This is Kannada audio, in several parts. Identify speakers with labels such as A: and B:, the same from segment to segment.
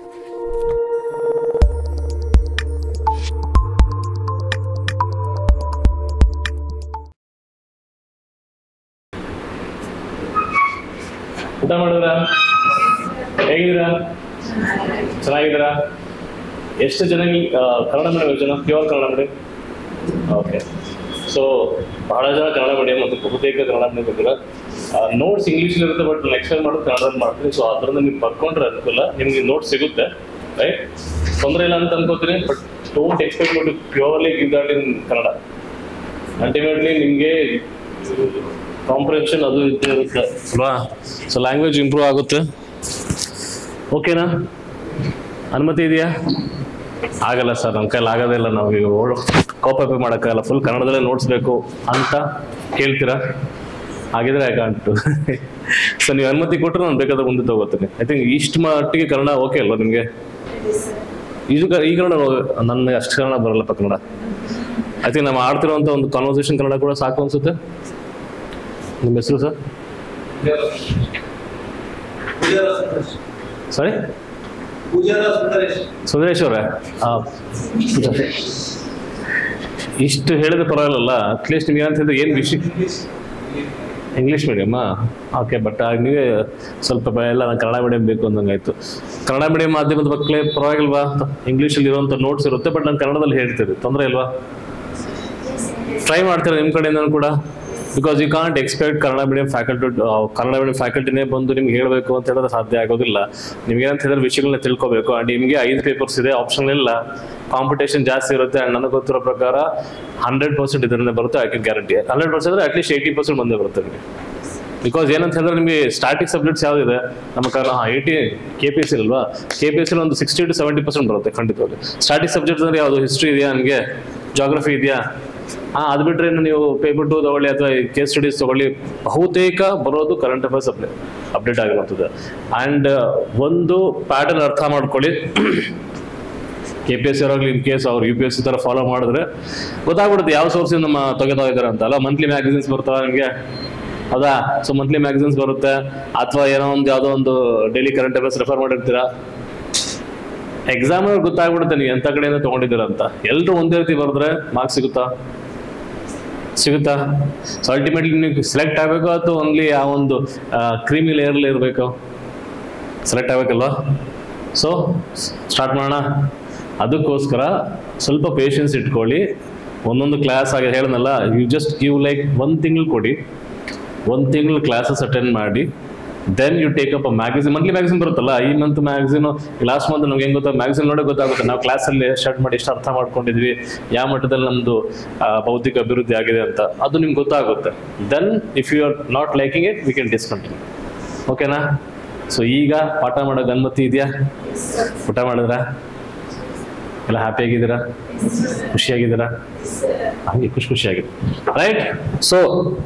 A: ಊಟ ಮಾಡಿದ್ರಾ? ಹೇಗಿದ್ದೀರಾ? ಚೆನ್ನಾಗಿದ್ದೀರಾ? ಎಷ್ಟು ಜನ ಕನ್ನಡ ಮೀಡಿಯಂ ಜನ pure Kannada medium? Okay. So ಬಹಳ ಜನ ಕನ್ನಡ ಮೀಡಿಯಂ ಮತ್ತು ಬಹುತೇಕ ಕನ್ನಡ ಮೀಡಿಯಂ ಇದ್ದೀರಾ. ನೋಟ್ಸ್ ಇಂಗ್ಲೀಷಲ್ಲಿ ಇರುತ್ತೆ, ಬಟ್ ಲೆಕ್ಚರ್ ಮಾಡೋದು ಕನ್ನಡದಲ್ಲಿ ಮಾಡ್ತೀನಿ. ಸೊ ಅದರಿಂದ ನೀವು ಬರ್ಕೊಂಡ್ರೆ ಅನುಕೂಲ, ನಿಮಗೆ ನೋಟ್ಸ್ ಸಿಗುತ್ತೆ, ರೈಟ್? ತೊಂದರೆ ಇಲ್ಲ ಅಂತ ಅನ್ಕೋತೀನಿ. But don't expect to purely give that in Kannada. Ultimately ನಿಮಗೆ ಕಾಂಪ್ರಿಹೆನ್ಷನ್ ಅದು ಇರುತ್ತೆ ಅಲ್ವಾ? ಸೊ ಲ್ಯಾಂಗ್ವೇಜ್ ಇಂಪ್ರೂವ್ ಆಗುತ್ತೆ. ಓಕೆನಾ? ಅನುಮತಿ ಇದೆಯಾ? ಆಗಲ್ಲ ಸರ್, ನಮ್ಮ ಕೈಲಿ ಆಗೋದೇ ಇಲ್ಲ, ನಾವು ಈಗ ಕಾಪಿ ಮಾಡೋಕ್ಕಾಗಲ್ಲ, ಫುಲ್ ಕನ್ನಡದಲ್ಲೇ ನೋಡ್ಸ್ಬೇಕು ಅಂತ ಕೇಳ್ತೀರಾ? ಹಾಗಿದ್ರೆ ಐ ಕಾಂಟ್. ಸೊ ನೀವು ಅನುಮತಿ ಕೊಟ್ಟರೆ ನಾನು ಬೇಕಾದ್ರೆ ಮುಂದೆ ತಗೋತೀನಿ. ಐ ಥಿಂಕ್ ಇಷ್ಟು ಮಟ್ಟಿಗೆ ಕನ್ನಡ ಓಕೆ ಅಲ್ವಾ ನಿಮಗೆ? ಈ ಕನ್ನಡ ನನ್ನ ಅಷ್ಟು ಕನ್ನಡ ಬರಲ್ಲಪ್ಪ ಕನ್ನಡ. ಐ ಥಿಂಕ್ ನಾವು ಆಡ್ತಿರೋಂಥ ಒಂದು ಕಾನ್ವರ್ಸೇಷನ್ ಕನ್ನಡ ಕೂಡ ಸಾಕು ಅನ್ಸುತ್ತೆ. ನಿಮ್ಮ ಹೆಸರು ಸರ್? ಸಾರಿ, ಸುಂದರೇಶ್ ಅವರೇ? ಇಷ್ಟು ಹೇಳಿದ್ರೆ ಪರವಾಗಿಲ್ಲ. ಅಟ್ಲೀಸ್ಟ್ ನಿಮ್ಗೆ ಏನಂತ ಹೇಳಿದ್ರೆ ಏನು ವಿಷಯ? ಇಂಗ್ಲೀಷ್ ಮೀಡಿಯಮ್ಮಾ? ಓಕೆ. ಬಟ್ ನೀವೇ ಸ್ವಲ್ಪ ಎಲ್ಲ ನಾನು ಕನ್ನಡ ಮೀಡಿಯಂ ಬೇಕು ಅಂದಂಗಾಯ್ತು. ಕನ್ನಡ ಮೀಡಿಯಂ ಮಾಧ್ಯಮದ ಮಕ್ಕಳೇ ಪರವಾಗಿಲ್ವಾ? ಇಂಗ್ಲೀಷಲ್ಲಿ ಇರುವಂಥ ನೋಟ್ಸ್ ಇರುತ್ತೆ, ಬಟ್ ನಾನು ಕನ್ನಡದಲ್ಲಿ ಹೇಳ್ತೀರಿ, ತೊಂದರೆ ಇಲ್ವಾ? ಟ್ರೈ ಮಾಡ್ತೀರಾ ನಿಮ್ಮ ಕಡೆಯಿಂದ ಕೂಡ? Because you can't expect Kannada medium ಫ್ಯಾಕಲ್ಟಿನೇ ಬಂದು ನಿಮ್ಗೆ ಹೇಳಬೇಕು ಅಂತ ಹೇಳಿದ್ರೆ ಸಾಧ್ಯ ಆಗೋದಿಲ್ಲ. ನಿಮ್ಗೆ ಏನಂತ ಹೇಳಿದ್ರೆ ವಿಷಯಗಳನ್ನ ತಿಳ್ಕೊಬೇಕು. ಆ್ಯಂಡ್ ನಿಮಗೆ 5 ಪೇಪರ್ಸ್ ಇದೆ, ಆಪ್ಷನ್ ಇಲ್ಲ, ಕಾಂಪಿಟೇಷನ್ ಜಾಸ್ತಿ ಇರುತ್ತೆ. ಆ್ಯಂಡ್ ನನಗೆ ಗೊತ್ತಿರೋ ಪ್ರಕಾರ 100% ಇದರಿಂದ ಬರುತ್ತೆ. ಐ ಕ್ಯಾನ್ ಗ್ಯಾರಂಟಿ 100% ಅಂದರೆ ಅಟ್ಲೀಸ್ಟ್ 80% ಬಂದೇ ಬರುತ್ತೆ ನಿಮಗೆ. ಬಿಕಾಸ್ ಏನಂತ ಹೇಳಿದ್ರೆ ನಿಮಗೆ ಸ್ಟಾಟಿಕ್ ಸಬ್ಜೆಕ್ಟ್ಸ್ ಯಾವುದಿದೆ ನಮ್ಮ ಕಾರಣ 80 KPSC ಅಲ್ವಾ? KPSC ಒಂದು 60 to 70% ಬರುತ್ತೆ ಖಂಡಿತವಾಗಿ. ಸ್ಟಾಟಿಕ್ ಸಬ್ಜೆಕ್ಟ್ಸ್ ಅಂದರೆ ಯಾವುದು? ಹಿಸ್ಟ್ರಿ ಇದೆಯಾ ನನಗೆ? ಜಾಗ್ರಫಿ ಇದೆಯಾ? ಅದು ಬಿಟ್ಟರೆ ನೀವು ಪೇಪರ್ 2 ತಗೊಳ್ಳಿ ಅಥವಾ ಕೇಸ್ ಸ್ಟಡೀಸ್ ತಗೊಳ್ಳಿ, ಬಹುತೇಕ ಬರೋದು ಕರೆಂಟ್ ಅಫೇರ್ಸ್ ಅಪ್ಡೇಟ್ ಆಗಿರುತ್ತದೆ. ಆ್ಯಂಡ್ ಒಂದು ಪ್ಯಾಟರ್ನ್ ಅರ್ಥ ಮಾಡ್ಕೊಳ್ಳಿ. KPSC ಅವರಾಗಲಿ ಇನ್ ಕೇಸ್ ಅವ್ರು UPSC ಥರ ಫಾಲೋ ಮಾಡಿದ್ರೆ ಗೊತ್ತಾಗ್ಬಿಡುತ್ತೆ ಯಾವ ಸೋರ್ಸಿಂದ ನಮ್ಮ ತೆಗೆತಾ ಇದ್ದಾರೆ ಅಂತ. ಅಲ್ಲ, ಮಂತ್ಲಿ ಮ್ಯಾಗಝಿನ್ಸ್ ಬರ್ತಾವ ನಿಮಗೆ, ಹೌದಾ? ಸೊ ಮಂತ್ಲಿ ಮ್ಯಾಗಝಿನ್ಸ್ ಬರುತ್ತೆ, ಅಥವಾ ಏನೋ ಒಂದು ಯಾವುದೋ ಒಂದು ಡೈಲಿ ಕರೆಂಟ್ ಅಫೇರ್ಸ್ ರೆಫರ್ ಮಾಡಿರ್ತೀರಾ. ಎಕ್ಸಾಮ್ ಗೊತ್ತಾಗ್ಬಿಡುತ್ತೆ ನೀವು ಎಂಥ ಕಡೆಯಿಂದ ತೊಗೊಂಡಿದ್ದೀರ ಅಂತ. ಎಲ್ಲರೂ ಒಂದೇ ರೀತಿ ಬರೆದ್ರೆ ಮಾರ್ಕ್ಸ್ ಸಿಗುತ್ತಾ? ಸೊ ಅಲ್ಟಿಮೇಟ್ಲಿ ನೀವು ಸೆಲೆಕ್ಟ್ ಆಗಬೇಕು ಅಥವಾ ಓನ್ಲಿ ಆ ಒಂದು ಕ್ರೀಮಿ ಲೇಯರ್ಲಿ ಇರಬೇಕು? ಸೆಲೆಕ್ಟ್ ಆಗಬೇಕಲ್ವಾ? ಸೊ ಸ್ಟಾರ್ಟ್ ಮಾಡೋಣ. ಅದಕ್ಕೋಸ್ಕರ ಸ್ವಲ್ಪ ಪೇಷನ್ಸ್ ಇಟ್ಕೊಳ್ಳಿ. ಒಂದೊಂದು ಕ್ಲಾಸ್ ಆಗಿ ಹೇಳನಲ್ಲ, ಯು ಜಸ್ಟ್ ಗಿವ್ ಲೈಕ್ 1 ತಿಂಗಳು ಕೊಡಿ. 1 ತಿಂಗಳು ಕ್ಲಾಸಸ್ ಅಟೆಂಡ್ ಮಾಡಿ, then you take up a magazine. Monthly magazine ಬರುತ್ತಲ್ಲ, ಈ ಮಂತ್ ಮ್ಯಾಗಝಿನ್, ಲಾಸ್ಟ್ ಮಂತ್ ನಮ್ಗೆ ಹೆಂಗೆ ಗೊತ್ತಾ? ಮ್ಯಾಗಝಿನ್ ನೋಡೋಕೆ ಗೊತ್ತಾಗುತ್ತೆ ನಾವು ಕ್ಲಾಸಲ್ಲಿ ಸ್ಟಾರ್ಟ್ ಮಾಡಿ ಎಷ್ಟು ಅರ್ಥ ಮಾಡ್ಕೊಂಡಿದ್ವಿ, ಯಾವ ಮಟ್ಟದಲ್ಲಿ ನಮ್ಮದು ಬೌದ್ಧಿಕ ಅಭಿವೃದ್ಧಿ ಆಗಿದೆ ಅಂತ, ಅದು ನಿಮ್ಗೆ ಗೊತ್ತಾಗುತ್ತೆ. Then if you are not liking it, we can discontinue. ಓಕೆನಾ? ಸೊ ಈಗ ಪಾಠ ಮಾಡೋಕೆ ಅನುಮತಿ ಇದೆಯಾ? ಊಟ ಮಾಡಿದ್ರಾ? ಎಲ್ಲ ಹ್ಯಾಪಿಯಾಗಿದ್ದೀರಾ? ಖುಷಿಯಾಗಿದ್ದೀರಾ? ಹಾಗೆ ಖುಷಿಯಾಗಿದೆ, ರೈಟ್? ಸೊ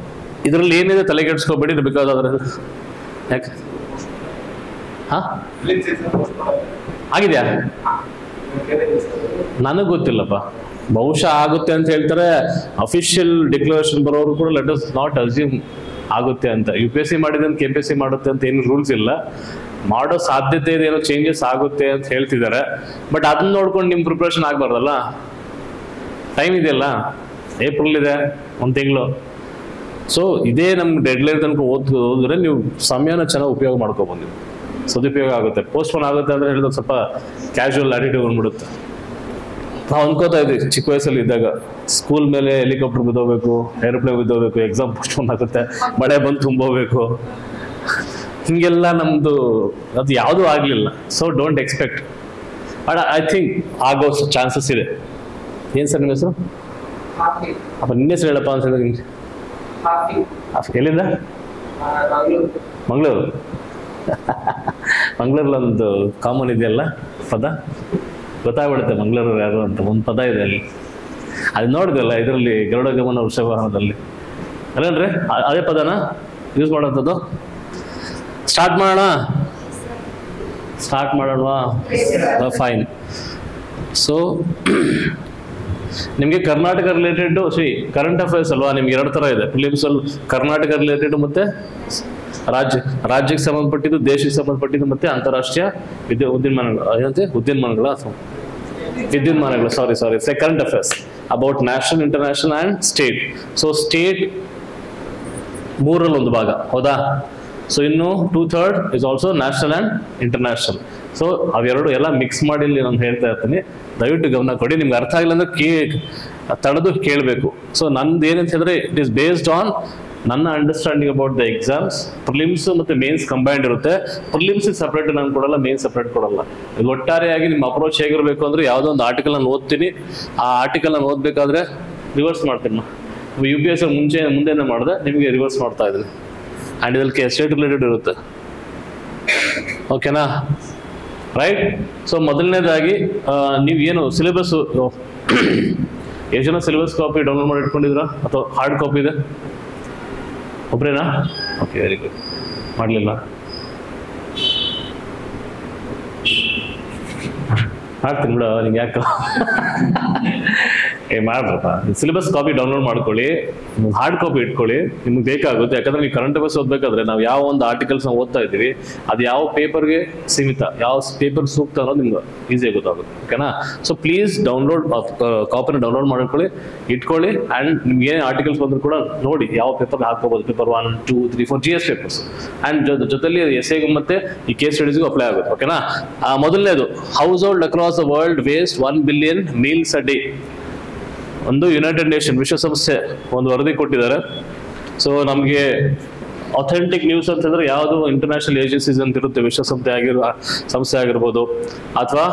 A: ಇದರಲ್ಲಿ ಏನಿದೆ ತಲೆ ಕೆಡಿಸ್ಕೋಬೇಡಿ. ಬಿಕಾಸ್ ಅದ್ರ ಯಾಕೆ ಆಗಿದೆಯಾ? ನನಗೆ ಗೊತ್ತಿಲ್ಲಪ್ಪ, ಬಹುಶಃ ಆಗುತ್ತೆ ಅಂತ ಹೇಳ್ತಾರೆ. ಅಫಿಷಿಯಲ್ ಡಿಕ್ಲರೇಷನ್ ಬರೋರು ಕೂಡ ಲೆಟ್ ಅಸ್ ನಾಟ್ ಅಸ್ಯೂಮ್ ಆಗುತ್ತೆ ಅಂತ. UPSC ಮಾಡಿದಂತ KPSC ಮಾಡುತ್ತೆ ಅಂತ ಏನು ರೂಲ್ಸ್ ಇಲ್ಲ. ಮಾಡೋ ಸಾಧ್ಯತೆ ಇದೆ, ಏನೋ ಚೇಂಜಸ್ ಆಗುತ್ತೆ ಅಂತ ಹೇಳ್ತಿದ್ದಾರೆ. ಬಟ್ ಅದನ್ನ ನೋಡ್ಕೊಂಡು ನಿಮ್ಮ ಪ್ರಿಪ್ರೇಷನ್ ಆಗಬಾರ್ದಲ್ಲ. ಟೈಮ್ ಇದೆಯಲ್ಲ, ಏಪ್ರಿಲ್ ಇದೆ, 1 ತಿಂಗಳು. ಸೊ ಇದೇ ನಮ್ಗೆ ಡೆಡ್ಲೈನ್ ತನಕ ಓದಿದ್ರೆ ನೀವು ಸಮಯನ ಚೆನ್ನಾಗಿ ಉಪಯೋಗ ಮಾಡ್ಕೊಬಂದಿವಿ, ಸದುಪಯೋಗ ಆಗುತ್ತೆ. ಪೋಸ್ಟ್ಪೋನ್ ಆಗುತ್ತೆ ಅಂದರೆ ಹೇಳಿದ್ರೆ ಸ್ವಲ್ಪ ಕ್ಯಾಶುವಲ್ ಆಟಿಟ್ಯೂಡ್ ಬಂದ್ಬಿಡುತ್ತೆ. ನಾವು ಅನ್ಕೋತಾ ಇದ್ವಿ ಚಿಕ್ಕ ವಯಸ್ಸಲ್ಲಿ ಇದ್ದಾಗ, ಸ್ಕೂಲ್ ಮೇಲೆ ಹೆಲಿಕಾಪ್ಟರ್ ಬಿದ್ದೋಗ್ಬೇಕು, ಏರೋಪ್ಲೇನ್ ಬಿದ್ದೋಗ್ಬೇಕು, ಎಕ್ಸಾಮ್ ಪೋಸ್ಟ್ಪೋನ್ ಆಗುತ್ತೆ, ಮಳೆ ಬಂದು ತುಂಬೋಗ್ಬೇಕು, ಹಿಂಗೆಲ್ಲ ನಮ್ದು ಅದು ಯಾವುದೂ ಆಗಲಿಲ್ಲ. So don't expect. But I think ಆಗೋ ಚಾನ್ಸಸ್ ಇದೆ. ಏನು ಸರ್ ನಿಮ್ಮ ಹೆಸರು? ಅಪ್ಪ ನಿನ್ನ ಹೆಸರು ಹೇಳಪ್ಪ ಅಂತಂದ್ರೆ ನಿಮ್ಗೆ ಎಲ್ಲಿಂದ? ಮಂಗಳೂರು. ಮಂಗಳೂರಲ್ಲಿ ಒಂದು ಕಾಮನ್ ಇದೆಯಲ್ಲ ಪದ, ಗೊತ್ತಾಗ್ಬಿಡುತ್ತೆ ಮಂಗಳೂರು ಯಾರು ಅಂತ. ಒಂದು ಪದ ಇದೆ ಅಲ್ಲಿ, ಅದು ನೋಡಿದಲ್ಲ ಇದರಲ್ಲಿ ಗರುಡ ಗಮನ ವೃಷಭವಾಹನದಲ್ಲಿ, ಅಲ್ಲೇನ್ರಿ? ಅದೇ ಪದನ ಯೂಸ್ ಮಾಡೋಂಥದ್ದು. ಸ್ಟಾರ್ಟ್ ಮಾಡೋಣವಾ? ಫೈನ್. ಸೊ ನಿಮಗೆ ಕರ್ನಾಟಕ ರಿಲೇಟೆಡ್ ಕರೆಂಟ್ ಅಫೇರ್ಸ್ ಅಲ್ವಾ? ನಿಮ್ಗೆ 2 ಥರ ಇದೆ ಪ್ರಿಲಿಮ್ಸ್ ಅಲ್ಲಿ, ಕರ್ನಾಟಕ ರಿಲೇಟೆಡ್ ಮತ್ತೆ ರಾಜ್ಯಕ್ಕೆ ಸಂಬಂಧಪಟ್ಟಿದ್ದು, ದೇಶಕ್ಕೆ ಸಂಬಂಧಪಟ್ಟಿದ್ದು, ಮತ್ತೆ ಅಂತಾರಾಷ್ಟ್ರೀಯ ವಿದ್ಯುನ್ಮಾನಗಳು current affairs about national, international and state. So state ಮೂರಲ್ಲಿ ಒಂದು ಭಾಗ, ಹೌದಾ? ಸೊ ಇನ್ನು 2/3 is also national and international. So ಅವೆರಡು ಎಲ್ಲ ಮಿಕ್ಸ್ ಮಾಡಿ ಇಲ್ಲಿ ನಾನು ಹೇಳ್ತಾ ಇರ್ತೀನಿ, ದಯವಿಟ್ಟು ಗಮನ ಕೊಡಿ. ನಿಮ್ಗೆ ಅರ್ಥ ಆಗಿಲ್ಲ ಅಂದ್ರೆ ತಡೆದು ಕೇಳಬೇಕು. ಸೊ ನಂದು ಏನಂತ ಹೇಳಿದ್ರೆ ಇಟ್ ಈಸ್ ಬೇಸ್ಡ್ ಆನ್ ನನ್ನ understanding about the exams. Prelims ಮತ್ತೆ ಮೇನ್ಸ್ ಕಂಬೈಂಡ್ ಇರುತ್ತೆ. ಪ್ರಿಲಿಮ್ಸ್ ಸಪ್ರೇಟ್ ನಾನು ಕೊಡಲ್ಲ, ಮೇನ್ಸ್ ಸಪ್ರೇಟ್ ಕೊಡಲ್ಲ. ಒಟ್ಟಾರೆಯಾಗಿ ನಿಮ್ಮ ಅಪ್ರೋಚ್ ಹೇಗಿರಬೇಕು ಅಂದ್ರೆ, ಯಾವುದೋ ಒಂದು ಆರ್ಟಿಕಲ್ ನಾನು ಓದ್ತೀನಿ, ಆ ಆರ್ಟಿಕಲ್ ನಾನು ಓದಬೇಕಾದ್ರೆ ರಿವರ್ಸ್ ಮಾಡ್ತೀನಿ. UPSC ಮುಂದೆನೇ ಮಾಡಿದೆ, ನಿಮಗೆ ರಿವರ್ಸ್ ಮಾಡ್ತಾ ಇದ್ದೀನಿ. ಆ್ಯಂಡ್ ಇದಕ್ಕೆ ಸ್ಟೇಟ್ ರಿಲೇಟೆಡ್ ಇರುತ್ತೆ, ಓಕೆನಾ? ರೈಟ್. ಸೊ ಮೊದಲನೇದಾಗಿ ನೀವೇನು ಸಿಲೆಬಸ್, ಎಷ್ಟು ಜನ ಸಿಲೆಬಸ್ ಕಾಪಿ ಡೌನ್ಲೋಡ್ ಮಾಡಿ ಇಟ್ಕೊಂಡಿದ್ರಾ ಅಥವಾ ಹಾರ್ಡ್ ಕಾಪಿ ಇದೆ? ಒಬ್ರೇನಾ? Okay, very good. ಮಾಡಲಿಲ್ಲ, ಹಾಕ್ತೀನಿ ಬಿಡ, ನಿಂಗೆ ಯಾಕೆ ಮಾಡ್ರಪ್ಪ. ಸಿಲೆಬಸ್ ಕಾಪಿ ಡೌನ್ಲೋಡ್ ಮಾಡ್ಕೊಳ್ಳಿ, ಹಾರ್ಡ್ ಕಾಪಿ ಇಟ್ಕೊಳ್ಳಿ, ನಿಮ್ಗೆ ಬೇಕಾಗುತ್ತೆ. ಯಾಕಂದ್ರೆ ನೀವು ಕರೆಂಟ್ ಅಫೇರ್ಸ್ ಓದಬೇಕಾದ್ರೆ ನಾವು ಯಾವ ಒಂದು ಆರ್ಟಿಕಲ್ಸ್ ನಾವು ಓದ್ತಾ ಇದ್ದೀವಿ, ಅದು ಯಾವ ಪೇಪರ್ಗೆ ಸೀಮಿತ, ಯಾವ ಪೇಪರ್ ಸೂಕ್ತ ಅನ್ನೋದು ನಿಮ್ಗೆ ಈಸಿಯಾಗಿ ಗೊತ್ತಾಗುತ್ತೆ, ಓಕೆನಾ? ಸೊ ಪ್ಲೀಸ್ ಕಾಪಿನ ಡೌನ್ಲೋಡ್ ಮಾಡ್ಕೊಳ್ಳಿ, ಇಟ್ಕೊಳ್ಳಿ. ಆ್ಯಂಡ್ ನಿಮ್ಗೆ ಏನು ಆರ್ಟಿಕಲ್ಸ್ ಬಂದ್ರು ಕೂಡ ನೋಡಿ ಯಾವ ಪೇಪರ್ ಹಾಕೋಬಹುದು. Paper 1, 2, 3, 4 GS papers. ಆ್ಯಂಡ್ ಜೊತೆಲಿ ಎಸ್ಎಗೂ ಮತ್ತೆ ಈ ಕೇಸ್ ಸ್ಟಡೀಸ್ಗೂ ಅಪ್ಲೈ ಆಗುತ್ತೆ, ಓಕೆನಾ? ಮೊದಲನೇದು, house hold across the world waste 1 billion meals a day. ಒಂದು ಯುನೈಟೆಡ್ ನೇಷನ್ ವಿಶ್ವಸಂಸ್ಥೆ ಒಂದು ವರದಿ ಕೊಟ್ಟಿದ್ದಾರೆ. ಸೊ ನಮಗೆ ಅಥೆಂಟಿಕ್ ನ್ಯೂಸ್ ಅಂತಂದ್ರೆ ಯಾವುದು ಇಂಟರ್ನ್ಯಾಷನಲ್ ಏಜೆನ್ಸೀಸ್ ಅಂತ ಇರುತ್ತೆ, ವಿಶ್ವಸಂಸ್ಥೆ ಸಂಸ್ಥೆ ಆಗಿರ್ಬೋದು, ಅಥವಾ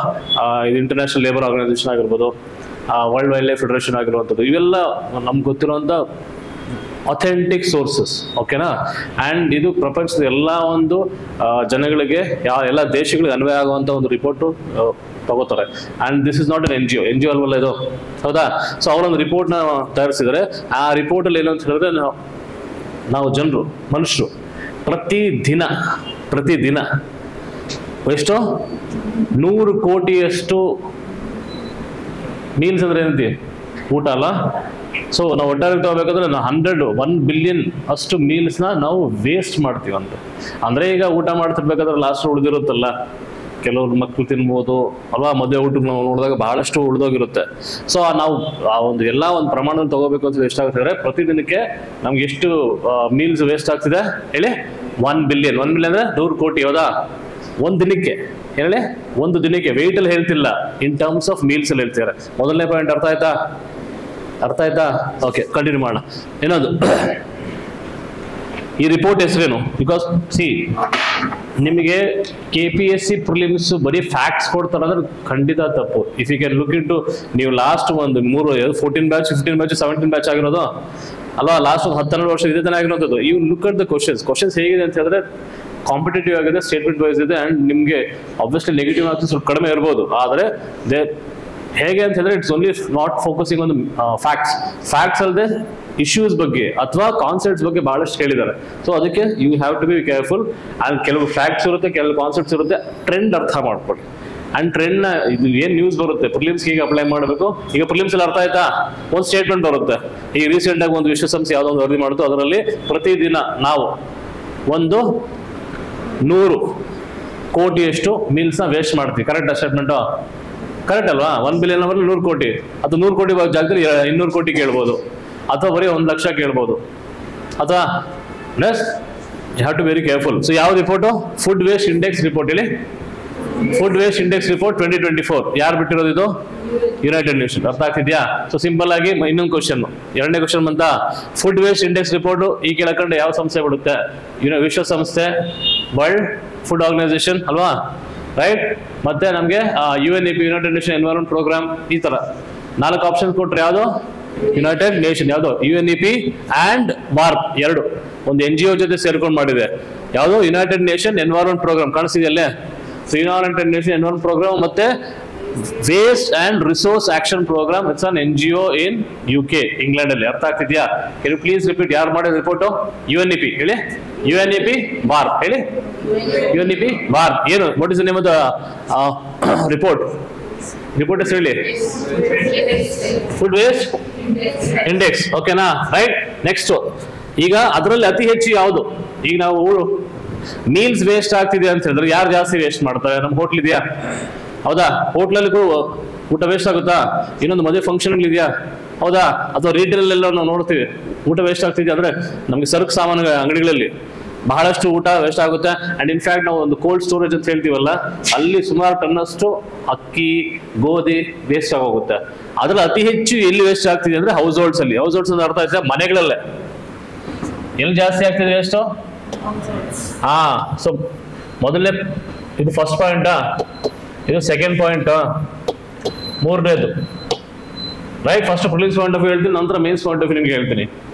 A: ಇದು ಇಂಟರ್ನ್ಯಾಷನಲ್ ಲೇಬರ್ ಆರ್ಗನೈಸೇಷನ್ ಆಗಿರ್ಬೋದು, ವರ್ಲ್ಡ್ ವೈಲ್ಡ್ ಲೈಫ್ ಫೆಡರೇಷನ್ ಆಗಿರುವಂಥದ್ದು, ಇವೆಲ್ಲ ನಮ್ಗೆ ಗೊತ್ತಿರುವಂಥ ಅಥೆಂಟಿಕ್ ಸೋರ್ಸಸ್, ಓಕೆನಾ? ಆ್ಯಂಡ್ ಇದು ಪ್ರಪಂಚದ ಎಲ್ಲ ಒಂದು ಜನಗಳಿಗೆ, ಎಲ್ಲ ದೇಶಗಳಿಗೆ ಅನ್ವಯ ಆಗುವಂಥ ಒಂದು ರಿಪೋರ್ಟು ತಗೋತಾರೆ. And this is not N G O ಅಲ್ವಲ್ಲ ಇದು, ಹೌದಾ? ಸೊ ಅವರೊಂದು ರಿಪೋರ್ಟ್ನ ತಯಾರಿಸಿದರೆ, ಆ ರಿಪೋರ್ಟಲ್ಲಿ ಏನು ಅಂತ ಹೇಳಿದ್ರೆ, ನಾವು ಜನರು, ಮನುಷ್ಯರು ಪ್ರತಿದಿನ ಎಷ್ಟು 100 ಕೋಟಿಯಷ್ಟು ಮೀಲ್ಸ್ ಅಂದ್ರೆ ಏನಂತೀವಿ, ಊಟ ಅಲ್ಲ. ಸೊ ನಾವು ಒಟ್ಟಾರೆ ತಗೋಬೇಕಾದ್ರೆ 1 ಬಿಲಿಯನ್ ಅಷ್ಟು ಮೀಲ್ಸ್ನ ನಾವು ವೇಸ್ಟ್ ಮಾಡ್ತೀವಿ ಅಂತ. ಅಂದ್ರೆ ಈಗ ಊಟ ಮಾಡ್ತಿರ್ಬೇಕಾದ್ರೆ ಲಾಸ್ಟ್ ಉಳಿದಿರುತ್ತಲ್ಲ, ಕೆಲವ್ರು ಮಕ್ಕಳು ತಿನ್ಬೋದು ಅಲ್ವಾ, ಮದುವೆ ಊಟ ನಾವು ನೋಡಿದಾಗ ಬಹಳಷ್ಟು ಉಳಿದೋಗಿರುತ್ತೆ. ಸೊ ನಾವು ಆ ಒಂದು ಎಲ್ಲ ಒಂದು ಪ್ರಮಾಣದಲ್ಲಿ ತಗೋಬೇಕು ಅಂತ ಎಷ್ಟಾಗ್ತಿದ್ರೆ, ಪ್ರತಿದಿನಕ್ಕೆ ನಮ್ಗೆ ಎಷ್ಟು ಮೀಲ್ಸ್ ವೇಸ್ಟ್ ಆಗ್ತಿದೆ ಹೇಳಿ? 1 ಬಿಲಿಯನ್ ಅಂದ್ರೆ 100 ಕೋಟಿ, ಹೌದಾ? ಒಂದು ದಿನಕ್ಕೆ ಹೇಳಿ, ಒಂದು ದಿನಕ್ಕೆ. ವೆಯ್ಟ್ ಅಲ್ಲಿ ಹೇಳ್ತಿಲ್ಲ, ಇನ್ ಟರ್ಮ್ಸ್ ಆಫ್ ಮೀಲ್ಸ್ ಅಲ್ಲಿ ಹೇಳ್ತಿದ್ದಾರೆ. ಮೊದಲನೇ ಪಾಯಿಂಟ್ ಅರ್ಥ ಆಯ್ತಾ? ಓಕೆ, ಕಂಟಿನ್ಯೂ ಮಾಡೋಣ. ಇನ್ನೊಂದು, ಈ ರಿಪೋರ್ಟ್ ಹೆಸರೇನು? ಬಿಕಾಸ್ ನಿಮಗೆ KPSC ಪ್ರಿಲಿಮ್ಸ್ ಬರೀ ಫ್ಯಾಕ್ಟ್ಸ್ ಕೊಡ್ತಾರೆ ಅಂದ್ರೆ ಖಂಡಿತ ತಪ್ಪು. If you can look into, ನೀವು ಲಾಸ್ಟ್ ಒಂದು 14 ಬ್ಯಾಚ್, 15 ಬ್ಯಾಚ್, 17 ಬ್ಯಾಚ್ ಆಗಿರೋದು ಅಲ್ವಾ, ಲಾಸ್ಟ್ ಒಂದು 10-12 ವರ್ಷ ಇದೇ ತರ ಆಗಿರೋದು. You look at the questions ಹೇಗಿದೆ ಅಂತ ಹೇಳಿದ್ರೆ ಕಾಂಪಿಟೇಟಿವ್ ಆಗಿದೆ, ಸ್ಟೇಟ್ಮೆಂಟ್ ವೈಸ್ ಇದೆ, ಅಂಡ್ ನಿಮಗೆ ಆಬ್ವಿಯಸ್ಲಿ ನೆಗೆಟಿವ್ ಮಾರ್ಕ್ಸ್ ಸ್ವಲ್ಪ ಕಡಿಮೆ ಇರ್ಬೋದು. ಆದರೆ ಹೇಗೆ ಅಂತ ಹೇಳಿದ್ರೆ it's only not focusing on facts ಅಲ್ಲದೆ ಇಶ್ಯೂಸ್ ಬಗ್ಗೆ ಅಥವಾ ಕಾನ್ಸೆಪ್ಟ್ಸ್ ಬಗ್ಗೆ ಬಹಳಷ್ಟು ಹೇಳಿದ್ದಾರೆ. ಸೊ ಅದಕ್ಕೆ you have to be careful. And ಕೆಲವು ಫ್ಯಾಕ್ಟ್ಸ್ ಇರುತ್ತೆ, ಕೆಲವು ಕಾನ್ಸೆಪ್ಟ್ಸ್ ಇರುತ್ತೆ, ಟ್ರೆಂಡ್ ಅರ್ಥ ಮಾಡ್ಕೊಳ್ಳಿ. ಅಂಡ್ ಟ್ರೆಂಡ್ನ ಇದು ಏನು ನ್ಯೂಸ್ ಬರುತ್ತೆ ಪ್ರಿಲಿಮ್ಸ್ ಹೇಗೆ ಅಪ್ಲೈ ಮಾಡಬೇಕು. ಈಗ ಪ್ರಿಲಿಮ್ಸ್ ಅಲ್ಲಿ ಅರ್ಥ ಆಯ್ತಾ? ಒಂದು ಸ್ಟೇಟ್ಮೆಂಟ್ ಬರುತ್ತೆ. ಈಗ ರೀಸೆಂಟ್ ಆಗಿ ಒಂದು ವಿಶ್ವಸಂಸ್ಥೆ ಯಾವುದೋ ಒಂದು ವರದಿ ಮಾಡುತ್ತೋ ಅದರಲ್ಲಿ ಪ್ರತಿದಿನ ನಾವು 100 ಕೋಟಿಯಷ್ಟು ಮೀಲ್ಸ್ನ ವೇಸ್ಟ್ ಮಾಡ್ತೀವಿ. Correct statement? ಕರೆಕ್ಟ್ ಅಲ್ವಾ? 1 ಬಿಲಿಯನ್ ಅಂದ್ರೆ 100 ಕೋಟಿ, ಅಥವಾ 100 ಕೋಟಿ ಜಾಗದಲ್ಲಿ 200 ಕೋಟಿ ಕೇಳ್ಬೋದು, ಅಥವಾ ಬರೀ 1 ಲಕ್ಷ ಕೇಳ್ಬೋದು, ಅಥವಾ next you have to very careful. So ಯಾವ report? Food waste index report. ಹೇಳಿ, ಫುಡ್ ವೇಸ್ಟ್ ಇಂಡೆಕ್ಸ್ ರಿಪೋರ್ಟ್ 2024. ಯಾರು ಬಿಟ್ಟಿರೋದು ಇದು? United Nation. ಅರ್ಥ ಆಗ್ತಿದ್ಯಾ? ಸೊ ಸಿಂಪಲ್ ಆಗಿ ಇನ್ನೊಂದು ಕ್ವಶನ್, ಎರಡನೇ ಕ್ವಶನ್ ಬಂತ. ಫುಡ್ ವೇಸ್ಟ್ ಇಂಡೆಕ್ಸ್ ರಿಪೋರ್ಟ್ ಈ ಕೆಳಕಂಡು ಯಾವ ಸಂಸ್ಥೆ ಬಿಡುತ್ತೆ? ವಿಶ್ವಸಂಸ್ಥೆ, ವರ್ಲ್ಡ್ ಫುಡ್ ಆರ್ಗನೈಸೇಷನ್ ಅಲ್ವಾ, ರೈಟ್? ಮತ್ತೆ ನಮಗೆ UNEP, United Nation environment programme. ಈ ತರ 4 ಆಪ್ಷನ್ಸ್ ಕೊಟ್ರೆ ಯಾವುದು? United Nation. ಯಾವುದು? UNEP ಅಂಡ್ ವಾರ್ಪ್, ಎರಡು ಒಂದು NGO ಜೊತೆ ಸೇರ್ಕೊಂಡು ಮಾಡಿದೆ. ಯಾವುದು? United Nation environment programme. ಕಾಣಿಸ್ತಿದೆಯಲ್ಲೇ? So United Nation environment programme ಮತ್ತೆ waste and resource action programme. It's an NGO in UK, England ಅಲ್ಲಿ. ಅರ್ಥ ಆಗ್ತಿದ್ಯಾ? ಕ್ಯಾನ್ ಯು ಪ್ಲೀಸ್ ರಿಪೀಟ್ ಯಾರು ಮಾಡಿದ ರಿಪೋರ್ಟ್? UNEP. ಹೇಳಿ, UNEP ವಾರ್ಪ್. ಹೇಳಿ, UNEP ವಾರ್ಪ್. ಏನು? What is the name of the report? Report ಹೆಸರು ಹೇಳಿ. Food waste index. ಓಕೆನಾ? ರೈಟ್. ನೆಕ್ಸ್ಟ್, ಈಗ ಅದರಲ್ಲಿ ಅತಿ ಹೆಚ್ಚು ಯಾವುದು? ಈಗ ನಾವು ಮೀಲ್ಸ್ ವೇಸ್ಟ್ ಆಗ್ತಿದೆ ಅಂತ ಹೇಳಿದ್ರೆ ಯಾರು ಜಾಸ್ತಿ ವೇಸ್ಟ್ ಮಾಡ್ತಾರೆ? ನಮ್ಮ ಹೋಟ್ಲ್ ಇದೆಯಾ? ಹೌದಾ? ಹೋಟ್ಲಲ್ಲಿ ಊಟ ವೇಸ್ಟ್ ಆಗುತ್ತಾ? ಇನ್ನೊಂದು ಮದುವೆ ಫಂಕ್ಷನ್ ಇದೆಯಾ? ಹೌದಾ? ಅಥವಾ ರಿಟೇಲ್ ಎಲ್ಲ ನಾವು ನೋಡ್ತೀವಿ ಊಟ ವೇಸ್ಟ್ ಆಗ್ತಿದೆ ಅಂದ್ರೆ ನಮಗೆ ಸರಕು ಸಾಮಾನು ಅಂಗಡಿಗಳಲ್ಲಿ ಬಹಳಷ್ಟು ಊಟ ವೇಸ್ಟ್ ಆಗುತ್ತೆ. ಅಂಡ್ ಇನ್ಫ್ಯಾಕ್ಟ್ ನಾವು ಒಂದು ಕೋಲ್ಡ್ ಸ್ಟೋರೇಜ್ ಅಂತ ಹೇಳ್ತೀವಲ್ಲ, ಅಲ್ಲಿ ಸುಮಾರು ಟನ್ನಷ್ಟು ಅಕ್ಕಿ ಗೋಧಿ ವೇಸ್ಟ್ ಆಗೋಗುತ್ತೆ. ಅದ್ರಲ್ಲಿ ಅತಿ ಹೆಚ್ಚು ಎಲ್ಲಿ ವೇಸ್ಟ್ ಆಗ್ತಿದೆ ಅಂದ್ರೆ ಹೌಸ್ ಹೋಲ್ಡ್ಸ್ ಅಲ್ಲಿ. ಹೌಸ್ ಹೋಲ್ಡ್ಸ್ ಅಂತ ಅರ್ಥ ಆಯ್ತಾ? ಮನೆಗಳಲ್ಲೇ ಎಲ್ಲಿ ಜಾಸ್ತಿ ಆಗ್ತಿದೆ ವೇಸ್ಟ್? ಹಾ. ಸೊ ಮೊದಲನೇ ಇದು ಫಸ್ಟ್ ಪಾಯಿಂಟಾ, ಇದು ಸೆಕೆಂಡ್ ಪಾಯಿಂಟ್, ಮೂರನೇದು right. First prelims point of view ಹೇಳ್ತೀನಿ, ನಂತರ ಮೇನ್ಸ್ ಪಾಯಿಂಟ್ ಆಫ್ ವ್ಯೂ ನಿಮ್ಗೆ ಹೇಳ್ತೀನಿ.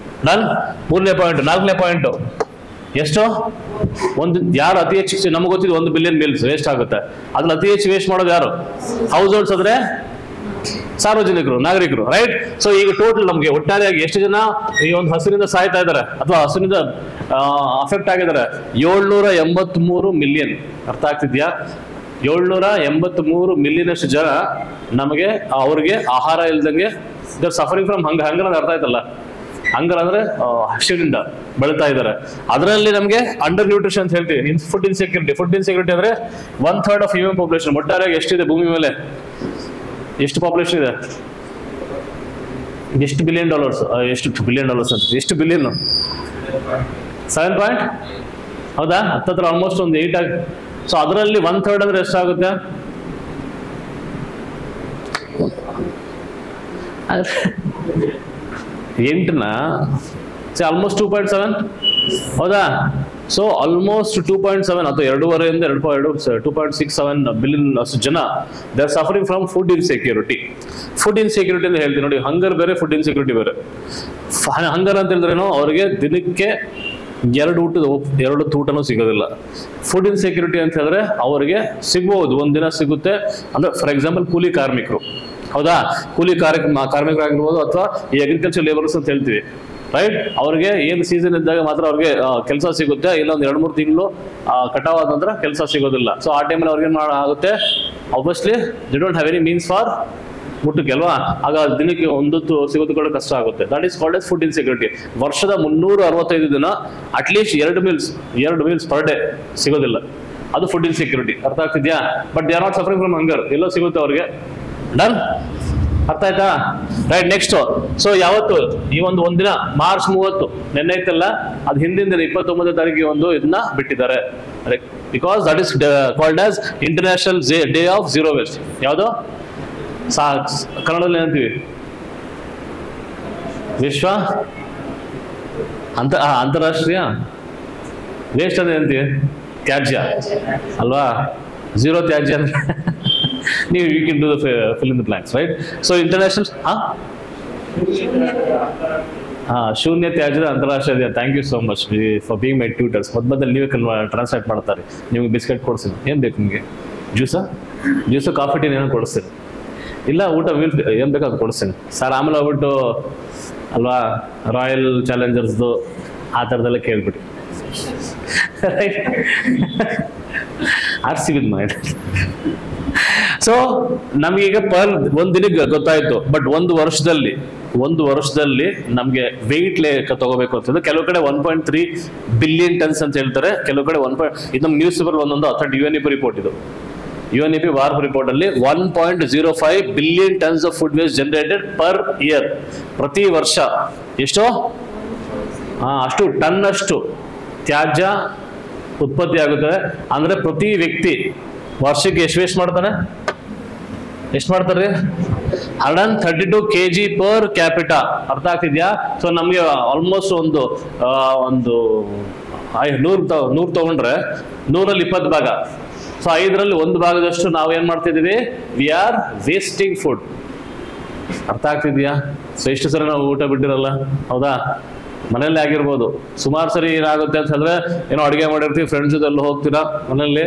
A: ನಾನು ಮೂರನೇ ಪಾಯಿಂಟ್. ನಾಲ್ಕನೇ ಪಾಯಿಂಟ್ ಎಷ್ಟು? ಒಂದು ಯಾರು ಅತಿ ಹೆಚ್ಚು, ನಮ್ಗೆ ಗೊತ್ತಿದ್ದು 1 ಬಿಲಿಯನ್ ಮೀಲ್ಸ್ ವೇಸ್ಟ್ ಆಗುತ್ತೆ. ಅದ್ರಲ್ಲಿ ಅತಿ ಹೆಚ್ಚು ವೇಸ್ಟ್ ಮಾಡೋದು ಯಾರು? ಹೌಸ್ ಹೋಲ್ಡ್ಸ್ ಅಂದ್ರೆ ಸಾರ್ವಜನಿಕರು, ನಾಗರಿಕರು, ರೈಟ್. ಸೊ ಈಗ ಟೋಟಲ್ ನಮ್ಗೆ ಒಟ್ಟಾರೆಯಾಗಿ ಎಷ್ಟು ಜನ ಈ ಒಂದು ಹಸುವಿನಿಂದ ಸಾಯ್ತಾ ಇದ್ದಾರೆ ಅಥವಾ ಹಸುವಿನಿಂದ ಅಫೆಕ್ಟ್ ಆಗಿದ್ದಾರೆ? 783 ಮಿಲಿಯನ್. ಅರ್ಥ ಆಗ್ತಿದ್ಯಾ? 783 ಮಿಲಿಯನ್ ಅಷ್ಟು ಜನ ನಮಗೆ ಅವ್ರಿಗೆ ಆಹಾರ ಇಲ್ದಂಗೆ ಸಫರಿಂಗ್ ಫ್ರಮ್ ಹಂಗರ್ ಅಂದ್ರೆ ಅರ್ಥ ಆಯ್ತಲ್ಲ? ಹಂಗರ್ ಅಂದ್ರೆ ಹಸಿವಿನಿಂದ ಬೆಳ್ತಾ ಇದ್ದಾರೆ. ಅದರಲ್ಲಿ ನಮಗೆ ಅಂಡರ್ ನ್ಯೂಟ್ರಿಷನ್ ಅಂತ ಹೇಳ್ತೀವಿ. Food insecurity. ಫುಡ್ ಇನ್ಸೆಕ್ಯೂರಿಟಿ ಅಂದ್ರೆ 1/3 ಆಫ್ ಹ್ಯೂಮನ್ ಪಾಪ್ಯುಲೇಷನ್. ಒಟ್ಟಾರೆಯಾಗಿ ಎಷ್ಟಿದೆ ಭೂಮಿ ಮೇಲೆ? ಎಷ್ಟು ಪಾಪ್ಯುಲೇಷನ್ ಇದೆ? ಎಷ್ಟು ಬಿಲಿಯನ್ ಡಾಲರ್ಸ್? ಎಷ್ಟು ಬಿಲಿಯನ್ ಡಾಲರ್ಸ್ ಅಂತ? ಎಷ್ಟು ಬಿಲಿಯನ್? 7 ಪಾಯಿಂಟ್. ಹೌದಾ? ಹತ್ತತ್ರ ಆಲ್ಮೋಸ್ಟ್ ಒಂದು 8 ಆಗಿ. ಸೊ ಅದರಲ್ಲಿ 1/3 ಅಂದ್ರೆ ಎಷ್ಟಾಗುತ್ತೆ? ಎಂಟನ ಆಲ್ಮೋಸ್ಟ್ 2.7. ಹೌದಾ? ಸೊ ಆಲ್ಮೋಸ್ಟ್ 2.7 ಅಥವಾ 2.5 2.67 ಬಿಲಿಯನ್ ಅಷ್ಟು ಜನ they are suffering from food insecurity. Food insecurity ಅಂತ ಹೇಳ್ತೀವಿ ನೋಡಿ. ಹಂಗರ್ ಬೇರೆ, ಫುಡ್ ಇನ್ಸೆಕ್ಯೂರಿಟಿ ಬೇರೆ. ಹಂಗರ್ ಅಂತ ಹೇಳಿದ್ರೇನು? ಅವ್ರಿಗೆ ದಿನಕ್ಕೆ 2 ಊಟನೂ ಸಿಗೋದಿಲ್ಲ. ಫುಡ್ ಇನ್ಸೆಕ್ಯೂರಿಟಿ ಅಂತ ಹೇಳಿದ್ರೆ ಅವರಿಗೆ ಸಿಗ್ಬಹುದು, ಒಂದಿನ ಸಿಗುತ್ತೆ. ಅಂದ್ರೆ ಫಾರ್ ಎಕ್ಸಾಂಪಲ್ ಕೂಲಿ ಕಾರ್ಮಿಕರು. ಹೌದಾ? ಕೂಲಿ ಕಾರ್ಮಿಕರಾಗಿರ್ಬೋದು ಅಥವಾ ಈ ಅಗ್ರಿಕಲ್ಚರ್ ಲೇಬರ್ಸ್ ಅಂತ ಹೇಳ್ತೀವಿ, ರೈಟ್. ಅವ್ರಿಗೆ ಏನು ಸೀಸನ್ ಇದ್ದಾಗ ಮಾತ್ರ ಅವ್ರಿಗೆ ಕೆಲಸ ಸಿಗುತ್ತೆ. ಇಲ್ಲ ಒಂದು 2-3 ತಿಂಗಳು ಕಟಾವ್ ಆದ ನಂತರ ಕೆಲಸ ಸಿಗೋದಿಲ್ಲ. ಸೊ ಆ ಟೈಮಲ್ಲಿ ಅವ್ರಿಗೆ ಆಗುತ್ತೆ, obviously they don't have any means for ಊಟಕ್ಕೆ ಅಲ್ವಾ? ಆಗ ದಿನಕ್ಕೆ ಒಂದೊತ್ತು ಸಿಗೋದು ಕೂಡ ಕಷ್ಟ ಆಗುತ್ತೆ. That is called as food insecurity. ವರ್ಷದ 365 ದಿನ ಅಟ್ಲೀಸ್ಟ್ 2 ಮೀಲ್ಸ್ ಪರ್ ಡೇ ಸಿಗೋದಿಲ್ಲ. ಅದು ಫುಡ್ ಇನ್ಸೆಕ್ಯೂರಿಟಿ. ಅರ್ಥ ಆಗ್ತಿದ್ಯಾ? But they are not suffering from hunger. ಎಲ್ಲೋ ಸಿಗುತ್ತೆ ಅವ್ರಿಗೆ. ಡನ್? ಅರ್ಥ ಆಯ್ತಾ? ರೈಟ್. ನೆಕ್ಸ್ಟ್. ಸೊ ಯಾವತ್ತು ಈ ಒಂದಿನ ಮಾರ್ಚ್ 30 ನೆನ್ನೆ ಇತ್ತಲ್ಲ, ಅದು ಹಿಂದಿನ ದಿನ 29ನೇ ತಾರೀಕಿಗೆ ಇದನ್ನ ಬಿಟ್ಟಿದ್ದಾರೆ. Because that is called as international day of zero waste. ಯಾವುದು? ಕನ್ನಡದಲ್ಲಿ ಏನಂತೀವಿ? ವಿಶ್ವ ಅಂತಾರಾಷ್ಟ್ರೀಯ ವೇಸ್ಟ್ ಅಂದ್ರೆ ಏನಂತೀವಿ? ತ್ಯಾಜ್ಯ ಅಲ್ವಾ? ಝೀರೋ ತ್ಯಾಜ್ಯ ಅಂದ್ರೆ ನೀವು you can do the fill in the blanks, right. So international ಶೂನ್ಯ ತ್ಯಾಜ್ಯದ ಅಂತಾರಾಷ್ಟ್ರೀಯ ದಿನ. Thank you so much for being my tutors. ಮೊದಲಲ್ಲಿ ನೀವೇ ಟ್ರಾನ್ಸ್ಲೇಟ್ ಮಾಡ್ತಾರೆ. ನಿಮ್ಗೆ ಬಿಸ್ಕೆಟ್ ಕೊಡ್ತೀನಿ. ಏನ್ ಬೇಕು ನಿಮಗೆ? ಜ್ಯೂಸು ಕಾಫಿ ಟೀ ಏನೋ ಕೊಡಿಸ್ತೀನಿ. ಇಲ್ಲ ಊಟ ಏನ್ ಬೇಕು ಅದು ಕೊಡಿಸ್ತೀನಿ ಸರ್. ಆಮೇಲೆ ಹೋಗ್ಬಿಟ್ಟು ಅಲ್ವಾ ರಾಯಲ್ ಚಾಲೆಂಜರ್ಸ್ದು ಆ ಥರದೆಲ್ಲ ಕೇಳ್ಬಿಟ್ಟು ಆರ್ಸಿಬಿದ್ ಮಾಡಿ. ಸೊ ನಮಗೀಗ ಒಂದ್ ದಿನಕ್ಕೆ ಗೊತ್ತಾಯ್ತು. ಬಟ್ ಒಂದು ವರ್ಷದಲ್ಲಿ ನಮ್ಗೆ ವೆಯ್ಟ್ ಲೆಕ್ಕ ತಗೋಬೇಕು ಅಂತಂದ್ರೆ ಕೆಲವು ಕಡೆ 1.3 ಬಿಲಿಯನ್ ಟನ್ಸ್ ಅಂತ ಹೇಳ್ತಾರೆ, ಕೆಲವು ಕಡೆ ಇದು ನಮ್ಗೆ ನ್ಯೂಸ್ ಪೇಪರ್ ಒಂದೊಂದು ಅಥವಾ UNEP ರಿಪೋರ್ಟ್. ಇದು UNEP ವಾರ್ ರಿಪೋರ್ಟ್ ಅಲ್ಲಿ 1.05 billion tons of food waste generated per year. ಪ್ರತಿ ವರ್ಷ ಎಷ್ಟು? ಅಷ್ಟು ಟನ್ ಅಷ್ಟು ತ್ಯಾಜ್ಯ ಉತ್ಪತ್ತಿ ಆಗುತ್ತದೆ. ಅಂದ್ರೆ ಪ್ರತಿ ವ್ಯಕ್ತಿ ವರ್ಷಕ್ಕೆ ಎಷ್ಟು ವೇಸ್ಟ್ ಮಾಡ್ತಾನೆ? ಎಷ್ಟು ಮಾಡ್ತಾರೆ? 132 kg ಪರ್ ಕ್ಯಾಪಿಟಾ. ಅರ್ಥ ಆಗ್ತಿದ್ಯಾ? ಸೊ ನಮ್ಗೆ ಆಲ್ಮೋಸ್ಟ್ ಒಂದು 100 ತಗೊಂಡ್ರೆ 100ರಲ್ಲಿ 20 ಭಾಗ. ಸೊ 5ರಲ್ಲಿ 1 ಭಾಗದಷ್ಟು ನಾವು ಏನ್ ಮಾಡ್ತಿದೀವಿ? We are wasting food. ಅರ್ಥ ಆಗ್ತಿದ್ಯಾ? ಸೊ ಎಷ್ಟು ಸರಿ ನಾವು ಊಟ ಬಿಟ್ಟಿರಲ್ಲ, ಹೌದಾ? ಮನೆಯಲ್ಲೇ ಆಗಿರ್ಬೋದು. ಸುಮಾರು ಸರಿ ಏನಾಗುತ್ತೆ ಅಂತ ಹೇಳಿದ್ರೆ, ಏನೋ ಅಡುಗೆ ಮಾಡಿರ್ತೀವಿ, ಫ್ರೆಂಡ್ಸ್ ಜೊತೆ ಹೋಗ್ತೀರಾ, ಮನೆಯಲ್ಲಿ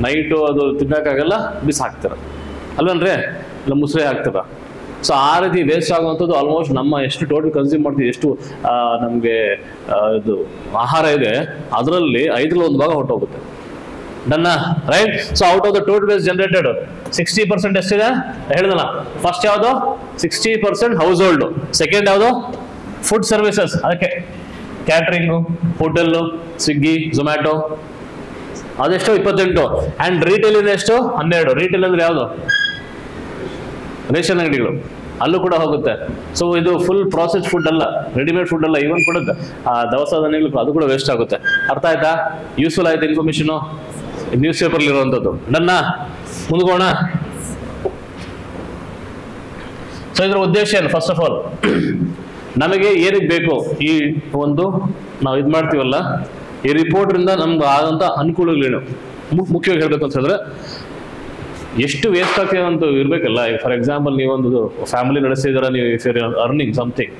A: ನೈಟು ಅದು ತಿನ್ನಕ್ಕಾಗಲ್ಲ, ಬಿಸಾಕ್ತೀರ ಅಲ್ವೇನ್ರಿ? ಇಲ್ಲ ಮುಸ್ರೆ ಹಾಕ್ತೀರ. ಸೊ ಆ ರೀತಿ ವೇಸ್ಟ್ ಆಗುವಂಥದ್ದು ಆಲ್ಮೋಸ್ಟ್ ನಮ್ಮ ಎಷ್ಟು ಟೋಟಲ್ ಕನ್ಸ್ಯೂಮ್ ಮಾಡ್ತೀವಿ, ಎಷ್ಟು ನಮಗೆ ಇದು ಆಹಾರ ಇದೆ, ಅದರಲ್ಲಿ 5ರಲ್ಲಿ 1 ಭಾಗ ಹೊರಟೋಗುತ್ತೆ. ಡನ್ನ, right? So out of the total waste generated 60% ಎಷ್ಟಿದೆ ಹೇಳಿದಲ್ಲ? ಫಸ್ಟ್ ಯಾವುದು? 60% ಹೌಸ್ ಹೋಲ್ಡ್. ಸೆಕೆಂಡ್ ಯಾವುದು? Food services. ಅದಕ್ಕೆ ಕ್ಯಾಟ್ರಿಂಗು, ಹೋಟೆಲ್ಲು, ಸ್ವಿಗ್ಗಿ, ಝೊಮ್ಯಾಟೊ ಅದೆಷ್ಟು 28. ಆ್ಯಂಡ್ ರಿಟೇಲ್ ಇಂದ ಎಷ್ಟು 12. ರಿಟೇಲ್ ಅಂದ್ರೆ ಯಾವುದು? ರೇಷನ್ ಅಂಗಡಿಗಳು, ಅಲ್ಲೂ ಕೂಡ ಹೋಗುತ್ತೆ. ಸೊ ಇದು ಫುಲ್ ಪ್ರಾಸೆಸ್ ಫುಡ್ ಅಲ್ಲ, ರೆಡಿಮೇಡ್ ಫುಡ್ ಅಲ್ಲ, ಇವನ್ ಕೂಡ ದವಸ ಧಾನ್ಯಗಳು ಅದು ಕೂಡ ವೇಸ್ಟ್ ಆಗುತ್ತೆ. ಅರ್ಥ ಆಯ್ತಾ? ಯೂಸ್ಫುಲ್ ಆಯ್ತು ಇನ್ಫಾರ್ಮೇಶನು, ನ್ಯೂಸ್ ಪೇಪರ್ ಇರುವಂಥದ್ದು. ಡನ್ನ, ಮುಂದ್ಕೋಣ. ಸೊ ಇದ್ರ ಉದ್ದೇಶ ಏನು? ಫಸ್ಟ್ ಆಫ್ ಆಲ್ ನಮಗೆ ಏನಕ್ಕೆ ಬೇಕು ಈ ಒಂದು ನಾವು ಇದು ಮಾಡ್ತೀವಲ್ಲ ಈ ರಿಪೋರ್ಟ್ರಿಂದ ನಮ್ಗೆ ಆದಂಥ ಅನುಕೂಲಗಳೇನು ಮುಖ್ಯವಾಗಿ ಹೇಳ್ಬೇಕು ಅಂತ ಹೇಳಿದ್ರೆ, ಎಷ್ಟು ವೇಸ್ಟ್ ಆಗ್ತಿದೆ ಅಂತ ಇರಬೇಕಲ್ಲ. ಫಾರ್ ಎಕ್ಸಾಂಪಲ್ ನೀವೊಂದು ಫ್ಯಾಮಿಲಿ ನಡೆಸಿದ್ರೆ, ನೀವು if you earning something,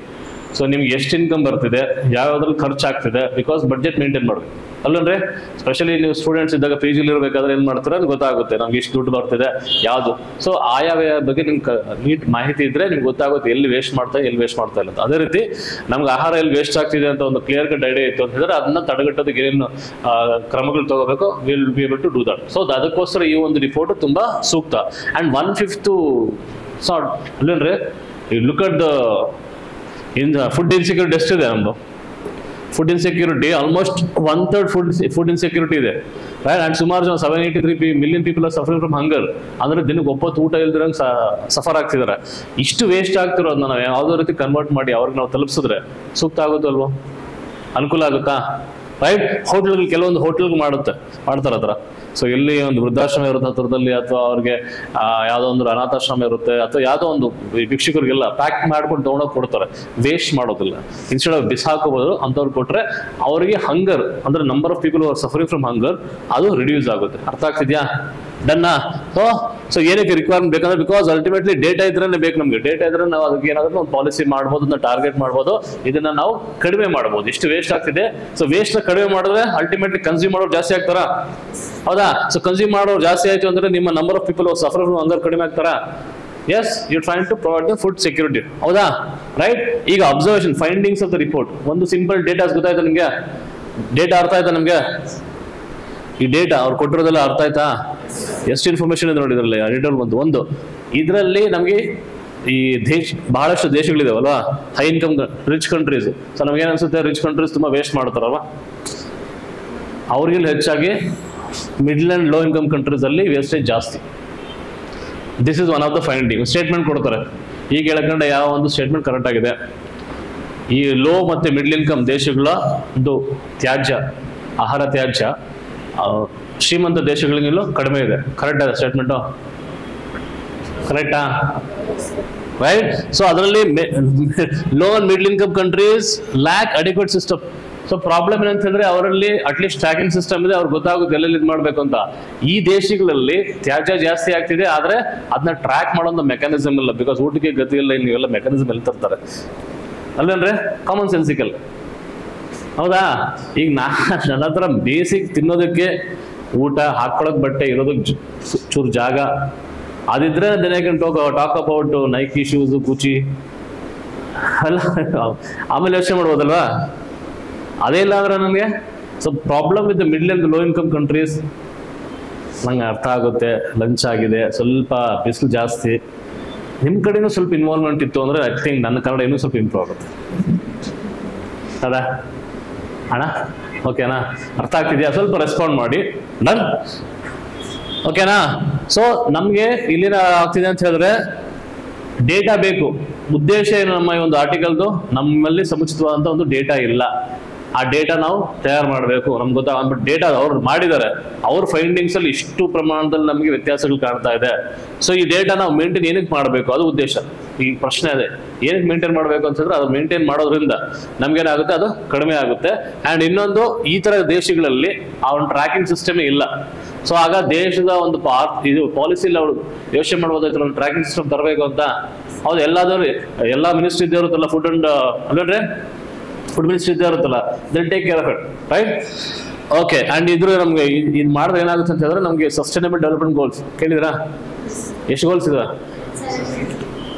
A: so ನಿಮ್ಗೆ ಎಷ್ಟು ಇನ್ಕಮ್ ಬರ್ತಿದೆ, ಯಾವ್ಯಾವ್ದ್ರಲ್ಲಿ ಖರ್ಚಾಗ್ತಿದೆ, ಬಿಕಾಸ್ ಬಡ್ಜೆಟ್ ಮೇಂಟೈನ್ ಮಾಡಬೇಕು ಅಲ್ಲಂದ್ರೆ. ಸ್ಪೆಷಲಿ ನೀವು ಸ್ಟೂಡೆಂಟ್ಸ್ ಇದ್ದಾಗ ಪಿ ಜಿಲಿ ಇರಬೇಕಾದ್ರೆ ಏನು ಮಾಡ್ತಾರೆ ಅಂತ ಗೊತ್ತಾಗುತ್ತೆ, ನಮ್ಗೆ ಇಷ್ಟು ದುಡ್ಡು ಬರ್ತಿದೆ ಯಾವುದು. ಸೊ ಆಯಾವ ಬಗ್ಗೆ ನಿಮ್ಗೆ ನೀಟ್ ಮಾಹಿತಿ ಇದ್ರೆ ನಿಮ್ಗೆ ಗೊತ್ತಾಗುತ್ತೆ ಎಲ್ಲಿ ವೇಸ್ಟ್ ಮಾಡ್ತಾ ಎಲ್ಲಿ ವೇಸ್ಟ್ ಮಾಡ್ತಾ ಇಲ್ಲ ಅಂತ. ಅದೇ ರೀತಿ ನಮ್ಗೆ ಆಹಾರ ಎಲ್ಲಿ ವೇಸ್ಟ್ ಆಗ್ತಿದೆ ಅಂತ ಒಂದು ಕ್ಲಿಯರ್ ಕಟ್ ಐಡಿಯಾ ಇತ್ತು ಅಂತ ಹೇಳಿದ್ರೆ ಅದನ್ನ ತಡೆಗಟ್ಟೋದಕ್ಕೆ ಏನು ಕ್ರಮಗಳು ತಗೋಬೇಕು, will be able to do that. So ಅದಕ್ಕೋಸ್ಕರ ಈ ಒಂದು ರಿಪೋರ್ಟ್ ತುಂಬಾ ಸೂಕ್ತ. ಅಂಡ್ 1/5 ಸಾರ್ಟ್ ಅಲ್ಲೇನ್ರಿ, look at the food insecurity ಎಷ್ಟಿದೆ ನಮ್ದು. Food insecurity almost 1/3 food insecurity ಇದೆ, ರೈಟ್. ಅಂಡ್ ಸುಮಾರು ಜನ 783 million people are suffering from hunger. ಅಂದ್ರೆ ದಿನಕ್ಕೆ ಒಪ್ಪತ್ತು ಊಟ ಇಲ್ದಿರಂಗೆ ಸಫರ್ ಆಗ್ತಿದ್ದಾರೆ. ಇಷ್ಟು ವೇಸ್ಟ್ ಆಗ್ತಿರೋದನ್ನ ನಾವು ಯಾವುದೋ ರೀತಿ ಕನ್ವರ್ಟ್ ಮಾಡಿ ಅವ್ರಿಗೆ ನಾವು ತಲುಪಿಸಿದ್ರೆ ಸೂಕ್ತ ಆಗುತ್ತಲ್ವ, ಅನುಕೂಲ ಆಗುತ್ತಾ, ರೈಟ್. ಹೋಟ್ಲ್ಗಳು ಕೆಲವೊಂದು ಹೋಟ್ಲ್ಗಳು ಮಾಡ್ತಾರೆ ಆ ಥರ. ಸೊ ಇಲ್ಲಿ ಒಂದು ವೃದ್ಧಾಶ್ರಮ ಇರುತ್ತೆ ಹತ್ರದಲ್ಲಿ, ಅಥವಾ ಅವ್ರಿಗೆ ಯಾವುದೋ ಒಂದು ಅನಾಥಾಶ್ರಮ ಇರುತ್ತೆ, ಅಥವಾ ಯಾವುದೋ ಒಂದು ಭಿಕ್ಷುಕರಿಗೆಲ್ಲ ಪ್ಯಾಕ್ ಮಾಡ್ಕೊಂಡು ತೊಗೊಂಡೋಗಿ ಕೊಡ್ತಾರೆ, ವೇಸ್ಟ್ ಮಾಡೋದಿಲ್ಲ. ಇನ್ಸ್ಟೆಡ್ ಆಫ್ ಬಿಸಾಕೋಬೋದು ಅಂಥವ್ರು ಕೊಟ್ಟರೆ ಅವರಿಗೆ ಹಂಗರ್ ಅಂದ್ರೆ number of people are suffering from hunger ಅದು ರಿಡ್ಯೂಸ್ ಆಗುತ್ತೆ. ಅರ್ಥ ಆಗ್ತಿದ್ಯಾ? ಡನ್ನಾ? ಸೊ ಏನಕ್ಕೆ ರಿಕ್ವೈರ್ಮೆಂಟ್ ಬೇಕಂದ್ರೆ, ಬಿಕಾಸ್ ಅಲ್ಟಿಮೇಟ್ಲಿ ಡೇಟಾ ಇದ್ರೇನೆ ಬೇಕು ನಮ್ಗೆ. ಡೇಟಾ ಇದ್ರೆ ನಾವು ಅದಕ್ಕೆ ಏನಾದರೂ ಒಂದು ಪಾಲಿಸಿ ಮಾಡ್ಬೋದು, ಅದನ್ನ ಟಾರ್ಗೆಟ್ ಮಾಡ್ಬೋದು, ಇದನ್ನ ನಾವು ಕಡಿಮೆ ಮಾಡ್ಬೋದು. ಎಷ್ಟು ವೇಸ್ಟ್ ಆಗ್ತಿದೆ, ಸೊ ವೇಸ್ಟ್ ನ ಕಡಿಮೆ ಮಾಡಿದ್ರೆ ಅಲ್ಟಿಮೇಟ್ಲಿ ಕನ್ಸ್ಯೂಮ್ ಮಾಡೋರು ಜಾಸ್ತಿ ಆಗ್ತಾರಾ? ಹೌದಾ? ಸೊ ಕನ್ಸ್ಯೂಮ್ ಮಾಡೋರು ಜಾಸ್ತಿ ಆಯ್ತು ಅಂದ್ರೆ ನಿಮ್ಮ number of people suffer from hunger ಕಡಿಮೆ ಆಗ್ತಾರಾ? Yes, you train to provide the food security. ಹೌದಾ? ರೈಟ್. ಈಗ observation findings of the report, ಒಂದು ಸಿಂಪಲ್ ಡೇಟಾಸ್ ಗೊತ್ತಾಯ್ತಾ ನಿಮ್ಗೆ? ಡೇಟಾ ಅರ್ಥ ಆಯ್ತಾ ನಮ್ಗೆ? ಈ ಡೇಟಾ ಅವ್ರು ಕೊಟ್ಟಿರೋದೆಲ್ಲ ಅರ್ಥ ಆಯ್ತಾ? ಎಷ್ಟು ಇನ್ಫಾರ್ಮೇಶನ್ ಇದೆ ನೋಡಿ ಇದರಲ್ಲಿ. ಡೇಟಾ ಒಂದು ಇದರಲ್ಲಿ ನಮಗೆ ಈ ಬಹಳಷ್ಟು ದೇಶಗಳಿದಾವಲ್ವಾ, high income rich countries. So ನಮ್ಗೆ ಏನ್ ಅನ್ಸುತ್ತೆ, ರಿಚ್ ಕಂಟ್ರೀಸ್ ತುಂಬಾ ವೇಸ್ಟ್ ಮಾಡ್ತಾರಲ್ವಾ, ಅವ್ರಿಗಿಲ್ಲ ಹೆಚ್ಚಾಗಿ middle and low income countries ಅಲ್ಲಿ ವೇಸ್ಟೇಜ್ ಜಾಸ್ತಿ. This is one of the finding. Statement ಕೊಡ್ತಾರೆ, ಈಗ ಹೇಳ್ಕೊಂಡ ಯಾವ ಒಂದು ಸ್ಟೇಟ್ಮೆಂಟ್ ಕರೆಕ್ಟ್ ಆಗಿದೆ. ಈ ಲೋ ಮತ್ತೆ ಮಿಡ್ಲ್ ಇನ್ಕಮ್ ದೇಶಗಳ ಒಂದು ತ್ಯಾಜ್ಯ, ಆಹಾರ ತ್ಯಾಜ್ಯ ಶ್ರೀಮಂತ ದೇಶಗಳಿಗಿಂತಲೂ ಕಡಿಮೆ ಇದೆ. ಕರೆಕ್ಟ್ ಅದ ಸ್ಟೇಟ್ಮೆಂಟು? ಕರೆಕ್ಟಾ? ರೈಟ್. ಸೊ ಅದರಲ್ಲಿ low and middle income countries lac adequate system. So problem ಏನಂತ ಹೇಳಿದ್ರೆ ಅವರಲ್ಲಿ ಅಟ್ಲೀಸ್ಟ್ ಟ್ರ್ಯಾಕಿಂಗ್ ಸಿಸ್ಟಮ್ ಇದೆ, ಅವ್ರಿಗೆ ಗೊತ್ತಾಗುತ್ತೆ ಎಲ್ಲೆಲ್ಲಿ ಇದು ಮಾಡ್ಬೇಕು ಅಂತ. ಈ ದೇಶಗಳಲ್ಲಿ ತ್ಯಾಜ್ಯ ಜಾಸ್ತಿ ಆಗ್ತಿದೆ, ಆದ್ರೆ ಅದನ್ನ ಟ್ರ್ಯಾಕ್ ಮಾಡೋ ಮೆಕ್ಯಾನಿಸಮ್ ಇಲ್ಲ, ಬಿಕಾಸ್ ಊಟಕ್ಕೆ ಗತಿ ಇಲ್ಲ, ನೀವೆಲ್ಲ ಮೆಕ್ಯಾನಿಸಮ್ ಎಲ್ಲಿ ತರ್ತಾರೆ ಅಲ್ಲೇನ್ರೆ? ಕಾಮನ್ ಸೆನ್ಸಿಕಲ್. ಹೌದಾ? ಈಗ ನನ್ನ ಹತ್ರ ಬೇಸಿಕ್ ತಿನ್ನೋದಕ್ಕೆ ಊಟ, ಹಾಕೊಳಕ್ ಬಟ್ಟೆ, ಇರೋದಕ್ಕೆ ಚೂರು ಜಾಗ ಅದಿದ್ರೆ then I can talk about Nike shoes, Gucci ಅಲ್ಲ, ಆಮೇಲೆ ಯೋಚನೆ ಮಾಡ್ಬೋದಲ್ವಾ? ಅದೇ ಇಲ್ಲ ಅಂದ್ರೆ ನನಗೆ so problem with middle and low income countries ನಂಗೆ ಅರ್ಥ ಆಗುತ್ತೆ. ಲಂಚ್ ಆಗಿದೆ, ಸ್ವಲ್ಪ ಬಿಸಿಲು ಜಾಸ್ತಿ, ನಿಮ್ಮ ಕಡೆನೂ ಸ್ವಲ್ಪ ಇನ್ವಾಲ್ವ್ಮೆಂಟ್ ಇತ್ತು ಅಂದ್ರೆ ಐ ಥಿಂಕ್ ನನ್ನ ಕನ್ನಡ ಇನ್ನೂ ಸ್ವಲ್ಪ ಇಂಪ್ರೂವ್ ಆಗುತ್ತೆ. ಅದಾ ಅಣ್ಣ? ಓಕೆನಾ? ಅರ್ಥ ಆಗ್ತಿದ್ಯಾ? ಸ್ವಲ್ಪ ರೆಸ್ಪಾಂಡ್ ಮಾಡಿ. ಡನ್? ಓಕೆನಾ? ಸೊ ನಮ್ಗೆ ಇಲ್ಲಿನ ಆಗ್ತಿದೆ ಅಂತ ಹೇಳಿದ್ರೆ ಡೇಟಾ ಬೇಕು. ಉದ್ದೇಶ ಏನು ನಮ್ಮ ಈ ಒಂದು ಆರ್ಟಿಕಲ್ದು? ನಮ್ಮಲ್ಲಿ ಸಮುಚಿತವಾದಂತ ಒಂದು ಡೇಟಾ ಇಲ್ಲ, ಆ ಡೇಟಾ ನಾವು ತಯಾರು ಮಾಡಬೇಕು. ನಮ್ಗೆ ಗೊತ್ತಾಗ ಡೇಟಾ ಅವ್ರು ಮಾಡಿದ್ದಾರೆ, ಅವ್ರ ಫೈಂಡಿಂಗ್ಸ್ ಅಲ್ಲಿ ಇಷ್ಟು ಪ್ರಮಾಣದಲ್ಲಿ ನಮಗೆ ವ್ಯತ್ಯಾಸಗಳು ಕಾಣ್ತಾ ಇದೆ. ಸೊ ಈ ಡೇಟಾ ನಾವು ಮೇಂಟೈನ್ ಏನಕ್ಕೆ ಮಾಡಬೇಕು, ಅದು ಉದ್ದೇಶ. ಈ ಪ್ರಶ್ನೆ ಅದೇ, ಏನಕ್ಕೆ ಮೇಂಟೈನ್ ಮಾಡಬೇಕು ಅಂತಂದ್ರೆ ಅದು ಮೇಂಟೈನ್ ಮಾಡೋದ್ರಿಂದ ನಮ್ಗೇನಾಗುತ್ತೆ, ಅದು ಕಡಿಮೆ ಆಗುತ್ತೆ. ಅಂಡ್ ಇನ್ನೊಂದು, ಈ ತರ ದೇಶಗಳಲ್ಲಿ ಆ ಒಂದು ಟ್ರ್ಯಾಕಿಂಗ್ ಸಿಸ್ಟಮ್ ಇಲ್ಲ. ಸೊ ಆಗ ದೇಶದ ಒಂದು ಇದು ಪಾಲಿಸಿಲಿ ಅವ್ರು ಯೋಚನೆ ಮಾಡ್ಬೋದಾಯ್ತು, ಒಂದು ಟ್ರ್ಯಾಕಿಂಗ್ ಸಿಸ್ಟಮ್ ತರಬೇಕು ಅಂತ. ಹೌದು, ಎಲ್ಲಾ ಮಿನಿಸ್ಟ್ರಿ ಇದ್ದೇ ಇರುತ್ತಲ್ಲ, ಫುಡ್ ಅಂಡ್ ಅಲ್ವೇನ್ರಿ, ಫುಡ್ ಮಿನಿಸ್ಟ್ರಿ ಇದ್ದೇ ಇರುತ್ತಲ್ಲ, they'll take care of it, right? Okay. And ಇದ್ರ ನಮ್ಗೆ ಇದು ಮಾಡಿದ್ರೆ ಏನಾಗುತ್ತೆ ಅಂತ ಹೇಳಿದ್ರೆ ನಮ್ಗೆ ಸಸ್ಟೈನಬಲ್ ಡೆವಲಪ್ಮೆಂಟ್ ಗೋಲ್ಸ್ ಕೇಳಿದ್ರಾ? ಎಷ್ಟು ಗೋಲ್ಸ್ ಇದೆ?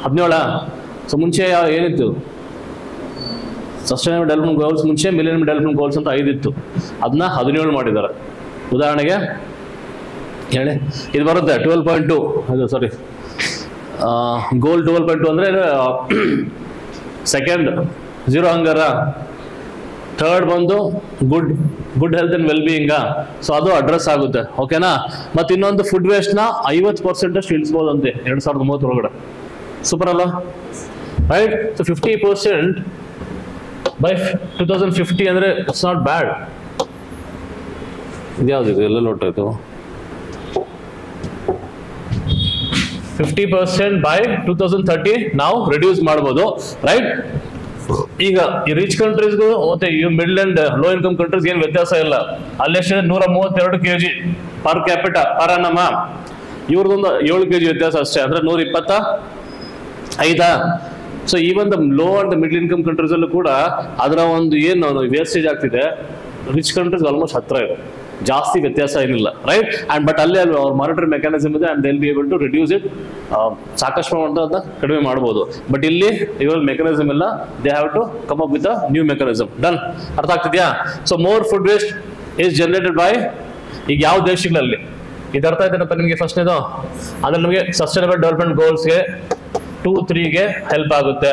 A: 17. ಸೊ ಮುಂಚೆ ಏನಿತ್ತು? ಸಸ್ಟೈನಬಲ್ ಡೆವಲಪ್ಮೆಂಟ್ ಗೋಲ್ಸ್ ಮುಂಚೆ ಮಿಲಿನಿಯಂ ಡೆವಲಪ್ಮೆಂಟ್ ಗೋಲ್ಸ್ ಅಂತ 5 ಇತ್ತು, ಅದನ್ನ 17 ಮಾಡಿದ್ದಾರೆ. ಉದಾಹರಣೆಗೆ ಹೇಳಿ, ಇದು ಬರುತ್ತೆ 12.2, ಅದು ಸಾರಿ ಗೋಲ್ 12.2 ಅಂದ್ರೆ ಸೆಕೆಂಡ್ 0 ಹಂಗರ ಥರ್ಡ್ ಬಂದು good health and well being, so ಅದು ಅಡ್ರೆಸ್ ಆಗುತ್ತೆ. ಓಕೆನಾ. ಮತ್ತೆ ಇನ್ನೊಂದು ಫುಡ್ ವೇಸ್ಟ್ ನ 50% ಇಳಿಸಬಹುದಂತೆ 2030 ಒಳಗಡೆ. ಸೂಪರ್ ಅಲ್ಲ, ರೈಟ್. ಸೊ 50% ಬೈ 2050 ಅಂದ್ರೆ ಇಟ್ಸ್ ನಾಟ್ ಬ್ಯಾಡ್. ಇದ್ಯಾವ್ದು ಎಲ್ಲ ನೋಟಾಯ್ತು. 50% ಬೈ 2030 ನಾವು ರಿಡ್ಯೂಸ್ ಮಾಡ್ಬೋದು, ರೈಟ್. ಈಗ ಈ ರಿಚ್ ಕಂಟ್ರೀಸ್ಗೂ ಮತ್ತೆ ಈ middle and low income countries ಏನ್ ವ್ಯತ್ಯಾಸ ಇಲ್ಲ. ಅಲ್ಲೆಷ್ಟೇ 132 kg per capital per annum, ಇವ್ರದೊಂದು 7 kg ವ್ಯತ್ಯಾಸ ಅಷ್ಟೇ, ಅಂದ್ರೆ 125. So even the low and middle income countries ಅಲ್ಲೂ ಕೂಡ ಅದರ ಒಂದು ಏನು ವೇಸ್ಟೇಜ್ ಆಗ್ತಿದೆ ರಿಚ್ ಕಂಟ್ರೀಸ್ ಆಲ್ಮೋಸ್ಟ್ ಹತ್ರ ಇದೆ, ಜಾಸ್ತಿ ವ್ಯತ್ಯಾಸ ಏನಿಲ್ಲ, ರೈಟ್. ಅಂಡ್ ಬಟ್ ಅಲ್ಲಿ ಅವ್ರ ಮಾನಿಟರಿ ಮೆಕ್ಯಾನಿಸಮ್ ಇದೆ and will be able to reduce it, ಸಾಕಷ್ಟು ಪ್ರಮಾಣದ ಕಡಿಮೆ ಮಾಡಬಹುದು. ಬಟ್ ಇಲ್ಲಿ ಇವಾಗ ಮೆಕ್ಯಾನಿಸಮ್ ಇಲ್ಲ, they have to come up with a new mechanism. Done, ಅರ್ಥ ಆಗ್ತಿದ್ಯಾ? So more food waste is generated by, ಈಗ ಯಾವ ದೇಶಗಳಲ್ಲಿ ಇದು ಅರ್ಥ ಆಯ್ತೇನಪ್ಪ ನಿಮಗೆ? ಫಸ್ಟ್ನೇದು ಅದ್ರಲ್ಲಿ ನಮಗೆ ಸಸ್ಟೈನಬಲ್ ಡೆವಲಪ್ಮೆಂಟ್ ಗೋಲ್ಸ್ಗೆ 2-3ಗೆ ಹೆಲ್ಪ್ ಆಗುತ್ತೆ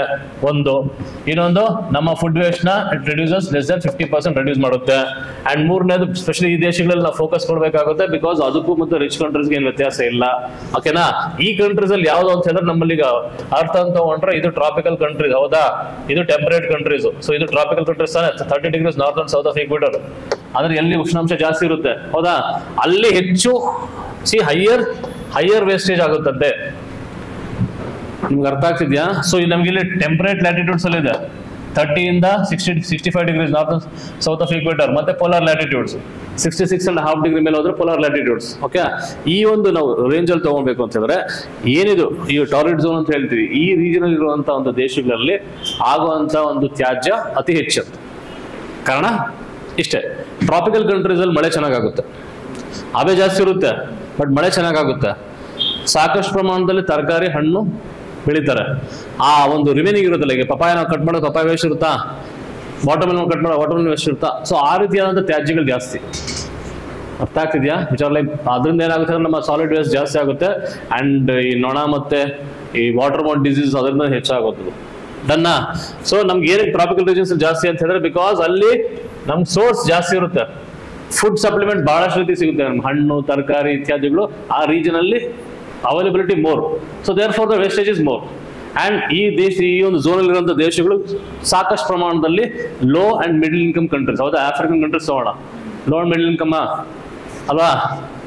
A: ಒಂದು. ಇನ್ನೊಂದು ನಮ್ಮ ಫುಡ್ ವೇಸ್ಟ್ ನ it reduces less than 50% reduce ಮಾಡುತ್ತೆ. ಅಂಡ್ ಮೂರನೇದು ಸ್ಪೆಷಲಿ ಈ ದೇಶಗಳಲ್ಲಿ ನಾವು ಫೋಕಸ್ ಕೊಡಬೇಕಾಗುತ್ತೆ, ಬಿಕಾಸ್ ಅದಕ್ಕೂ ಮತ್ತು ರಿಚ್ ಕಂಟ್ರೀಸ್ಗೆ ಏನು ವ್ಯತ್ಯಾಸ ಇಲ್ಲ. ಓಕೆನಾ. ಈ ಕಂಟ್ರೀಸ್ ಅಲ್ಲಿ ಯಾವ್ದು ಅಂತ ಹೇಳಿದ್ರೆ ನಮ್ಮಲ್ಲಿ ಈಗ ಅರ್ಥ ಅಂತ ತಗೊಂಡ್ರೆ ಇದು ಟ್ರಾಪಿಕಲ್ ಕಂಟ್ರೀಸ್, ಹೌದಾ? ಇದು ಟೆಂಪರೇಟ್ ಕಂಟ್ರೀಸ್. ಸೊ ಇದು tropical countries 30 degrees north and south of equator, ಅಂದ್ರೆ ಎಲ್ಲಿ ಉಷ್ಣಾಂಶ ಜಾಸ್ತಿ ಇರುತ್ತೆ, ಹೌದಾ? ಅಲ್ಲಿ ಹೆಚ್ಚು ಹೈಯರ್ ವೇಸ್ಟೇಜ್ ಆಗುತ್ತಂತೆ. ನಿಮ್ಗೆ ಅರ್ಥ ಆಗ್ತಿದ್ಯಾ? ಸೊ ನಮ್ಗೆ ಇಲ್ಲಿ ಟೆಂಪರೇಟ್ ಲ್ಯಾಟಿಟ್ಯೂಡ್ಸ್ ಅಲ್ಲಿ ಇದೆ 30 ಇಂದ 65 degrees north south of equator, ಮತ್ತೆ ಪೋಲಾರ್ ಲ್ಯಾಟಿಟ್ಯೂಡ್ಸ್ 66.5 ಡಿಗ್ರಿ ಮೇಲೆ ಹೋದ್ರೆ ಪೋಲಾರ್ ಲ್ಯಾಟಿಟ್ಯೂಡ್ಸ್. ಓಕೆ, ಈ ಒಂದು ನಾವು ರೇಂಜ್ ಅಲ್ಲಿ ತಗೊಳ್ಬೇಕು ಅಂತ ಹೇಳಿದ್ರೆ ಏನಿದು ಈ ಟಾರಿಡ್ ಝೋನ್ ಅಂತ ಹೇಳ್ತೀವಿ, ಈ ರೀಜನ್ ಅಲ್ಲಿ ಇರುವಂತಹ ಒಂದು ದೇಶಗಳಲ್ಲಿ ಆಗುವಂತ ಒಂದು ತ್ಯಾಜ್ಯ ಅತಿ ಹೆಚ್ಚು. ಕಾರಣ ಇಷ್ಟೇ, ಟ್ರಾಪಿಕಲ್ ಕಂಟ್ರೀಸ್ ಅಲ್ಲಿ ಮಳೆ ಚೆನ್ನಾಗುತ್ತೆ, ಹಬೆ ಜಾಸ್ತಿ ಇರುತ್ತೆ, ಬಟ್ ಮಳೆ ಚೆನ್ನಾಗುತ್ತೆ, ಸಾಕಷ್ಟು ಪ್ರಮಾಣದಲ್ಲಿ ತರಕಾರಿ ಹಣ್ಣು ಬೆಳೀತಾರೆ. ಆ ಒಂದು ರಿಮೈನಿಂಗ್ ಇರುತ್ತಲ್ಲ, ಈಗ ಪಪಾಯ ನಾವು ಕಟ್ ಮಾಡೋ ಪಪಾಯ ವೇಸ್ಟ್ ಇರುತ್ತಾ, ವಾಟರ್ ಮೆಲನ್ ಕಟ್ ಮಾಡೋ ವಾಟರ್ ಮೆಲನ್ ವೇಸ್ಟ್ ಇರುತ್ತಾ, ಸೊ ಆ ರೀತಿಯಾದಂಥ ತ್ಯಾಜ್ಯಗಳು ಜಾಸ್ತಿ. ಅರ್ಥ ಆಗ್ತಿದ್ಯಾ ವಿಚಾರ? ಲೈಕ್ ಅದರಿಂದ ಏನಾಗುತ್ತೆ ಅಂದ್ರೆ ನಮ್ಮ ಸಾಲಿಡ್ ವೇಸ್ಟ್ ಜಾಸ್ತಿ ಆಗುತ್ತೆ ಅಂಡ್ ಈ ನೊಣ ಮತ್ತೆ ಈ ವಾಟರ್ ಬೋರ್ನ್ ಡಿಸೀಸ್ ಅದರಿಂದ ಹೆಚ್ಚಾಗುತ್ತೆ. ಡನ್ನ. ಸೊ ನಮ್ಗೆ ಏನಕ್ಕೆ ಟ್ರಾಪಿಕಲ್ ರೀಜನ್ಸ್ ಜಾಸ್ತಿ ಅಂತ ಹೇಳಿದ್ರೆ ಬಿಕಾಸ್ ಅಲ್ಲಿ ನಮ್ಗೆ ಸೋರ್ಸ್ ಜಾಸ್ತಿ ಇರುತ್ತೆ, ಫುಡ್ ಸಪ್ಲಿಮೆಂಟ್ ಬಹಳಷ್ಟು ರೀತಿ ಸಿಗುತ್ತೆ, ಹಣ್ಣು ತರಕಾರಿ ಇತ್ಯಾದಿಗಳು ಆ ರೀಜನ್ ಅಲ್ಲಿ availability more. So therefore the wastage is more. And ಈ ಒಂದು ಝೋನ್ ಅಲ್ಲಿ ಇರುವಂತಹ ದೇಶಗಳು ಸಾಕಷ್ಟು ಪ್ರಮಾಣದಲ್ಲಿ low and middle income countries, ಹೌದಾ? ಆಫ್ರಿಕನ್ ಕಂಟ್ರೀಸ್ ತಗೋಣ, ಲೋ ಅಂಡ್ ಮಿಡಲ್ ಇನ್ಕಮ್ ಅಲ್ವಾ?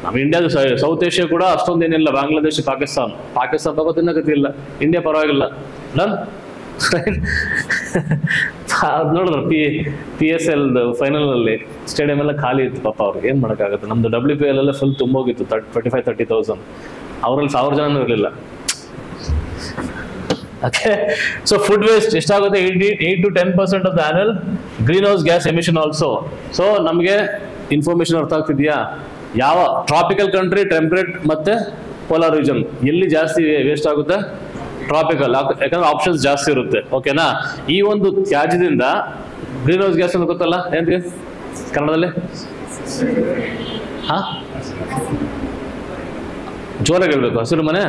A: ನಮ್ಮ ಇಂಡಿಯಾದ ಸೌತ್ ಏಷ್ಯಾ ಕೂಡ ಅಷ್ಟೊಂದೇನಿಲ್ಲ, ಬಾಂಗ್ಲಾದೇಶ ಪಾಕಿಸ್ತಾನ ತಗೋತಿನ್ನ ಗತಿ ಇಲ್ಲ, ಇಂಡಿಯಾ ಪರವಾಗಿಲ್ಲ. ಡನ್. ನೋಡಿದ್ರು PSL ಫೈನಲ್ ಅಲ್ಲಿ ಸ್ಟೇಡಿಯಂ ಎಲ್ಲ ಖಾಲಿ ಇತ್ತು, ಪಾಪ ಅವ್ರು ಏನ್ ಮಾಡಕ್ಕಾಗುತ್ತೆ. ನಮ್ದು WPL ಎಲ್ಲ ಫುಲ್ ತುಂಬೋಗಿತ್ತು, 25-30,000, ಅವರಲ್ಲಿ 1000 ಜನ ಇರಲಿಲ್ಲ. ಓಕೆ, ಸೊ ಫುಡ್ ವೇಸ್ಟ್ ಎಷ್ಟಾಗುತ್ತೆ? 8 to 10% of the annual green house gas emission also. So ನಮಗೆ ಇನ್ಫಾರ್ಮೇಶನ್ ಅರ್ಥ ಆಗ್ತಿದ್ಯಾ? ಯಾವ ಟ್ರಾಪಿಕಲ್ ಕಂಟ್ರಿ, ಟೆಂಪರೇಟ್ ಮತ್ತೆ ಪೋಲಾರ್ ರೀಜನ್ ಎಲ್ಲಿ ಜಾಸ್ತಿ ವೇಸ್ಟ್ ಆಗುತ್ತೆ? ಟ್ರಾಪಿಕಲ್, ಯಾಕಂದ್ರೆ ಆಪ್ಷನ್ಸ್ ಜಾಸ್ತಿ ಇರುತ್ತೆ. ಓಕೆನಾ. ಈ ಒಂದು ತ್ಯಾಜ್ಯದಿಂದ ಗ್ರೀನ್ ಹೌಸ್ ಗ್ಯಾಸ್ ಅಂತ ಗೊತ್ತಲ್ಲ, ಏನ್ರಿ ಕನ್ನಡದಲ್ಲಿ? ಜೋರಾಗಿ ಹೇಳ್ಬೇಕು. ಹಸಿರು ಮನೆ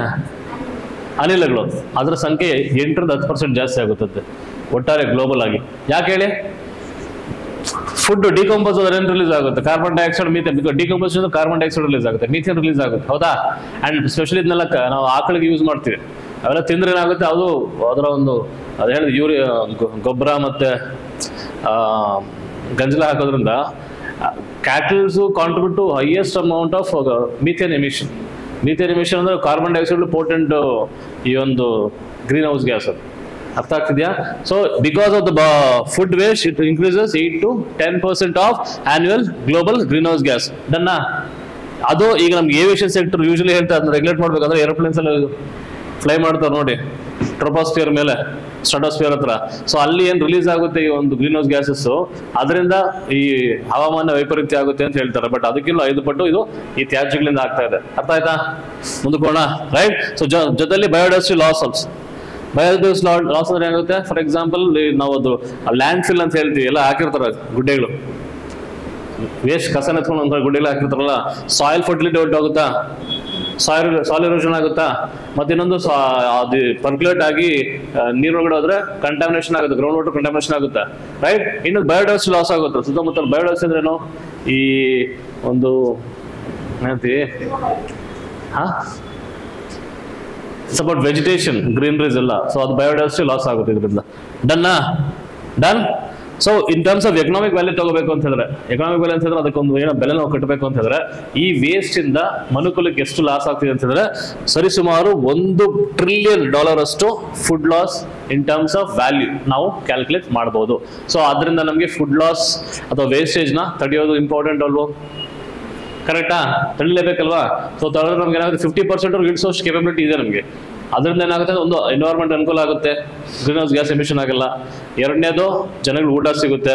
A: ಅನಿಲಗಳು, ಅದರ ಸಂಖ್ಯೆ 8-10% ಜಾಸ್ತಿ ಆಗುತ್ತದೆ ಒಟ್ಟಾರೆ ಗ್ಲೋಬಲ್ ಆಗಿ. ಯಾಕೆ ಹೇಳಿ? ಫುಡ್ ಡಿಕಂಪೋಸ್ ಆದ್ರೆ ಏನು ರಿಲೀಸ್ ಆಗುತ್ತೆ? Carbon dioxide, methane. Decompose carbon dioxide release ಆಗುತ್ತೆ, ಮೀಥೇನ್ ರಿಲೀಸ್ ಆಗುತ್ತೆ, ಹೌದಾ? ಅಂಡ್ ಸ್ಪೆಷಲಿ ಇದನ್ನೆಲ್ಲ ನಾವು ಆಕಳಿಗೆ ಯೂಸ್ ಮಾಡ್ತೀವಿ, ಅವೆಲ್ಲ ತಿಂದ್ರೆ ಏನಾಗುತ್ತೆ, ಅದು ಅದರ ಒಂದು ಅದು ಹೇಳಿದ್ರೆ ಯೂರಿಯಾ ಗೊಬ್ಬರ ಮತ್ತೆ ಗಂಜಲ ಹಾಕೋದ್ರಿಂದ cattles contribute to highest amount of methane emission. Methane emission ಅಂದ್ರೆ ಕಾರ್ಬನ್ ಡೈಆಕ್ಸೈಡ್ ಪೋಟೆಂಟ್ ಈ ಒಂದು ಗ್ರೀನ್ ಹೌಸ್ ಗ್ಯಾಸ್. ಅರ್ಥ ಆಗ್ತಿದ್ಯಾ? So because of the food waste it increases 8 to 10% of annual global greenhouse gas. ಡನ್ನ. ಅದು ಈಗ ನಮ್ಗೆ ಏವಿಯೇಷನ್ ಸೆಕ್ಟರ್ ಯೂಶಲಿ ಹೇಳ್ತಾ ಅದನ್ನ ರೆಗ್ಯುಲೇಟ್ ಮಾಡ್ಬೇಕಂದ್ರೆ ಏರೋಪ್ಲೇನ್ಸ್ ಅಲ್ಲಿ ಫ್ಲೈ ಮಾಡ್ತಾರೆ ನೋಡಿ, ಟ್ರೋಪೋಸ್ಫಿಯರ್ ಮೇಲೆ, ಸ್ಟ್ರಾಟೋಸ್ಫಿಯರ್ ಹತ್ರ. ಸೊ ಅಲ್ಲಿ ಏನ್ ರಿಲೀಸ್ ಆಗುತ್ತೆ ಈ ಒಂದು ಗ್ರೀನ್ ಹೌಸ್ ಗ್ಯಾಸಸ್, ಅದರಿಂದ ಈ ಹವಾಮಾನ ವೈಪರೀತ್ಯ ಆಗುತ್ತೆ ಅಂತ ಹೇಳ್ತಾರೆ. ಬಟ್ ಅದಕ್ಕಿಂತ 5 ಪಟ್ಟು ಇದು ಈ ತ್ಯಾಜ್ಯಗಳಿಂದ ಆಗ್ತಾ ಇದೆ. ಅರ್ಥ ಆಯ್ತಾ? ಮುಂದಕ್ಕೋಣ, ರೈಟ್? ಸೊ ಜೊತೆಲಿ biodiversity loss also. Biodiversity loss ಅಂದ್ರೆ ಏನಾಗುತ್ತೆ? ಫಾರ್ ಎಕ್ಸಾಂಪಲ್ ನಾವು ಅದು ಲ್ಯಾಂಡ್ ಫಿಲ್ ಅಂತ ಹೇಳ್ತೀವಿ, ಎಲ್ಲ ಹಾಕಿರ್ತಾರೆ ಗುಡ್ಡೆಗಳು, ವೇಸ್ಟ್ ಕಸನ ಎತ್ಕೊಂಡು ಒಂದು ಗುಡ್ಡೆಗಳು ಹಾಕಿರ್ತಾರಲ್ಲ, ಸಾಯಿಲ್ ಫರ್ಟಿಲಿಟಿ ಹೊರಟೋಗುತ್ತಾ? ಸಾಯಿಲ್ ಎರೋಷನ್ ಆಗುತ್ತಾ, ಮತ್ತೆ ಇನ್ನೊಂದು ಅದು ಪರ್ಕ್ಯುಲೇಟ್ ಆಗಿ ನೀರೊಳಗಡೆ ಹೋದ್ರೆ ಕಂಟಾಮಿನೇಷನ್ ಆಗುತ್ತೆ, ಗ್ರೌಂಡ್ ವಾಟರ್ ಕಂಟಾಮಿನೇಷನ್ ಆಗುತ್ತೆ, ರೈಟ್. ಇನ್ನೊಂದು ಬಯೋಡೈವರ್ಸಿಟಿ ಲಾಸ್ ಆಗುತ್ತೆ. ಸುತ್ತಮುತ್ತ ಬಯೋಡೈವರ್ಸಿಟಿ ಅಂದ್ರೇನು, ಈ ಒಂದು ಏನಂತೀವಿ ಸಪೋರ್ಟ್ ವೆಜಿಟೇಷನ್, ಗ್ರೀನರೀಸ್ ಎಲ್ಲ, ಸೊ ಅದು ಬಯೋಡೈವರ್ಸಿಟಿ ಲಾಸ್ ಆಗುತ್ತೆ ಇದರಿಂದ. Done. So in terms of economic value ತಗೋಬೇಕು ಅಂತ ಹೇಳಿದ್ರೆ, ಎಕನಾಮಿಕ್ ವ್ಯಾಲ್ಯೂ ಅಂತ ಹೇಳಿದ್ರೆ ಅದಕ್ಕೊಂದು ಏನೋ ಬೆಲೆ ನಾವು ಕಟ್ಟಬೇಕು ಅಂತ ಹೇಳಿದ್ರೆ, ಈ ವೇಸ್ಟ್ ಇಂದ ಮನುಕುಲಕ್ಕೆ ಎಷ್ಟು ಲಾಸ್ ಆಗ್ತಿದೆ ಅಂತ ಹೇಳಿದ್ರೆ ಸರಿಸುಮಾರು $1 ಟ್ರಿಲಿಯನ್ ಅಷ್ಟು food loss in terms of value ನಾವು ಕ್ಯಾಲ್ಕುಲೇಟ್ ಮಾಡಬಹುದು. ಸೊ ಅದರಿಂದ ನಮಗೆ ಫುಡ್ ಲಾಸ್ ಅಥವಾ ವೇಸ್ಟೇಜ್ ನ ತಡೆಯೋದು ಇಂಪಾರ್ಟೆಂಟ್ ಅಲ್ವೋ, ಕರೆಕ್ಟಾ? ತಡಿಲೇಬೇಕಲ್ವಾ? ಸೊ ತಡೆದ್ರೆ ನಮ್ಗೆ ಏನಾಗುತ್ತೆ, 50% ಇಳಿಸೋಷ್ಟು ಕೇಪಬಿಲಿಟಿ ಇದೆ ನಮಗೆ. ಅದರಿಂದ ಏನಾಗುತ್ತೆ, ಒಂದು ಎನ್ವೈರನ್ಮೆಂಟ್ ಅನುಕೂಲ ಆಗುತ್ತೆ, ಗ್ರೀನ್ ಹೌಸ್ ಗ್ಯಾಸ್ ಎಮಿಷನ್ ಆಗಲ್ಲ. ಎರಡನೇದು ಜನಗಳು ಊಟ ಸಿಗುತ್ತೆ.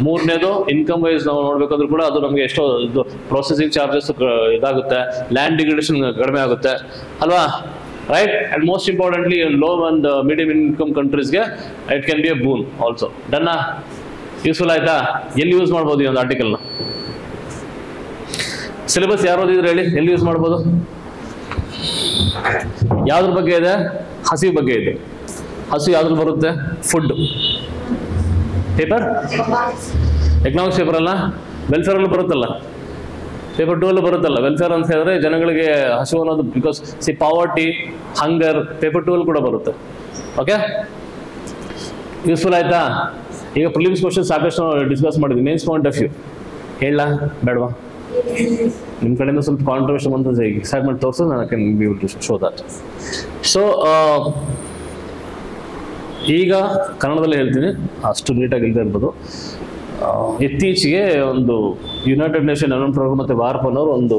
A: ಮೂರನೇದು ಇನ್ಕಮ್ ವೈಸ್ ನಾವು ನೋಡ್ಬೇಕಾದ್ರೂ ಕೂಡ ಅದು ನಮಗೆ ಎಷ್ಟೋ ಇದು ಪ್ರೊಸೆಸಿಂಗ್ ಚಾರ್ಜಸ್ ಇದಾಗುತ್ತೆ, ಲ್ಯಾಂಡ್ ಡಿಗ್ರೇಡೇಷನ್ ಕಡಿಮೆ ಆಗುತ್ತೆ ಅಲ್ವಾ, right. And most importantly low and medium income ಕಂಟ್ರೀಸ್ಗೆ it can be a boon also. ಡನ್ನಾ? ಯೂಸ್ಫುಲ್ ಆಯ್ತಾ? ಎಲ್ಲಿ ಯೂಸ್ ಮಾಡ್ಬೋದು ಈ ಒಂದು ಆರ್ಟಿಕಲ್ನ? ಸಿಲೆಬಸ್ ಯಾರು ಓದಿದ್ರೆ ಹೇಳಿ, ಎಲ್ಲಿ ಯೂಸ್ ಮಾಡ್ಬೋದು? ಯಾವ್ದ್ರ ಬಗ್ಗೆ ಇದೆ? ಹಸಿ ಬಗ್ಗೆ ಇದೆ. ಹಸು ಯಾವ್ದ್ರ ಬರುತ್ತೆ? ಫುಡ್ ಪೇಪರ್, ಎಕನಾಮಿಕ್ಸ್ ಪೇಪರ್ ಅಲ್ಲ, ವೆಲ್ಫೇರ್ ಅಲ್ಲೂ ಬರುತ್ತಲ್ಲ, ಪೇಪರ್ 2 ಅಲ್ಲೂ ಬರುತ್ತಲ್ಲ. ವೆಲ್ಫೇರ್ ಅಂತ ಹೇಳಿದ್ರೆ ಜನಗಳಿಗೆ ಹಸು ಅನ್ನೋದು, ಬಿಕಾಸ್ ಪಾವರ್ಟಿ, ಹಂಗರ್, ಪೇಪರ್ 2 ಅಲ್ಲೂ ಕೂಡ ಬರುತ್ತೆ. ಓಕೆ, ಯೂಸ್ಫುಲ್ ಆಯ್ತಾ? ಈಗ ಪ್ರಿಲಿಮ್ಸ್ ಕ್ವಶನ್ ಸಾಕಷ್ಟು ಡಿಸ್ಕಸ್ ಮಾಡಿದ್ವಿ. ಮೇನ್ಸ್ ಪಾಯಿಂಟ್ ಆಫ್ ವ್ಯೂ ಹೇಳ ಬೇಡವಾ? ನಿಮ್ಮ ಕಡೆಯಿಂದ ಸ್ವಲ್ಪ ಕಾಂಟ್ರಿಬ್ಯೂಷನ್ ಅಂತ ಎಕ್ಸೈಟ್ಮೆಂಟ್ ತೋರಿಸೋದು ನಾನು can be able to show that. So ಈಗ ಕನ್ನಡದಲ್ಲಿ ಹೇಳ್ತೀನಿ, ಅಷ್ಟು ನೀಟಾಗಿ ಇಲ್ಲದೆ ಇರ್ಬೋದು. ಇತ್ತೀಚೆಗೆ ಒಂದು ಯುನೈಟೆಡ್ ನೇಷನ್ ಡೆವಲಪ್ಮೆಂಟ್ ಪ್ರೋಗ್ರಾಮ್ ಮತ್ತು ವಾರ್ಪನ್ ಅವರು ಒಂದು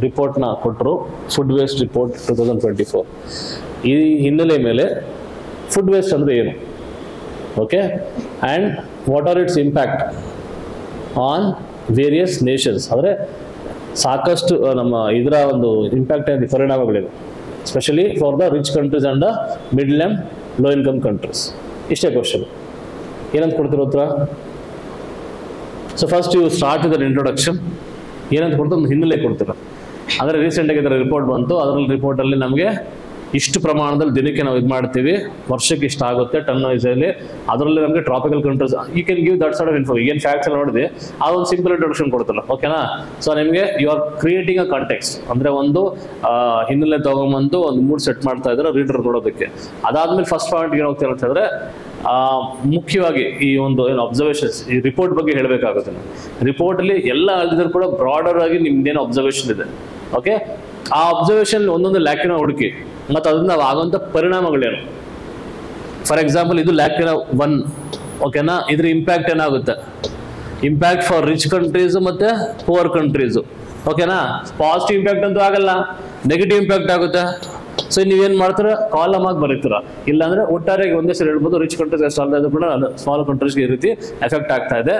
A: ರಿಪೋರ್ಟ್ನ ಕೊಟ್ಟರು, ಫುಡ್ ವೇಸ್ಟ್ ರಿಪೋರ್ಟ್ 2024. ಈ ಹಿನ್ನೆಲೆ ಮೇಲೆ ಫುಡ್ ವೇಸ್ಟ್ ಅಂದರೆ ಏನು, okay, and what are its impact on various nations, ಅಂದರೆ ಸಾಕಷ್ಟು ನಮ್ಮ ಇದರ ಒಂದು ಇಂಪ್ಯಾಕ್ಟ್ ಆಗಿ ಪರಿಣಾಮಗಳಿವೆ, specially for the rich countries and the middle and low income countries. ಇಷ್ಟೇ ಕ್ವಶನ್. ಏನಂತ ಕೊಡ್ತಿರೋ ಉತ್ತರ? So first you start with introduction. ಏನಂತ ಕೊಡ್ತಾರೆ, ಒಂದು ಹಿನ್ನೆಲೆ ಕೊಡ್ತೀರ. ಅಂದರೆ ರೀಸೆಂಟಾಗಿ ಇದರ ರಿಪೋರ್ಟ್ ಬಂತು, ಅದರಲ್ಲಿ ರಿಪೋರ್ಟಲ್ಲಿ ನಮಗೆ ಇಷ್ಟು ಪ್ರಮಾಣದಲ್ಲಿ ದಿನಕ್ಕೆ ನಾವು ಇದು ಮಾಡ್ತೀವಿ, ವರ್ಷಕ್ಕೆ ಇಷ್ಟ ಆಗುತ್ತೆ ಟನ್ ವೈಸಲ್ಲಿ, ಅದರಲ್ಲಿ ನಮಗೆ tropical countries, you can give that sort of info. ಏನು ಫ್ಯಾಕ್ಟ್ಸ್ ಎಲ್ಲ ನೋಡಿದೆ, ಅದೊಂದು ಸಿಂಪಲ್ ಇಂಟ್ರೊಡಕ್ಷನ್ ಕೊಡ್ತಲ್ಲ, ಓಕೆನಾ? ಸೊ ನಿಮಗೆ you are creating a context, ಅಂದರೆ ಒಂದು ಹಿನ್ನೆಲೆ ತಗೊಂಬಂದು ಒಂದು ಮೂಡ್ ಸೆಟ್ ಮಾಡ್ತಾ ಇದ್ದಾರೆ ರೀಡರ್ ನೋಡೋದಕ್ಕೆ. ಅದಾದ್ಮೇಲೆ ಫಸ್ಟ್ ಪಾಯಿಂಟ್ ಏನು ಹೋಗ್ತಾರೆ ಅಂತ ಹೇಳಿದ್ರೆ, ಮುಖ್ಯವಾಗಿ ಈ ಒಂದು ಏನು ಅಬ್ಸರ್ವೇಷನ್ಸ್, ಈ ರಿಪೋರ್ಟ್ ಬಗ್ಗೆ ಹೇಳಬೇಕಾಗುತ್ತೆ. ರಿಪೋರ್ಟಲ್ಲಿ ಎಲ್ಲ ಅಲ್ಲಿದ್ರು ಕೂಡ ಬ್ರಾಡರ್ ಆಗಿ ನಿಮ್ದೇನು ಅಬ್ಸರ್ವೇಷನ್ ಇದೆ, ಓಕೆ, ಆ ಅಬ್ಸರ್ವೇಷನ್ ಒಂದೊಂದು ಲ್ಯಾಕಿನ ಹುಡುಕಿ ಮತ್ತು ಅದರಿಂದ ಆಗುವಂಥ ಪರಿಣಾಮಗಳೇನು. ಫಾರ್ ಎಕ್ಸಾಂಪಲ್, ಇದು ಲ್ಯಾಕಿನ 1, ಓಕೆನಾ? ಇದ್ರ ಇಂಪ್ಯಾಕ್ಟ್ ಏನಾಗುತ್ತೆ, ಇಂಪ್ಯಾಕ್ಟ್ ಫಾರ್ ರಿಚ್ ಕಂಟ್ರೀಸು ಮತ್ತು ಪುವರ್ ಕಂಟ್ರೀಸು, ಓಕೆನಾ? ಪಾಸಿಟಿವ್ ಇಂಪ್ಯಾಕ್ಟ್ ಅಂತೂ ಆಗಲ್ಲ, ನೆಗೆಟಿವ್ ಇಂಪ್ಯಾಕ್ಟ್ ಆಗುತ್ತೆ. ಸೊ ನೀವೇನು ಮಾಡ್ತೀರ, ಕಾಲಮ್ ಆಗಿ ಬರೀತೀರ. ಇಲ್ಲಾಂದ್ರೆ ಒಟ್ಟಾರೆಯಾಗಿ ಒಂದೇ ಸರಿ ಹೇಳ್ಬೋದು, ರಿಚ್ ಕಂಟ್ರೀಸ್ ಎಷ್ಟು ಅಲ್ಲ ಕೂಡ ಸ್ಮಾಲ್ ಕಂಟ್ರೀಸ್ಗೆ ಈ ರೀತಿ ಎಫೆಕ್ಟ್ ಆಗ್ತಾ ಇದೆ.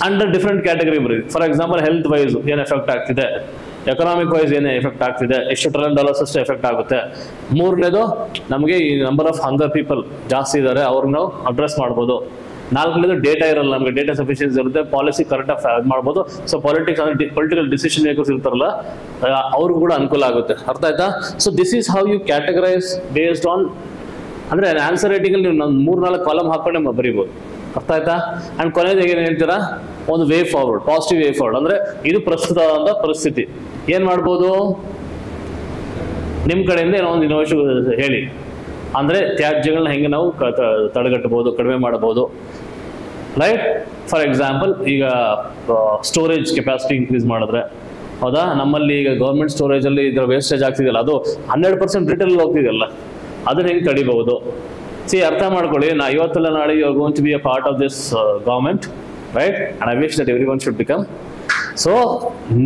A: ಅಂಡರ್ ಡಿಫ್ರೆಂಟ್ ಕ್ಯಾಟಗರಿ ಬರೀ. ಫಾರ್ ಎಕ್ಸಾಂಪಲ್, ಹೆಲ್ತ್ ವೈಸ್ ಏನು ಎಫೆಕ್ಟ್ ಆಗ್ತಿದೆ, ಎಕನಾಮಿಕ್ ವೈಸ್ ಏನೇ ಎಫೆಕ್ಟ್ ಆಗ್ತಿದೆ, ಎಷ್ಟು $1 trillion ಅಷ್ಟು ಎಫೆಕ್ಟ್ ಆಗುತ್ತೆ. ಮೂರನೇದು, ನಮಗೆ ಈ ನಂಬರ್ ಆಫ್ ಹಂಗರ್ ಪೀಪಲ್ ಜಾಸ್ತಿ ಇದ್ದಾರೆ, ಅವ್ರಿಗೆ ನಾವು ಅಡ್ರೆಸ್ ಮಾಡ್ಬೋದು. ನಾಲ್ಕನೇದು, ಡೇಟಾ ಇರಲ್ಲ, ನಮಗೆ ಡೇಟಾ ಸಫಿಷಿಯನ್ಸಿ ಇರುತ್ತೆ, ಪಾಲಿಸಿ ಕರೆಕ್ಟಾಗಿ ಇದು ಮಾಡ್ಬೋದು. ಸೊ ಪೊಲಿಟಿಕಲ್ ಡಿಸಿಷನ್ ಮೇಕರ್ಸ್ ಇರ್ತಾರಲ್ಲ, ಅವ್ರಿಗೂ ಕೂಡ ಅನುಕೂಲ ಆಗುತ್ತೆ. ಅರ್ಥ ಆಯ್ತಾ? So this is how you categorise based on, ಅಂದರೆ ಆನ್ಸರ್ ರೈಟಿಂಗಲ್ಲಿ ನೀವು ನಾನು 3-4 ಕಾಲಮ್ ಹಾಕೊಂಡೆ ಬರೀಬೋದು. ಅರ್ಥ ಆಯ್ತಾ? ಆ್ಯಂಡ್ ಕೊನೆಯದು ಏನು ಹೇಳ್ತೀರಾ, ಒಂದು way forward, positive way forward, ಅಂದರೆ ಇದು ಪ್ರಸ್ತುತವಾದ ಪರಿಸ್ಥಿತಿ, ಏನು ಮಾಡ್ಬೋದು, ನಿಮ್ಮ ಕಡೆಯಿಂದ ಏನೋ ಒಂದು ಇನೋವೇಷನ್ ಹೇಳಿ. ಅಂದರೆ ತ್ಯಾಜ್ಯಗಳನ್ನ ಹೆಂಗೆ ನಾವು ತಡೆಗಟ್ಟಬಹುದು, ಕಡಿಮೆ ಮಾಡಬಹುದು, ರೈಟ್? ಫಾರ್ ಎಕ್ಸಾಂಪಲ್, ಈಗ ಸ್ಟೋರೇಜ್ ಕೆಪಾಸಿಟಿ ಇನ್ಕ್ರೀಸ್ ಮಾಡಿದ್ರೆ, ಹೌದಾ, ನಮ್ಮಲ್ಲಿ ಈಗ ಗೌರ್ಮೆಂಟ್ ಸ್ಟೋರೇಜಲ್ಲಿ ಇದರ ವೇಸ್ಟೇಜ್ ಆಗ್ತಿದೆಯಲ್ಲ, ಅದು 100% ರಿಟೇಲ್ ಹೋಗ್ತಿದೆಯಲ್ಲ, ಅದನ್ನ ಹೆಂಗೆ ತಡಿಬಹುದು? ಅರ್ಥ ಮಾಡ್ಕೊಳ್ಳಿ, ನಾ ಇವತ್ತಲ್ಲ ನಾಳೆ you are going to be a part of this government, right? And I wish that everyone should become. So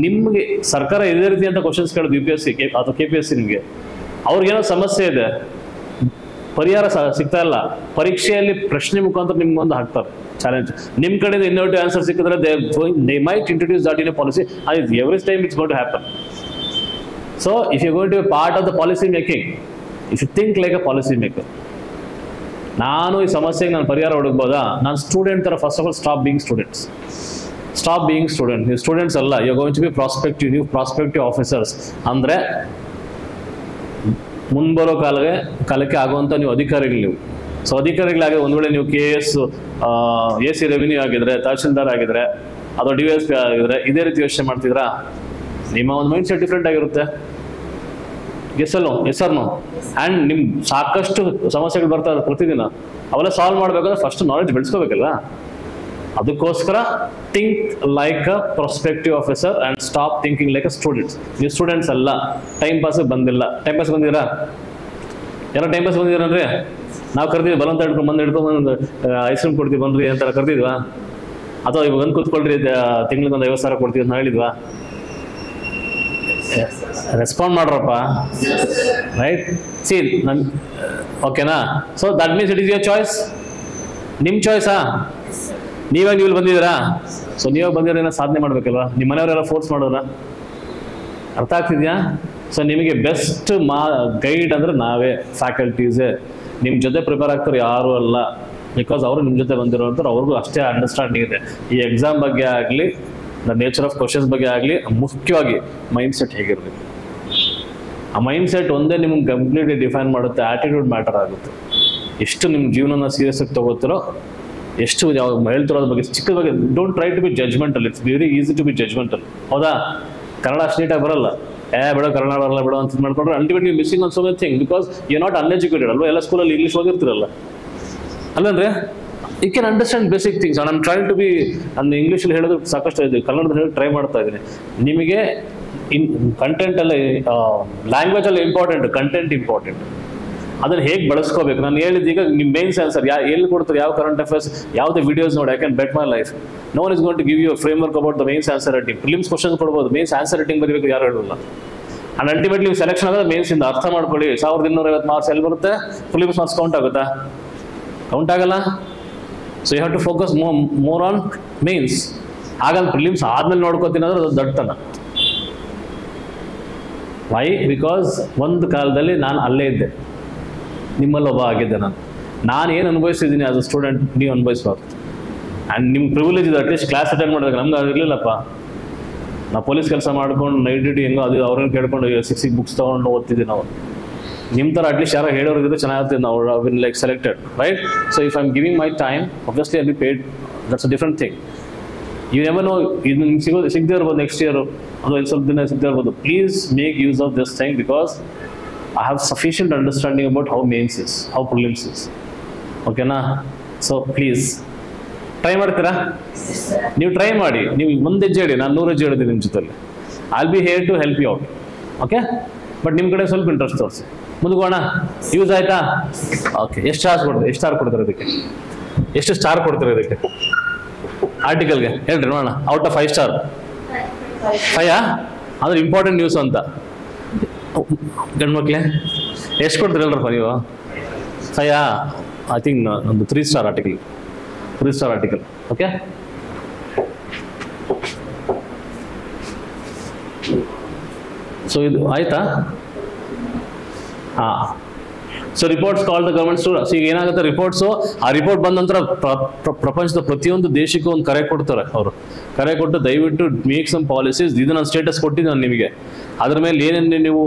A: ನಿಮಗೆ ಸರ್ಕಾರ ಇದೇ ರೀತಿ ಅಂತ ಕ್ವಶನ್ಸ್ ಕೇಳೋದು UPSC ಅಥವಾ KPSC, ನಿಮಗೆ ಅವ್ರಿಗೇನೋ ಸಮಸ್ಯೆ ಇದೆ, ಪರಿಹಾರ ಸಿಗ್ತಾ ಇಲ್ಲ, ಪರೀಕ್ಷೆಯಲ್ಲಿ ಪ್ರಶ್ನೆ ಮುಖಾಂತರ ನಿಮ್ಗೊಂದು ಹಾಕ್ತಾರೆ ಚಾಲೆಂಜ್. ನಿಮ್ಮ ಕಡೆಯಿಂದ ಇನ್ನೋವೇಟಿವ್ ಆನ್ಸರ್ ಸಿಕ್ಕಿದ್ರೆ they might introduce that in a policy. Every time it's going to happen. So if you going to be part of the policy making, if you think like a policy maker, ನಾನು ಈ ಸಮಸ್ಯೆಗೆ ನಾನು ಪರಿಹಾರ ಹುಡುಕ್ಬೋದಾ? ನಾನು ಸ್ಟೂಡೆಂಟ್ ಥರ first of all stop being students. Stop being student. ನೀವು ಸ್ಟೂಡೆಂಟ್ಸ್ ಅಲ್ಲ, you going to be prospective, ನೀವು ಪ್ರಾಸ್ಪೆಕ್ಟಿವ್ ಆಫೀಸರ್ಸ್. ಅಂದರೆ ಮುಂಬರೋ ಕಾಲಕ್ಕೆ ಆಗುವಂಥ ನೀವು ಅಧಿಕಾರಿಗಳು ನೀವು. ಸೊ ಅಧಿಕಾರಿಗಳಾಗಿ ಒಂದು ವೇಳೆ ನೀವು KS, AC ರೆವಿನ್ಯೂ ಆಗಿದ್ರೆ, ತಹಶೀಲ್ದಾರ್ ಆಗಿದ್ರೆ, ಅಥವಾ DSP ಆಗಿದ್ರೆ, ಇದೇ ರೀತಿ ಯೋಚನೆ ಮಾಡ್ತಿದ್ರಾ? ನಿಮ್ಮ ಒಂದು ಮೈಂಡ್ ಸೆಟ್ ಡಿಫ್ರೆಂಟ್ ಆಗಿರುತ್ತೆ. Yes or no? ಆ್ಯಂಡ್ ನಿಮ್ ಸಾಕಷ್ಟು ಸಮಸ್ಯೆಗಳು ಬರ್ತಾ ಇರುತ್ತೆ ಪ್ರತಿದಿನ. ಅವೆಲ್ಲ ಸಾಲ್ವ್ ಮಾಡ್ಬೇಕಂದ್ರೆ ಫಸ್ಟ್ ನಾಲೆಡ್ಜ್ ಬೆಳೆಸ್ಕೋಬೇಕಲ್ಲ. ಅದಕ್ಕೋಸ್ಕರ think like a prospective officer and stop thinking like a students. ನೀವು ಸ್ಟೂಡೆಂಟ್ಸ್ ಅಲ್ಲ, ಟೈಮ್ ಪಾಸ್ ಬಂದಿಲ್ಲ. ಟೈಮ್ ಪಾಸ್ ಬಂದಿರಾ? ಯಾರೋ ಟೈಮ್ ಪಾಸ್ ಬಂದಿದ್ದೀರನ್ರಿ? ನಾವು ಕರ್ದಿದ್ವಿ, ಬಲವಂತ ಹಿಡ್ಕೊಂಡು ಐಸ್ ಕ್ರೀಮ್ ಕೊಡ್ತೀವಿ ಬಂದ್ರಿ ಅಂತ ಕರ್ದಿದ್ವಾ? ಅಥವಾ ಇವಾಗ ಬಂದು ಕೂತ್ಕೊಳ್ರಿ, ತಿಂಗಳಿಗೆ ಒಂದು 50,000 ಕೊಡ್ತೀವಿ ಅಂತ ಹೇಳಿದ್ವಾ? ರೆಸ್ಪಾಂಡ್ ಮಾಡ್ರಪ್ಪ, ರೈಟ್? ಸಿ ನನ್ ಓಕೆನಾ? So that means it is your choice. ನಿಮ್ಮ ಚಾಯ್ಸಾ? ನೀವಾಗ ನೀವು ಬಂದಿದ್ದೀರಾ? ಸೊ ನೀವಾಗ ಬಂದಿರೋ ಏನೋ ಸಾಧನೆ ಮಾಡ್ಬೇಕಲ್ವಾ? ನಿಮ್ಮ ಮನೆಯವರೆಲ್ಲ ಫೋರ್ಸ್ ಮಾಡೋರ? ಅರ್ಥ ಆಗ್ತಿದ್ಯಾ? ಸೊ ನಿಮಗೆ ಬೆಸ್ಟ್ ಗೈಡ್ ಅಂದ್ರೆ ನಾವೇ, ಫ್ಯಾಕಲ್ಟೀಸೇ. ನಿಮ್ಮ ಜೊತೆ ಪ್ರಿಪೇರ್ ಆಗ್ತಾರೆ ಯಾರು ಅಲ್ಲ, ಬಿಕಾಸ್ ಅವರು ನಿಮ್ಮ ಜೊತೆ ಬಂದಿರೋಂಥವ್ರು, ಅವ್ರಿಗೂ ಅಷ್ಟೇ ಅಂಡರ್ಸ್ಟ್ಯಾಂಡಿಂಗ್ ಇದೆ. ಈ ಎಕ್ಸಾಮ್ ಬಗ್ಗೆ ಆಗಲಿ, ದ ನೇಚರ್ ಆಫ್ ಕ್ವಶನ್ಸ್ ಬಗ್ಗೆ ಆಗಲಿ, ಮುಖ್ಯವಾಗಿ ಮೈಂಡ್ ಸೆಟ್ ಹೇಗಿರಬೇಕು. ಆ ಮೈಂಡ್ ಸೆಟ್ ಒಂದೇ ನಿಮ್ಗೆ ಕಂಪ್ಲೀಟ್ಲಿ ಡಿಫೈನ್ ಮಾಡುತ್ತೆ. ಆಟಿಟ್ಯೂಡ್ ಮ್ಯಾಟರ್ ಆಗುತ್ತೆ. ಎಷ್ಟು ನಿಮ್ಮ ಜೀವನನ ಸೀರಿಯಸ್ ಆಗಿ ತಗೋತಿರೋ, ಎಷ್ಟು ಹೇಳ್ತಿರೋದ್ರ ಬಗ್ಗೆ, ಚಿಕ್ಕದ ಬಗ್ಗೆ. Don't try to be judgmental. It's very easy to be judgmental. ಹೌದಾ? ಕನ್ನಡ ಅಷ್ಟು ನೀಟಾಗಿ ಬರಲ್ಲ, ಬಿಡೋ ಕನ್ನಡ ಬರಲ್ಲ ಬಿಡೋ ಅಂತ ಮಾಡ್ಕೊಂಡ್ರೆ ultimately missing on so many thing, because you not uneducated ಅಲ್ವಾ? ಎಲ್ಲ ಸ್ಕೂಲಲ್ಲಿ ಇಂಗ್ಲೀಷ್ ಓದಿರ್ತಿರಲ್ಲ ಅಲ್ಲಂದ್ರೆ you can understand basic things. I am trying to be, ಅಂದ್ರೆ ಇಂಗ್ಲೀಷಲ್ಲಿ ಹೇಳೋದು ಸಾಕಷ್ಟು ಇದೆ, ಕನ್ನಡದಲ್ಲಿ ಹೇಳಿ ಟ್ರೈ ಮಾಡ್ತಾ ಇದ್ದೀನಿ. ನಿಮಗೆ ಕಂಟೆಂಟ್ ಎಲ್ಲ, ಲ್ಯಾಂಗ್ವೇಜ್ ಎಲ್ಲ ಇಂಪಾರ್ಟೆಂಟ್, ಕಂಟೆಂಟ್ ಇಂಪಾರ್ಟೆಂಟ್. ಅದನ್ನು ಹೇಗೆ ಬಳಸ್ಕೋಬೇಕು? ನಾನು ಹೇಳಿದ್ದೀಗ ನಿಮ್ಮ ಮೇನ್ಸ್ ಆನ್ಸರ್ ಎಲ್ಲಿ ಕೊಡ್ತಾರೆ, ಯಾವ ಕರೆಂಟ್ ಅಫೇರ್ಸ್, ಯಾವುದೇ ವಿಡಿಯೋಸ್ ನೋಡಿ. I can bet my life no one is going to give you framework about the mains answer writing. Prelims questions ಕೊಡ್ಬೋದು, ಮೇನ್ಸ್ ಆನ್ಸರ್ ರೈಟಿಂಗ್ ಬರೀಬೇಕು ಯಾರು ಹೇಳೋಲ್ಲ. ಅಂಡ್ ಅಲ್ಟಿಮೇಟ್ಲಿ ನೀವು ಸೆಲೆಕ್ಷನ್ ಆಗೋದು ಮೇನ್ಸ್ ಇಂದ. ಅರ್ಥ ಮಾಡ್ಕೊಳ್ಳಿ, 1250 ಮಾರ್ಕ್ಸ್ ಎಲ್ಲಿ ಬರುತ್ತೆ? ಪ್ರಿಲಿಮ್ಸ್ ಮಾರ್ಕ್ಸ್ ಕೌಂಟ್ ಆಗುತ್ತಾ? ಕೌಂಟ್ ಆಗಲ್ಲ. So you have to focus more on mains. ಆಗಲ್ಲ ಪ್ರಿಲಿಮ್ಸ್ ಆದ್ಮೇಲೆ ನೋಡ್ಕೋತೀನಿ ಅಂದ್ರೆ ಅದು ದಡ್ತನ. ವೈ? ಬಿಕಾಸ್ ಒಂದು ಕಾಲದಲ್ಲಿ ನಾನು ಅಲ್ಲೇ ಇದ್ದೆ, ನಿಮ್ಮಲ್ಲಿ ಒಬ್ಬ ಆಗಿದ್ದೆ. ನಾನು ಏನು ಅನುಭವಿಸಿದ್ದೀನಿ ಆಸ್ ಅ ಸ್ಟೂಡೆಂಟ್, ನೀವು ಅನುಭವಿಸ್ಬಾರ್ದು. ಆ್ಯಂಡ್ ನಿಮ್ಮ ಪ್ರಿವಿಲೇಜ್ ಇದೆ, ಅಟ್ಲೀಸ್ಟ್ ಕ್ಲಾಸ್ ಅಟೆಂಡ್ ಮಾಡೋದಕ್ಕೆ. ನಮ್ಗೆ ಅದಿರಲಿಲ್ಲಪ್ಪ. ನಾವು ಪೊಲೀಸ್ ಕೆಲಸ ಮಾಡ್ಕೊಂಡು ನೈಟ್ ಡ್ಯೂಟಿ ಹೆಂಗೋ ಅದು ಅವ್ರನ್ನ ಕೇಳ್ಕೊಂಡು 6 ಬುಕ್ಸ್ ತೊಗೊಂಡು ಓದ್ತಿದ್ವಿ ನಾವು. ನಿಮ್ಮ ಥರ ಅಟ್ಲೀಸ್ಟ್ ಯಾರೋ ಹೇಳೋರಿಗಿದ್ರೆ ಚೆನ್ನಾಗಿರ್ತೀವಿ ನಾವು. Win like selected, right? So if I am giving my time, obviously I'll be paid. That's a different thing. You never know, ಇದು ನಿಮ್ಗೆ ಸಿಗದೇ ಇರ್ಬೋದು ನೆಕ್ಸ್ಟ್ ಇಯರ್, ಅದು ಸ್ವಲ್ಪ ದಿನ ಸಿಗದೇ ಇರ್ಬೋದು. Please make use of this thing, because I have sufficient understanding about how mains is, how prelims is. ಓಕೆನಾ? ಸೊ ಪ್ಲೀಸ್ ಟ್ರೈ ಮಾಡ್ತೀರಾ? ನೀವು ಟ್ರೈ ಮಾಡಿ. ನೀವು ಒಂದು ಹೆಜ್ಜೆ ಹೇಳಿ, ನಾನು 100 ಹೆಜ್ಜೆ ಹೇಳಿದ್ದೀನಿ ನಿಮ್ಮ ಜೊತೆಲಿ. I'll be here to help you out. Okay? But ನಿಮ್ಮ ಕಡೆ ಸ್ವಲ್ಪ ಇಂಟ್ರೆಸ್ಟ್ ತೋರಿಸಿ. ಮುಂದೋಗೋಣ. ಯೂಸ್ ಆಯ್ತಾ? ಓಕೆ. ಎಷ್ಟು ಸ್ಟಾರ್ ಕೊಡ್ತಾರೆ ಇದಕ್ಕೆ? ಎಷ್ಟು ಸ್ಟಾರ್ ಕೊಡ್ತಾರೆ ಇದಕ್ಕೆ ಆರ್ಟಿಕಲ್ಗೆ? ಹೇಳ್ರಿ ನೋಡೋಣ. ಔಟ್ ಆಫ್ 5 ಸ್ಟಾರ್ 5 ಅಂದ್ರೆ ಇಂಪಾರ್ಟೆಂಟ್ ನ್ಯೂಸ್ ಅಂತ. ಗಂಡ್ಮಕ್ಳೆ ಎಷ್ಟು ಕೊಡ್ತೀರಿ ಹೇಳ್ರಪ್ಪ ನೀವು? 5? ಐ ಥಿಂಕ್ ಒಂದು 3 star article. 3 star article. Okay? So ಇದು ಆಯ್ತಾ? ಹಾಂ. So reports call the government to. ಈಗ ಏನಾಗುತ್ತೆ ರಿಪೋರ್ಟ್ಸು, ಆ ರಿಪೋರ್ಟ್ ಬಂದ ನಂತರ ಪ್ರಪಂಚದ ಪ್ರತಿಯೊಂದು ದೇಶಕ್ಕೂ ಒಂದು ಕರೆ ಕೊಡ್ತಾರೆ ಅವರು. ಕರೆ ಕೊಟ್ಟು ದಯವಿಟ್ಟು ಮೇಕ್ ಸಮ್ ಪಾಲಿಸೀಸ್. ಇದು ನಾನು ಸ್ಟೇಟಸ್ ಕೊಟ್ಟಿದ್ದು ನಾನು ನಿಮಗೆ. ಅದ್ರ ಮೇಲೆ ಏನೇನು ನೀವು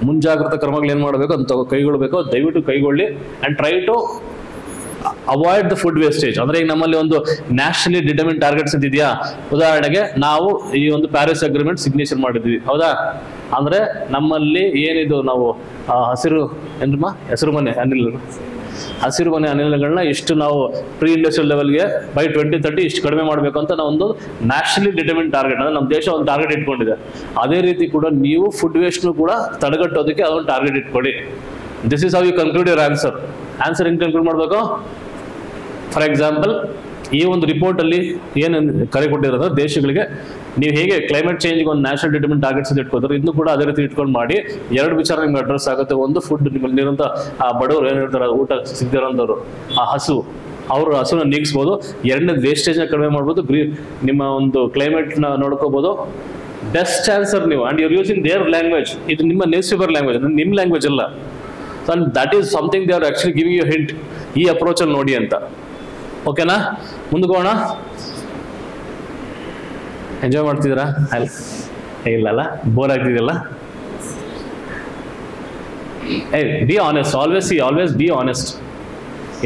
A: ಮುಂಜಾಗ್ರತಾ ಕ್ರಮಗಳು ಏನು ಮಾಡಬೇಕು ಅಂತ ಕೈಗೊಳ್ಳಬೇಕು, ದಯವಿಟ್ಟು ಕೈಗೊಳ್ಳಿ. And try to avoid the food wastage. ಅಂದ್ರೆ ಈಗ ನಮ್ಮಲ್ಲಿ ಒಂದು ನ್ಯಾಷನಲಿ ಡಿಟರ್ಮಿನ್ ಟಾರ್ಗೆಟ್ಸ್ ಇದೆಯಾ? ಉದಾಹರಣೆಗೆ ನಾವು ಈ ಒಂದು ಪ್ಯಾರಿಸ್ ಅಗ್ರಿಮೆಂಟ್ ಸಿಗ್ನೇಚರ್ ಮಾಡಿದ್ವಿ, ಹೌದಾ? ಅಂದ್ರೆ ನಮ್ಮಲ್ಲಿ ಏನಿದು ನಾವು ಹಸಿರು ಮನೆ ಅನಿಲಗಳನ್ನ ಇಷ್ಟು ನಾವು ಪ್ರೀ ಇಂಡಸ್ಟ್ರಿಯಲ್ ಲೆವೆಲ್ಗೆ ಬೈ 2030 ಇಷ್ಟು ಕಡಿಮೆ ಮಾಡಬೇಕು ಅಂತ ನಾವು ಒಂದು ನ್ಯಾಷನಲಿ ಡಿಟರ್ಮಿನ್ ಟಾರ್ಗೆಟ್, ಅಂದ್ರೆ ನಮ್ಮ ದೇಶ ಒಂದು ಟಾರ್ಗೆಟ್ ಇಟ್ಕೊಂಡಿದೆ. ಅದೇ ರೀತಿ ಕೂಡ ನೀವು ಫುಡ್ ವೇಸ್ಟ್ನು ಕೂಡ ತಡೆಗಟ್ಟೋದಕ್ಕೆ ಅದೊಂದು ಟಾರ್ಗೆಟ್ ಇಟ್ಕೊಳ್ಳಿ. This is how you conclude your answer. Answer ಹೆಂಗೆ ಕನ್ಕ್ಲೂಡ್ ಮಾಡಬೇಕು? ಫಾರ್ ಎಕ್ಸಾಂಪಲ್, ಈ ಒಂದು ರಿಪೋರ್ಟಲ್ಲಿ ಏನು ಕರೆ ಕೊಟ್ಟಿರೋದು ದೇಶಗಳಿಗೆ, ನೀವು ಹೇಗೆ ಕ್ಲೈಮೇಟ್ ಚೇಂಜ್ಗೆ ಒಂದು ನ್ಯಾಷನಲ್ ಡಿಟರ್ಮಿನ್ ಟಾರ್ಗೆಟ್ಸ್ ಇಟ್ಕೋತಾರೆ, ಇದನ್ನು ಕೂಡ ಅದೇ ರೀತಿ ಇಟ್ಕೊಂಡು ಮಾಡಿ. 2 ವಿಚಾರ ನಿಮ್ಗೆ ಅಡ್ರೆಸ್ ಆಗುತ್ತೆ. ಒಂದು, ಫುಡ್ ನಿಮ್ಮಲ್ಲಿರುವಂಥ ಆ ಬಡವರು ಏನಿರ್ತಾರೆ, ಊಟ ಸಿಗದಿರೋಂಥವ್ರು, ಆ ಅವರು ಹಸುನ ನೀಗಿಸ್ಬೋದು. 2ನೇದು ವೇಸ್ಟೇಜ್ನ ಕಡಿಮೆ ಮಾಡ್ಬೋದು. ನಿಮ್ಮ ಒಂದು ಕ್ಲೈಮೇಟ್ನ ನೋಡ್ಕೋಬೋದು. ಬೆಸ್ಟ್ ಆನ್ಸರ್ ನೀವು. And you're using their language. ಇದು ನಿಮ್ಮ ನೇಸಿಬರ್ ಲ್ಯಾಂಗ್ವೇಜ್, ಅಂದ್ರೆ ನಿಮ್ಮ ಲ್ಯಾಂಗ್ವೇಜ್ ಅಲ್ಲ. So that is something they are actually giving you hint. ಈ ಅಪ್ರೋಚಲ್ಲಿ ನೋಡಿ ಅಂತ. ಓಕೆನಾ? ಮುಂದಕ್ಕೆ ಹೋಗೋಣ. ಎಂಜಾಯ್ ಮಾಡ್ತಿದ್ದೀರಾ? ಇಲ್ಲಲ್ಲ, ಬೋರ್ ಆಗ್ತಿದೆಯಲ್ಲ? Be honest, always be honest.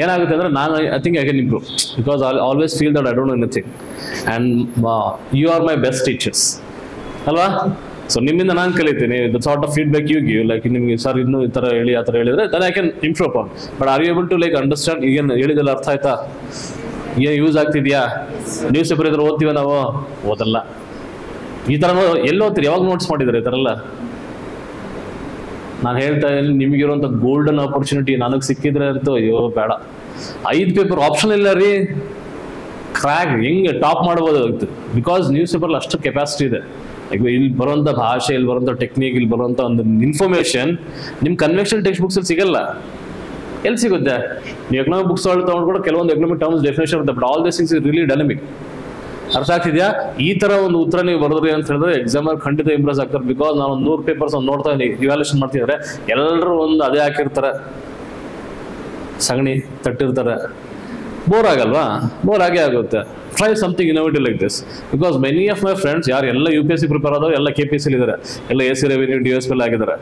A: ಏನಾಗುತ್ತೆ ಅಂದರೆ ನಾನು I think I can improve because I always feel that I don't know anything and you are my best teachers ಅಲ್ವಾ? ಸೊ ನಿಮ್ಮಿಂದ ನಾನು ಕಲಿತೀನಿ. The sort of feedback you give, like ನಿಮಗೆ ಸರ್ ಇನ್ನೂ ಈ ಥರ ಹೇಳಿ ಆ ಥರ ಹೇಳಿದ್ರೆ then I can improve on. But are you able to like understand? ಈಗೇನು ಹೇಳಿದೆಲ್ಲ ಅರ್ಥ ಆಯ್ತಾ? ಏನು ಯೂಸ್ ಆಗ್ತಿದ್ಯಾ? ನ್ಯೂಸ್ ಪೇಪರ್ ಇದ್ರೆ ಓದ್ತೀವ ನಾವು? ಓದಲ್ಲ. ಈ ಥರ ಎಲ್ಲಿ ಓದ್ತೀರಿ? ಯಾವಾಗ ನೋಟ್ಸ್ ಮಾಡಿದ್ದಾರೆ ಈ ಥರ ಎಲ್ಲ? ನಾನು ಹೇಳ್ತಾ ಇದ್ದೀನಿ, ನಿಮಗಿರುವಂಥ ಗೋಲ್ಡನ್ ಆಪರ್ಚುನಿಟಿ ನನಗೆ ಸಿಕ್ಕಿದ್ರೆ ಇರ್ತೋ, ಅಯ್ಯೋ ಬೇಡ. 5 ಪೇಪರ್ ಆಪ್ಷನ್ ಇಲ್ಲ ರೀ. ಕ್ರ್ಯಾಕ್ ಹೆಂಗೆ ಟಾಪ್ ಮಾಡ್ಬೋದು ಆಗುತ್ತೆ ಬಿಕಾಸ್ ನ್ಯೂಸ್ ಪೇಪರ್ಲಿ ಅಷ್ಟು ಕೆಪಾಸಿಟಿ ಇದೆ. ಈಗ ಇಲ್ಲಿ ಬರುವಂಥ ಭಾಷೆ, ಇಲ್ಲಿ ಬರುವಂಥ ಟೆಕ್ನಿಕ್, ಇಲ್ಲಿ ಬರುವಂಥ ಒಂದು ಇನ್ಫಾರ್ಮೇಶನ್ ನಿಮ್ಮ ಕನ್ವೆನ್ಷನಲ್ ಟೆಕ್ಸ್ಟ್ ಬುಕ್ಸಲ್ಲಿ ಸಿಗಲ್ಲ. ಎಲ್ಲಿ ಸಿಗುತ್ತೆ? ನೀವು ಎಕನಾಮಿಕ್ ಬುಕ್ಸ್ ತೊಗೊಂಡು ಕೂಡ ಕೆಲವೊಂದು ಎಕನಾಮಿಕ್ ಟರ್ಮ್ಸ್ ಡೆಫಿನೇಷನ್ ಇರುತ್ತೆ, but all this things is really dynamic. ಅರ್ಥ ಆಗ್ತಿದ್ಯಾ? ಈ ಥರ ಒಂದು ಉತ್ತರ ನೀವು ಬರೋದ್ರಿ ಅಂತ ಹೇಳಿದ್ರೆ ಎಕ್ಸಾಮರ್ ಖಂಡಿತ ಇಂಪ್ರೆಸ್ ಆಗ್ತಾರೆ. ಬಿಕಾಸ್ ನಾನು ಒಂದು 100 ಪೇಪರ್ಸ್ ಒಂದು ನೋಡ್ತಾ ಇವ್ಯಾಲ್ಯೂಷನ್ ಮಾಡ್ತಿದ್ದಾರೆ, ಎಲ್ಲರೂ ಒಂದು ಅದೇ ಹಾಕಿರ್ತಾರೆ, ಸಗಣಿ ತಟ್ಟಿರ್ತಾರೆ. ಬೋರ್ ಆಗಲ್ವಾ? ಬೋರ್ ಆಗೇ ಆಗುತ್ತೆ. Try something innovative like this because many of my friends ಯಾರು ಎಲ್ಲ UPSC ಪ್ರಿಪೇರ್ ಆದವರು ಎಲ್ಲ KPSC ಇದ್ದಾರೆ, ಎಲ್ಲ AC ರೆವಿನ್ಯೂ DSP ಆಗಿದ್ದಾರೆ.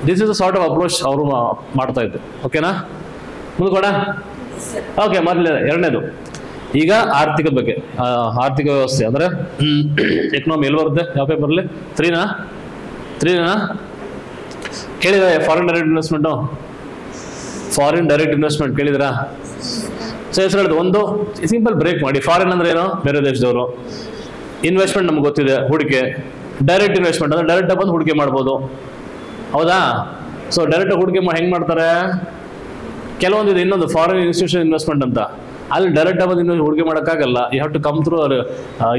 A: This is a sort of approach ಅವರು ಮಾಡ್ತಾ ಇದ್ದು. ಓಕೆನಾ? ಮುಂದ್ಕೋಣ. ಓಕೆ, ಮೊದಲೇ ಎರಡನೇದು ಈಗ ಆರ್ಥಿಕ ಬಗ್ಗೆ, ಆರ್ಥಿಕ ವ್ಯವಸ್ಥೆ ಅಂದರೆ ಎಕನಾಮಿ ಎಲ್ಲಿ ಬರುತ್ತೆ? ಯಾವ ಪೇಪರ್ಲಿ? 3ನಾ ಕೇಳಿದ್ರೆ foreign direct investment, foreign direct investment ಕೇಳಿದ್ರಾ? ಸೊ ಹೆಸರು ಹೇಳಿದ್ರು. ಒಂದು ಸಿಂಪಲ್ ಬ್ರೇಕ್ ಮಾಡಿ. ಫಾರಿನ್ ಅಂದ್ರೆ ಏನು? ಬೇರೆ ದೇಶದವರು. ಇನ್ವೆಸ್ಟ್ಮೆಂಟ್ ನಮ್ಗೆ ಗೊತ್ತಿದೆ, ಹೂಡಿಕೆ. ಡೈರೆಕ್ಟ್ ಇನ್ವೆಸ್ಟ್ಮೆಂಟ್ ಅಂದ್ರೆ ಡೈರೆಕ್ಟ್ ಬಂದು ಹೂಡಿಕೆ ಮಾಡ್ಬೋದು, ಹೌದಾ? ಸೊ ಡೈರೆಕ್ಟ್ ಹೂಡಿಕೆ ಹೆಂಗೆ ಮಾಡ್ತಾರೆ? ಕೆಲವೊಂದು ಇದೆ, ಇನ್ನೊಂದು ಫಾರಿನ್ ಇನ್ಸ್ಟಿಟ್ಯೂಷನ್ ಇನ್ವೆಸ್ಟ್ಮೆಂಟ್ ಅಂತ. ಅಲ್ಲಿ ಡೈರೆಕ್ಟ್ ಬಂದು ಹೂಡಿಕೆ ಮಾಡೋಕ್ಕಾಗಲ್ಲ. You have to come through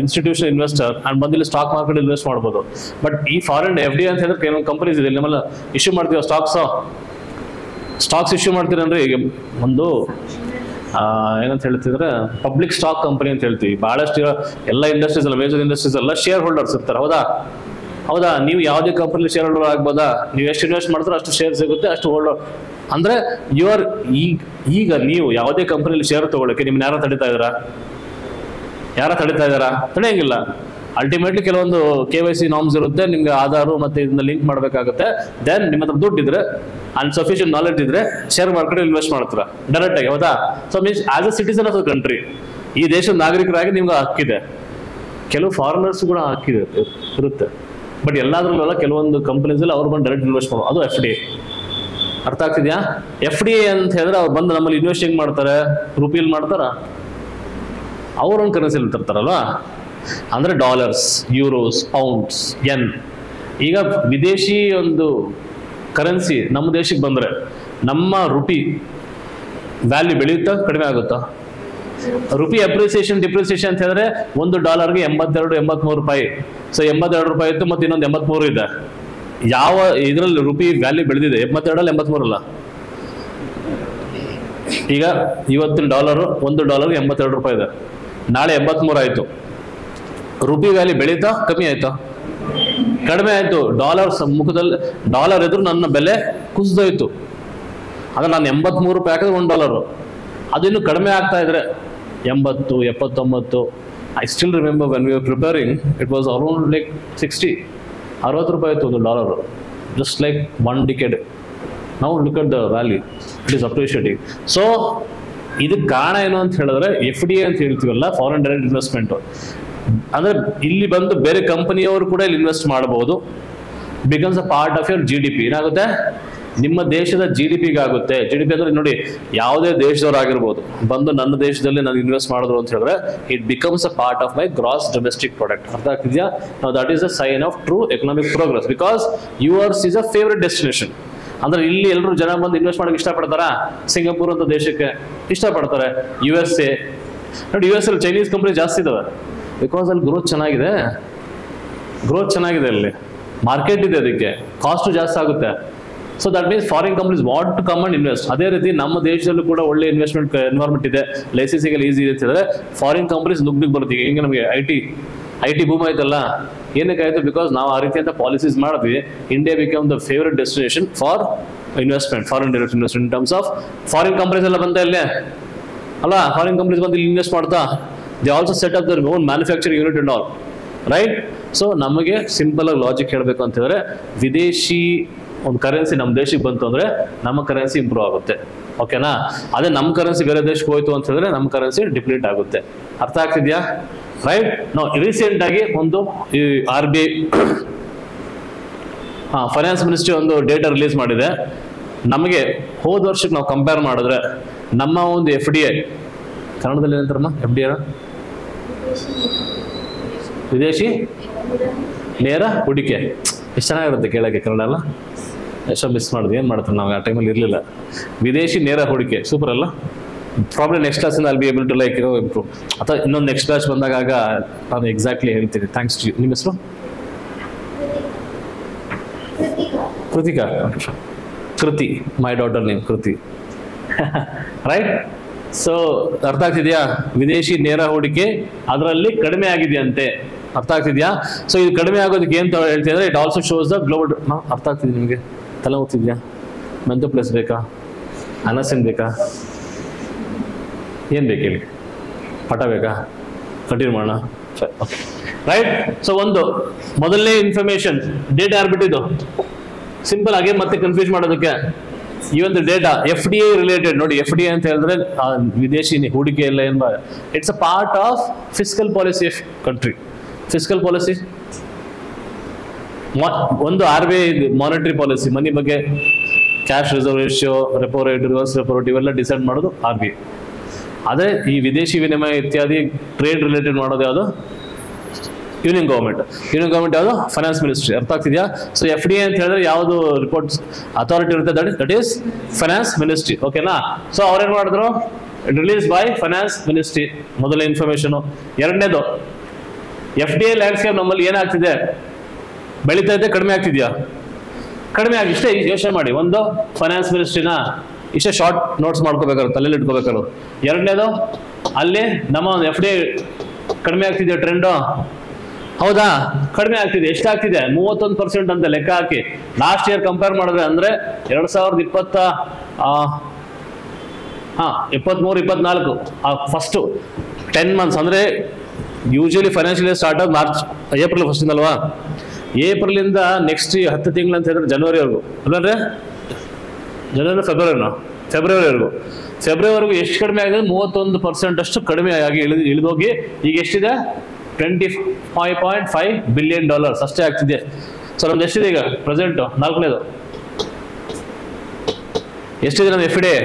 A: institution investor and ಬಂದಿಲ್ಲಿ ಸ್ಟಾಕ್ ಮಾರ್ಕೆಟ್ ಇನ್ವೆಸ್ಟ್ ಮಾಡ್ಬೋದು. ಬಟ್ ಈ ಫಾರಿನ್ FDI ಅಂತ ಹೇಳಿದ್ರೆ ಕೆಲವೊಂದು ಕಂಪನೀಸ್ ಇದೆ, ನಮ್ಮಲ್ಲಿ ಇಶ್ಯೂ ಮಾಡ್ತೀವಿ ಸ್ಟಾಕ್ಸ್ ಇಶ್ಯೂ ಮಾಡ್ತೀರಂದ್ರೆ ಈಗ ಒಂದು ಏನಂತ ಹೇಳ್ತಿದ್ರೆ ಪಬ್ಲಿಕ್ ಸ್ಟಾಕ್ ಕಂಪನಿ ಅಂತ ಹೇಳ್ತೀವಿ. ಬಹಳಷ್ಟು ಎಲ್ಲ ಇಂಡಸ್ಟ್ರೀಸ್ ಅಲ್ಲ, ಮೇಜರ್ ಇಂಡಸ್ಟ್ರೀಸ್ ಎಲ್ಲ ಶೇರ್ ಹೋಲ್ಡರ್ಸ್ ಇರ್ತಾರೆ, ಹೌದಾ? ನೀವು ಯಾವುದೇ ಕಂಪನಿ ಶೇರ್ ಹೋಲ್ಡರ್ ಆಗ್ಬೋದಾ? ನೀವು ಎಷ್ಟು ಇನ್ವೆಸ್ಟ್ ಮಾಡ್ತಾರೆ ಅಷ್ಟು ಶೇರ್ ಸಿಗುತ್ತೆ, ಅಷ್ಟು ಹೋಲ್ಡರ್ ಅಂದ್ರೆ ಈಗ ನೀವು ಯಾವುದೇ ಕಂಪನಿಯಲ್ಲಿ ಶೇರ್ ತಗೊಳ್ಳೋಕೆ ನಿಮ್ನ ಯಾರು ತಡಿತಾ ಇದ್ದಾರಾ? ತಡೆಯಂಗಿಲ್ಲ. ಅಲ್ಟಿಮೇಟ್ಲಿ ಕೆಲವೊಂದು KYC ನಾರ್ಮ್ಸ್ ಇರುತ್ತೆ, ನಿಮ್ಗೆ ಆಧಾರ್ ಮತ್ತೆ ಇದನ್ನ ಲಿಂಕ್ ಮಾಡಬೇಕಾಗುತ್ತೆ. ದೆನ್ ನಿಮ್ಮ ಹತ್ರ ದುಡ್ಡಿದ್ರೆ ಅಂಡ್ ಸಫಿಷಿಯಂಟ್ ನಾಲೆಡ್ಜ್ ಇದ್ರೆ ಶೇರ್ ಮಾರ್ಕೆಟ್ ಇನ್ವೆಸ್ಟ್ ಮಾಡ್ತೀರಾ ಡೈರೆಕ್ಟ್ ಆಗಿ, ಹೌದಾ? So means as a citizen of the country, ಈ ದೇಶದ ನಾಗರಿಕರಾಗಿ ನಿಮ್ಗೆ ಹಕ್ಕಿದೆ. ಕೆಲವು ಫಾರಿನರ್ಸ್ ಕೂಡ ಹಕ್ಕಿದೆ ಇರುತ್ತೆ, ಬಟ್ ಎಲ್ಲಾದ್ರಲ್ಲ ಕೆಲವೊಂದು ಕಂಪನೀಸ್ ಅಲ್ಲಿ ಅವ್ರು ಬಂದು ಡೈರೆಕ್ಟ್ ಇನ್ವೆಸ್ಟ್ ಮಾಡೋದು, ಅದು FDI. ಅರ್ಥ ಆಗ್ತಿದ್ಯಾ? FDI ಅಂತ ಹೇಳಿದ್ರೆ ಅವ್ರು ಬಂದು ನಮ್ಮಲ್ಲಿ ಇನ್ವೆಸ್ಟ್ ಹೆಂಗ್ ಮಾಡ್ತಾರೆ? ರೂಪಿಯಲ್ಲಿ ಮಾಡ್ತಾರ? ಅವ್ರೊಂದು ಕರೆನ್ಸಿಯಲ್ಲಿ ತರ್ತಾರಲ್ವಾ? ಅಂದ್ರೆ ಡಾಲರ್ಸ್, ಯೂರೋಸ್, ಪೌಂಡ್ಸ್, ಯೆನ್. ಈಗ ವಿದೇಶಿ ಒಂದು ಕರೆನ್ಸಿ ನಮ್ಮ ದೇಶಕ್ಕೆ ಬಂದ್ರೆ ನಮ್ಮ ರುಪಿ ವ್ಯಾಲ್ಯೂ ಬೆಳೆಯುತ್ತಾ ಕಡಿಮೆ ಆಗುತ್ತಾ? ರುಪಿ ಅಪ್ರಿಸಿಯೇಷನ್ ಡಿಪ್ರಿಸಿಯೇಷನ್ ಅಂತ ಹೇಳಿದ್ರೆ $1ಗೆ 82-83 ರೂಪಾಯಿ. ಸೊ 82 ರೂಪಾಯಿ ಇತ್ತು, ಮತ್ತೆ ಇನ್ನೊಂದು 83 ಇದೆ. ಯಾವ ಇದರಲ್ಲಿ ರುಪಿ ವ್ಯಾಲ್ಯೂ ಬೆಳೆದಿದೆ? 72 83 ಅಲ್ಲ. ಈಗ ಇವತ್ತಿನ $1ಗೆ 82 ರೂಪಾಯಿ ಇದೆ, ನಾಳೆ 83 ಆಯ್ತು. ರುಪಿ ವ್ಯಾಲ್ಯೂ ಬೆಳೀತಾ ಕಮ್ಮಿ ಆಯ್ತಾ? ಕಡಿಮೆ ಆಯ್ತು. ಮುಖದಲ್ಲಿ ಡಾಲರ್ ಎದುರು ನನ್ನ ಬೆಲೆ ಕುಸಿದೋಯ್ತು. ಅಂದ್ರೆ ನಾನು 83 ರೂಪಾಯಿ ಹಾಕಿದ್ರೆ $1, ಅದು ಇನ್ನು ಕಡಿಮೆ ಆಗ್ತಾ ಇದ್ರೆ 80, 79. I still remember when we are preparing it was around like 60 ರೂಪಾಯಿ ಇತ್ತು $1, ಜಸ್ಟ್ ಲೈಕ್ 1 decade. ನಾವು look at the value, it is appreciating. So ಇದಕ್ಕೆ ಕಾರಣ ಏನು ಅಂತ ಹೇಳಿದ್ರೆ FDI ಅಂತ ಹೇಳ್ತೀವಲ್ಲ, ಫಾರಿನ್ ಡೈರೆಕ್ಟ್ ಇನ್ವೆಸ್ಟ್ಮೆಂಟ್. ಅಂದ್ರೆ ಇಲ್ಲಿ ಬಂದು ಬೇರೆ ಕಂಪನಿಯವರು ಕೂಡ ಇಲ್ಲಿ ಇನ್ವೆಸ್ಟ್ ಮಾಡಬಹುದು. Becomes a part of your GDP. ಏನಾಗುತ್ತೆ? ನಿಮ್ಮ ದೇಶದ GDPಗೆ ಆಗುತ್ತೆ. GDP ಅಂದ್ರೆ ನೋಡಿ, ಯಾವುದೇ ದೇಶದವ್ರು ಆಗಿರ್ಬೋದು ಬಂದು ನನ್ನ ದೇಶದಲ್ಲಿ ನಾನು ಇನ್ವೆಸ್ಟ್ ಮಾಡಿದ್ರು ಅಂತ ಹೇಳಿದ್ರೆ it becomes a part of my gross domestic product. ಅರ್ಥ ಆಗ್ತಿದ್ಯಾ? ನಾವು that is a sign of true economic progress because yours is a favourite destination. ಅಂದ್ರೆ ಇಲ್ಲಿ ಎಲ್ಲರೂ ಜನ ಬಂದು ಇನ್ವೆಸ್ಟ್ ಮಾಡಕ್ಕೆ ಇಷ್ಟಪಡ್ತಾರಾ? ಸಿಂಗಾಪುರ್ ಅಂತ ದೇಶಕ್ಕೆ ಇಷ್ಟಪಡ್ತಾರೆ. USA ನೋಡಿ, US ಅಲ್ಲಿ ಚೈನೀಸ್ ಕಂಪನಿ ಜಾಸ್ತಿ ಇದಾವೆ ಬಿಕಾಸ್ ಅಲ್ಲಿ ಗ್ರೋತ್ ಚೆನ್ನಾಗಿದೆ, ಅಲ್ಲಿ ಮಾರ್ಕೆಟ್ ಇದೆ, ಅದಕ್ಕೆ ಕಾಸ್ಟ್ ಜಾಸ್ತಿ ಆಗುತ್ತೆ. So that means foreign companies want to come and invest. ಅದೇ ರೀತಿ ನಮ್ಮ ದೇಶದಲ್ಲೂ ಕೂಡ ಒಳ್ಳೆ ಇನ್ವೆಸ್ಟ್ಮೆಂಟ್ ಎನ್ವೈರನ್ಮೆಂಟ್ ಇದೆ, ಲೈಸೆನ್ಸಿಗೆ ಈಸಿ ಇದೆ ಅಂತಂದ್ರೆ ಫಾರಿನ್ ಕಂಪನೀಸ್ ನುಗ್ಲಿಕ್ಕೆ ಬರುತ್ತೆ. ಹಿಂಗೆ ನಮಗೆ ಐ ಟಿ ಬೂಮ್ ಆಯ್ತಲ್ಲ, ಏನಕ್ಕಾಯ್ತು? ಬಿಕಾಸ್ ನಾವು ಆ ರೀತಿ ಅಂತ ಪಾಲಿಸೀಸ್ ಮಾಡಿದ್ವಿ. India become the favourite destination for investment, foreign direct investment in terms of foreign companies ಎಲ್ಲ ಬಂದ ಇಲ್ಲೇ ಅಲ್ಲ. ಫಾರಿನ್ ಕಂಪನೀಸ್ ಬಂದು ಇಲ್ಲಿ ಇನ್ವೆಸ್ಟ್ ಮಾಡ್ತಾ they also set up their own manufacturing unit and all. Right. So ನಮಗೆ ಸಿಂಪಲ್ ಆಗಿ ಲಾಜಿಕ್ ಹೇಳಬೇಕು ಅಂತ ಹೇಳಿದ್ರೆ, ವಿದೇಶಿ ಒಂದು ಕರೆನ್ಸಿ ನಮ್ಮ ದೇಶಕ್ಕೆ ಬಂತು ಅಂದ್ರೆ ನಮ್ಮ ಕರೆನ್ಸಿ ಇಂಪ್ರೂವ್ ಆಗುತ್ತೆ. ಓಕೆನಾ? ಅದೇ ನಮ್ಮ ಕರೆನ್ಸಿ ಬೇರೆ ದೇಶಕ್ಕೆ ಹೋಯ್ತು ಅಂತ ಹೇಳಿದ್ರೆ ನಮ್ಮ ಕರೆನ್ಸಿ ಡಿಪ್ಲೀಟ್ ಆಗುತ್ತೆ. ಅರ್ಥ ಆಗ್ತಿದ್ಯಾ? ರೈಟ್. ನಾವು ರೀಸೆಂಟ್ ಆಗಿ ಒಂದು ಈ RBI ಫೈನಾನ್ಸ್ ಮಿನಿಸ್ಟ್ರಿ ಒಂದು ಡೇಟಾ ರಿಲೀಸ್ ಮಾಡಿದೆ. ನಮಗೆ ಹೋದ ವರ್ಷಕ್ಕೆ ನಾವು ಕಂಪೇರ್ ಮಾಡಿದ್ರೆ ನಮ್ಮ ಒಂದು FDI, ಕನ್ನಡದಲ್ಲಿ ಏನಂತಾರಮ್ಮ FDI? ವಿದೇಶಿ ನೇರ ಹೂಡಿಕೆ. ಎಷ್ಟು ಚೆನ್ನಾಗಿರುತ್ತೆ ಕೇಳಕ್ಕೆ ಕನ್ನಡ ಅಲ್ಲ? ಎಷ್ಟೋ ಮಿಸ್ ಮಾಡಿದ್ವಿ, ಏನು ಮಾಡ್ತಾರೆ ನಾವು ಆ ಟೈಮಲ್ಲಿ ಇರಲಿಲ್ಲ. ವಿದೇಶಿ ನೇರ ಹೂಡಿಕೆ ಸೂಪರ್ ಅಲ್ಲ? ಪ್ರಾಬ್ಲಮ್ ನೆಕ್ಸ್ಟ್ ಕ್ಲಾಸಿಂದ I'll be able to like improve, ಅಥವಾ ಇನ್ನೊಂದು ನೆಕ್ಸ್ಟ್ ಕ್ಲಾಸ್ ಬಂದಾಗ ನಾನು ಎಕ್ಸಾಕ್ಟ್ಲಿ ಹೇಳ್ತೀನಿ. Thanks to you. ನಿಮ್ಮ ಹೆಸರು? Kritika. Kriti, my daughter name Kriti. Right. So ಅರ್ಥ ಆಗ್ತಿದ್ಯಾ? ವಿದೇಶಿ ನೇರ ಹೂಡಿಕೆ ಅದರಲ್ಲಿ ಕಡಿಮೆ ಆಗಿದೆಯಂತೆ. ಅರ್ಥ ಆಗ್ತಿದ್ಯಾ? ಸೊ ಇದು ಕಡಿಮೆ ಆಗೋದಕ್ಕೆ ಏನು ಹೇಳ್ತಿದ್ರೆ, it also shows the global. ಅರ್ಥ ಆಗ್ತಿದ್ಯಾ ನಿಮಗೆ? ತಲೆ ಹೋಗ್ತಿದ್ಯಾ? ಮೆಂತು ಪ್ಲೇಸ್ ಬೇಕಾ? ಅನಸಿನ್ ಬೇಕಾ? ಏನು ಬೇಕು ಹೇಳಿ? ಪಟ ಬೇಕಾ? ಕಂಟಿನ್ಯೂ ಮಾಡೋಣ. Okay right. ಸೊ ಒಂದು ಮೊದಲನೇ ಇನ್ಫಾರ್ಮೇಶನ್ ಡೇಟಾ ಯಾರು ಬಿಟ್ಟಿದ್ದು? ಸಿಂಪಲ್ ಆಗಿ ಮತ್ತೆ ಕನ್ಫ್ಯೂಸ್ ಮಾಡೋದಕ್ಕೆ ಈ ಒಂದು ಡೇಟಾ FDI ರಿಲೇಟೆಡ್ ನೋಡಿ. FDI ಅಂತ ಹೇಳಿದ್ರೆ ವಿದೇಶಿ ಹೂಡಿಕೆ ಎಲ್ಲ ಏನು, it's a part of fiscal policy of country. Fiscal policy ಒಂದು RBI ಮಾನಿಟರಿ ಪಾಲಿಸಿ, ಮನಿ ಬಗ್ಗೆ, cash reserve ratio, repo rate, reverse repo rate ಇವೆಲ್ಲ ಡಿಸೈಡ್ ಮಾಡೋದು RBI. ಅದೇ ಈ ವಿದೇಶಿ ವಿನಿಮಯ ಇತ್ಯಾದಿ ಟ್ರೇಡ್ ರಿಲೇಟೆಡ್ ಮಾಡೋದು ಯಾವುದು? Union government. ಯೂನಿಯನ್ ಗೌರ್ಮೆಂಟ್ ಯಾವುದು? Finance ministry. ಅರ್ಥ ಆಗ್ತಿದೆಯಾ? ಸೊ FDI ಅಂತ ಹೇಳಿದ್ರೆ ಯಾವುದು ರಿಪೋರ್ಟ್ಸ್ ಅಥಾರಿಟಿ ಇರುತ್ತೆ, ದಟ್ ಈಸ್ ಫೈನಾನ್ಸ್ ಮಿನಿಸ್ಟ್ರಿ. ಓಕೆನಾ? ಸೊ ಅವ್ರೇನ್ ಮಾಡಿದ್ರು? Release by finance ministry. ಮೊದಲ ಇನ್ಫಾರ್ಮೇಶನ್. ಎರಡನೇದು FDI ಲ್ಯಾಂಡ್ಸ್ಕೇಪ್ ನಮ್ಮಲ್ಲಿ ಏನಾಗ್ತಿದೆ? ಬೆಳೀತಾ ಇದೆ, ಕಡಿಮೆ ಆಗ್ತಿದ್ಯಾ? ಕಡಿಮೆ ಆಗಿ. ಇಷ್ಟೇ ಯೋಚನೆ ಮಾಡಿ. ಒಂದು ಫೈನಾನ್ಸ್ ಮಿನಿಸ್ಟ್ರಿನ ಇಷ್ಟೇ ಶಾರ್ಟ್ ನೋಟ್ಸ್ ಮಾಡ್ಕೋಬೇಕಾದ್ರು, ತಲೆಯಲ್ಲಿ ಇಟ್ಕೋಬೇಕಾದ್ರು. ಎರಡನೇದು ಅಲ್ಲಿ ನಮ್ಮ FDI ಕಡಿಮೆ ಆಗ್ತಿದೆ ಟ್ರೆಂಡು. ಹೌದಾ? ಕಡಿಮೆ ಆಗ್ತಿದೆ. ಎಷ್ಟಾಗ್ತಿದೆ? 31% ಅಂತ ಲೆಕ್ಕ ಹಾಕಿ ಲಾಸ್ಟ್ ಇಯರ್ ಕಂಪೇರ್ ಮಾಡಿದ್ರೆ, ಅಂದ್ರೆ 2023-24 ಫಸ್ಟ್ 10 months ಅಂದ್ರೆ ಯೂಶಲಿ ಫೈನಾನ್ಷಿಯಲ್ ಇಯರ್ ಸ್ಟಾರ್ಟ್ ಆಗಿ ಏಪ್ರಿಲ್ 1 ಅಲ್ವಾ? ಏಪ್ರಿಲಿಂದ ನೆಕ್ಸ್ಟ್ 10 ತಿಂಗಳು ಅಂತ ಹೇಳಿದ್ರೆ ಜನವರಿವರೆಗೂ, ಅಲ್ಲಂದ್ರೆ ಜನವರಿ ಫೆಬ್ರವರಿವರೆಗೂ ಎಷ್ಟು ಕಡಿಮೆ ಆಗಿದೆ? 31% ಅಷ್ಟು ಕಡಿಮೆ ಆಗಿ ಇಳಿದೋಗಿ ಈಗ ಎಷ್ಟಿದೆ? $25.5 billion ಅಷ್ಟೇ ಆಗ್ತಿದೆ. ಸೊ ನಮ್ದು ಎಷ್ಟಿದೆ ಈಗ ಪ್ರೆಸೆಂಟ್? 4ನೇದು ಎಷ್ಟಿದೆ ನಮ್ಮ FDI?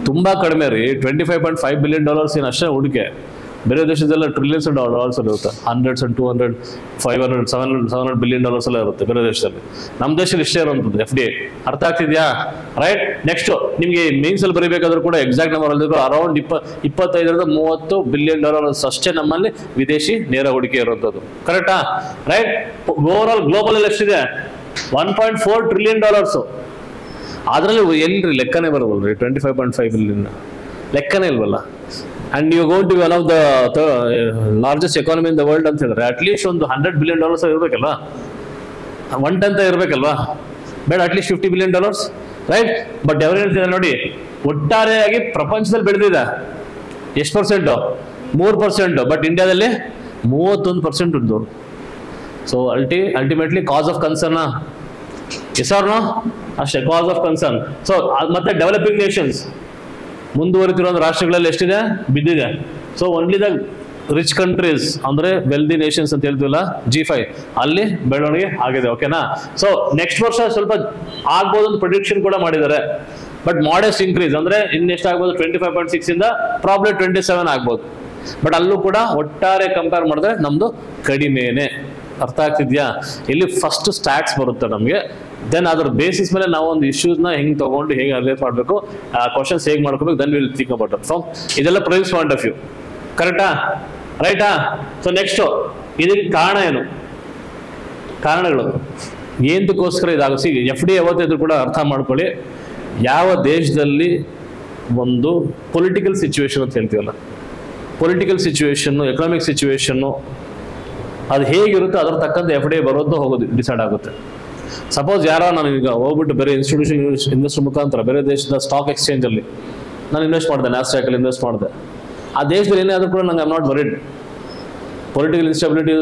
A: ತುಂಬಾ ಕಡಿಮೆ ರೀ. $25.5 billion ಏನು ಅಷ್ಟೇ ಹೂಡಿಕೆ. ಬೇರೆ ದೇಶದಲ್ಲ ಟ್ರಿಲಿಯನ್ಸ್ ಡಾಲರ್ಸ್ ಇರುತ್ತೆ, 100s and 200, 500, 700 billion dollars ಎಲ್ಲ ಇರುತ್ತೆ ಬೇರೆ ದೇಶದಲ್ಲಿ. ನಮ್ಮ ದೇಶದಲ್ಲಿ ಇಷ್ಟೇ ಇರುವಂಥದ್ದು FDI. ಅರ್ಥ ಆಗ್ತಿದ್ಯಾ? ರೈಟ್. ನೆಕ್ಸ್ಟ್ ನಿಮಗೆ ಮೇನ್ಸ್ ಅಲ್ಲಿ ಬರೀಬೇಕಾದ್ರೂ ಕೂಡ ಎಕ್ಸಾಕ್ಟ್ ನಂಬರ್ ಅಲ್ಲಿ ಅರೌಂಡ್ 25-30 billion dollars ಅಷ್ಟೇ ನಮ್ಮಲ್ಲಿ ವಿದೇಶಿ ನೇರ ಹೂಡಿಕೆ ಇರುವಂಥದ್ದು. ಕರೆಕ್ಟಾ? ರೈಟ್. ಓವರ್ ಆಲ್ ಗ್ಲೋಬಲ್ ಅಲ್ಲಿ ಎಷ್ಟಿದೆ? $1.4 trillion. ಅದರಲ್ಲಿ ಎಲ್ರಿ ಲೆಕ್ಕನೇ ಬರಬಲ್ರಿ? 25.5 billion ಲೆಕ್ಕನೇ ಇಲ್ವಲ್ಲ. And you go to one of the largest economy in the world ಅಂತ ಹೇಳಿದ್ರೆ ಅಟ್ಲೀಸ್ಟ್ ಒಂದು $100 billion ಇರಬೇಕಲ್ವಾ? 1/10 ಇರಬೇಕಲ್ವಾ? ಬೇಡ, ಅಟ್ಲೀಸ್ಟ್ $50 billion. ರೈಟ್. ಬಟ್ ಅವ್ರು ಹೇಳ್ತಿದ್ದಾರೆ ನೋಡಿ, ಒಟ್ಟಾರೆಯಾಗಿ ಪ್ರಪಂಚದಲ್ಲಿ ಬೆಳೆದಿದೆ ಎಷ್ಟು ಪರ್ಸೆಂಟ್? 3%. ಬಟ್ ಇಂಡಿಯಾದಲ್ಲಿ 31% ಉಂಟು. So ultimately cause of concern yes or no? ಅಷ್ಟೇ, ಕಾಸ್ ಆಫ್ ಕನ್ಸರ್ನ್. ಸೊ ಮತ್ತೆ ಡೆವಲಪಿಂಗ್ ನೇಷನ್ಸ್, ಮುಂದುವರಿತಿರೋ ರಾಷ್ಟ್ರಗಳಲ್ಲಿ ಎಷ್ಟಿದೆ? ಬಿದ್ದಿದೆ. So only the rich countries ಅಂದ್ರೆ ವೆಲ್ದಿ ನೇಷನ್ಸ್ ಅಂತ ಹೇಳ್ತೀವಲ್ಲ, G5, ಅಲ್ಲಿ ಬೆಳವಣಿಗೆ ಆಗಿದೆ. ಓಕೆನಾ? ಸೊ ನೆಕ್ಸ್ಟ್ ವರ್ಷ ಸ್ವಲ್ಪ ಆಗ್ಬೋದು ಅಂತ ಪ್ರಿಡಿಕ್ಷನ್ ಕೂಡ ಮಾಡಿದ್ದಾರೆ. ಬಟ್ ಮಾಡೆಸ್ಟ್ ಇನ್ಕ್ರೀಸ್ ಅಂದ್ರೆ ಇನ್ನೆಷ್ಟು ಆಗ್ಬೋದು? 25.6 ಇಂದ ಪ್ರಾಬ್ಲಿ 27 ಆಗ್ಬೋದು. ಬಟ್ ಅಲ್ಲೂ ಕೂಡ ಒಟ್ಟಾರೆ ಕಂಪೇರ್ ಮಾಡಿದ್ರೆ ನಮ್ದು ಕಡಿಮೆನೆ. ಅರ್ಥ ಆಗ್ತಿದ್ಯಾ? ಇಲ್ಲಿ ಫಸ್ಟ್ ಸ್ಟ್ಯಾಟ್ಸ್ ಬರುತ್ತೆ ನಮಗೆ, ದೆನ್ ಅದ್ರ ಬೇಸಿಸ್ ಮೇಲೆ ನಾವು ಒಂದು ಇಶ್ಯೂಸ್ನ ಹೆಂಗೆ ತಗೊಂಡು ಹೇಗೆ ರಿಲೇಟ್ ಮಾಡಬೇಕು, ಕ್ವಶನ್ಸ್ ಹೇಗೆ ಮಾಡ್ಕೋಬೇಕು, then will think about it. So ಇದೆಲ್ಲ ಪ್ರೈಸ್ ಪಾಯಿಂಟ್ ಆಫ್ ವ್ಯೂ. ಕರೆಕ್ಟಾ? ರೈಟಾ? ಸೊ ನೆಕ್ಸ್ಟ್ ಇದಕ್ಕೆ ಕಾರಣ ಏನು? ಕಾರಣಗಳು ಏನಕ್ಕೋಸ್ಕರ ಇದಾಗುತ್ತೆ? FDI ಯಾವತ್ತಿದ್ರು ಕೂಡ ಅರ್ಥ ಮಾಡ್ಕೊಳ್ಳಿ, ಯಾವ ದೇಶದಲ್ಲಿ ಒಂದು ಪೊಲಿಟಿಕಲ್ ಸಿಚುವೇಶನ್ ಅಂತ ಹೇಳ್ತೀವಲ್ಲ, ಪೊಲಿಟಿಕಲ್ ಸಿಚುವೇಶನ್ನು, ಎಕನಾಮಿಕ್ ಸಿಚುವೇಶನ್ನು ಅದು ಹೇಗಿರುತ್ತೆ ಅದ್ರ ತಕ್ಕಂತೆ FDI ಬರೋದು ಹೋಗೋದು ಡಿಸೈಡ್ ಆಗುತ್ತೆ. ಸಪೋಸ್ ಯಾರೋ ನಾನು ಈಗ ಹೋಗ್ಬಿಟ್ಟು ಬೇರೆ ಇನ್ಸ್ಟಿಟ್ಯೂಷನ್ ಇನ್ವೆಸ್ಟರ್ ಮುಖಾಂತರ ಬೇರೆ ದೇಶದ ಸ್ಟಾಕ್ ಎಕ್ಸ್ಚೇಂಜ್ ಅಲ್ಲಿ ನಾನು ಇನ್ವೆಸ್ಟ್ ಮಾಡಿದೆ, ನ್ಯಾಸ್ಡ್ಯಾಕ್ ಅಲ್ಲಿ ಇನ್ವೆಸ್ಟ್ ಮಾಡಿದೆ, ಆ ದೇಶದಲ್ಲಿ ಏನೇ ಆದ್ರೂ ಕೂಡ ನಂಗೆ I am not worried. Political instability